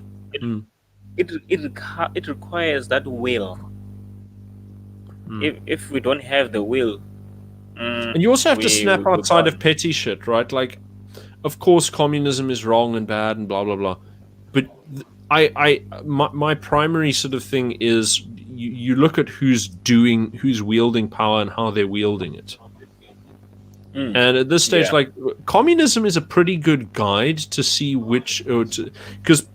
It requires that will. If we don't have the will, and you also have to snap outside of petty shit, right? Like, of course, communism is wrong and bad and blah blah blah. But my primary sort of thing is you look at who's wielding power and how they're wielding it. And at this stage, like, communism is a pretty good guide to see because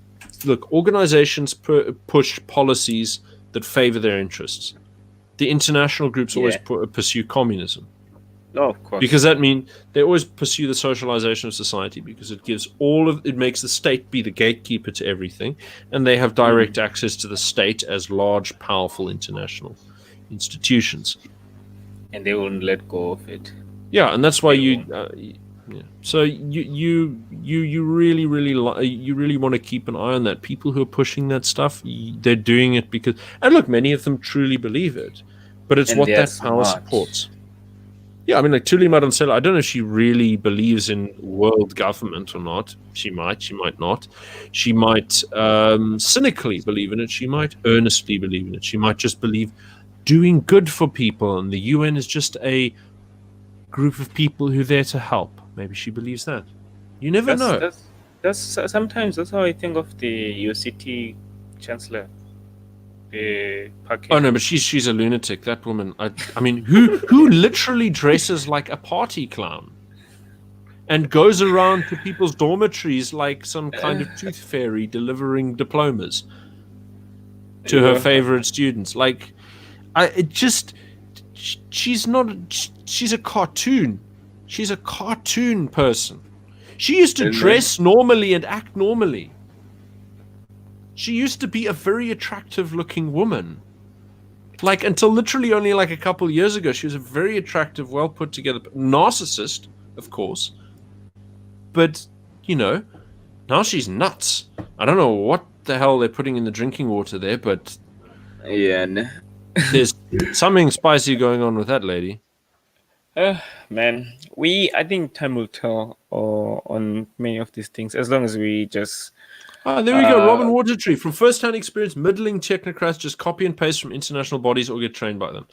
look, organizations push policies that favor their interests. The international groups always pursue communism. Oh, of course. Because that means they always pursue the socialization of society, because it makes the state be the gatekeeper to everything, and they have direct access to the state as large, powerful international institutions. And they won't let go of it. Yeah, and that's why So you really want to keep an eye on that. People who are pushing that stuff, they're doing it because, and look, many of them truly believe it, but it's what that power supports. Yeah, I mean, like Thuli Madonsela, I don't know if she really believes in world government or not. She might not. She might cynically believe in it. She might earnestly believe in it. She might just believe doing good for people, and the UN is just a group of people who are there to help. Maybe she believes that. You never know. That's sometimes that's how I think of the UCT chancellor. Oh no, but she's a lunatic. That woman. I mean, who literally dresses like a party clown and goes around to people's dormitories like some kind of tooth fairy delivering diplomas to her favorite students? Like, she's a cartoon. She's a cartoon person. She used to dress normally and act normally. She used to be a very attractive looking woman. Like until literally only like a couple years ago, she was a very attractive, well put together narcissist, of course. But you know, now she's nuts. I don't know what the hell they're putting in the drinking water there, but Yeah. there's something spicy going on with that lady. Man, I think time will tell on many of these things as long as we just. There we go. Robin Watertree, from first-hand experience, middling technocrats just copy and paste from international bodies or get trained by them.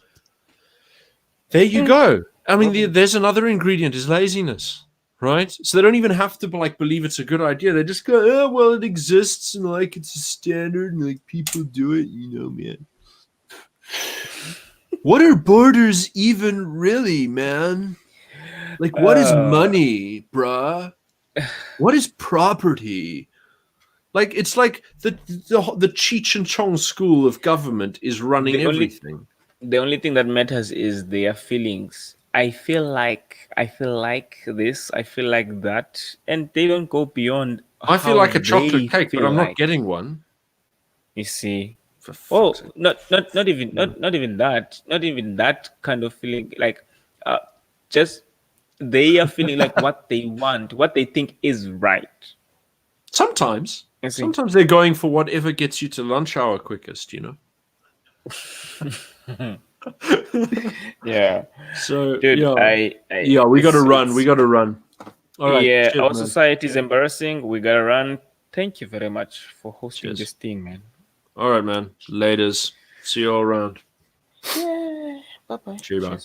There you go. I mean, there's another ingredient is laziness, right? So they don't even have to like believe it's a good idea. They just go, oh, well, it exists and like it's a standard and like people do it, you know, man. What are borders even really, man? Like, what is money, bruh? What is property? Like, it's like the Cheech and Chong school of government is running everything. The only thing that matters is their feelings. I feel like this, I feel like that, and they don't go beyond. I feel like a chocolate cake, but I'm not like. getting one. You see. For Oh, fuck's sake. not even that kind of feeling. Like, just they are feeling like what they want, what they think is right. Sometimes I see. they're going for whatever gets you to lunch hour quickest, you know. Yeah. So Dude, yeah, we got to run. We got to run. All right. Yeah, cheers, our man. society is embarrassing. We gotta run. Thank you very much for hosting Cheers. this thing, man. All right, man. Laters. See you all around. Yeah. Bye bye. Cheers, man.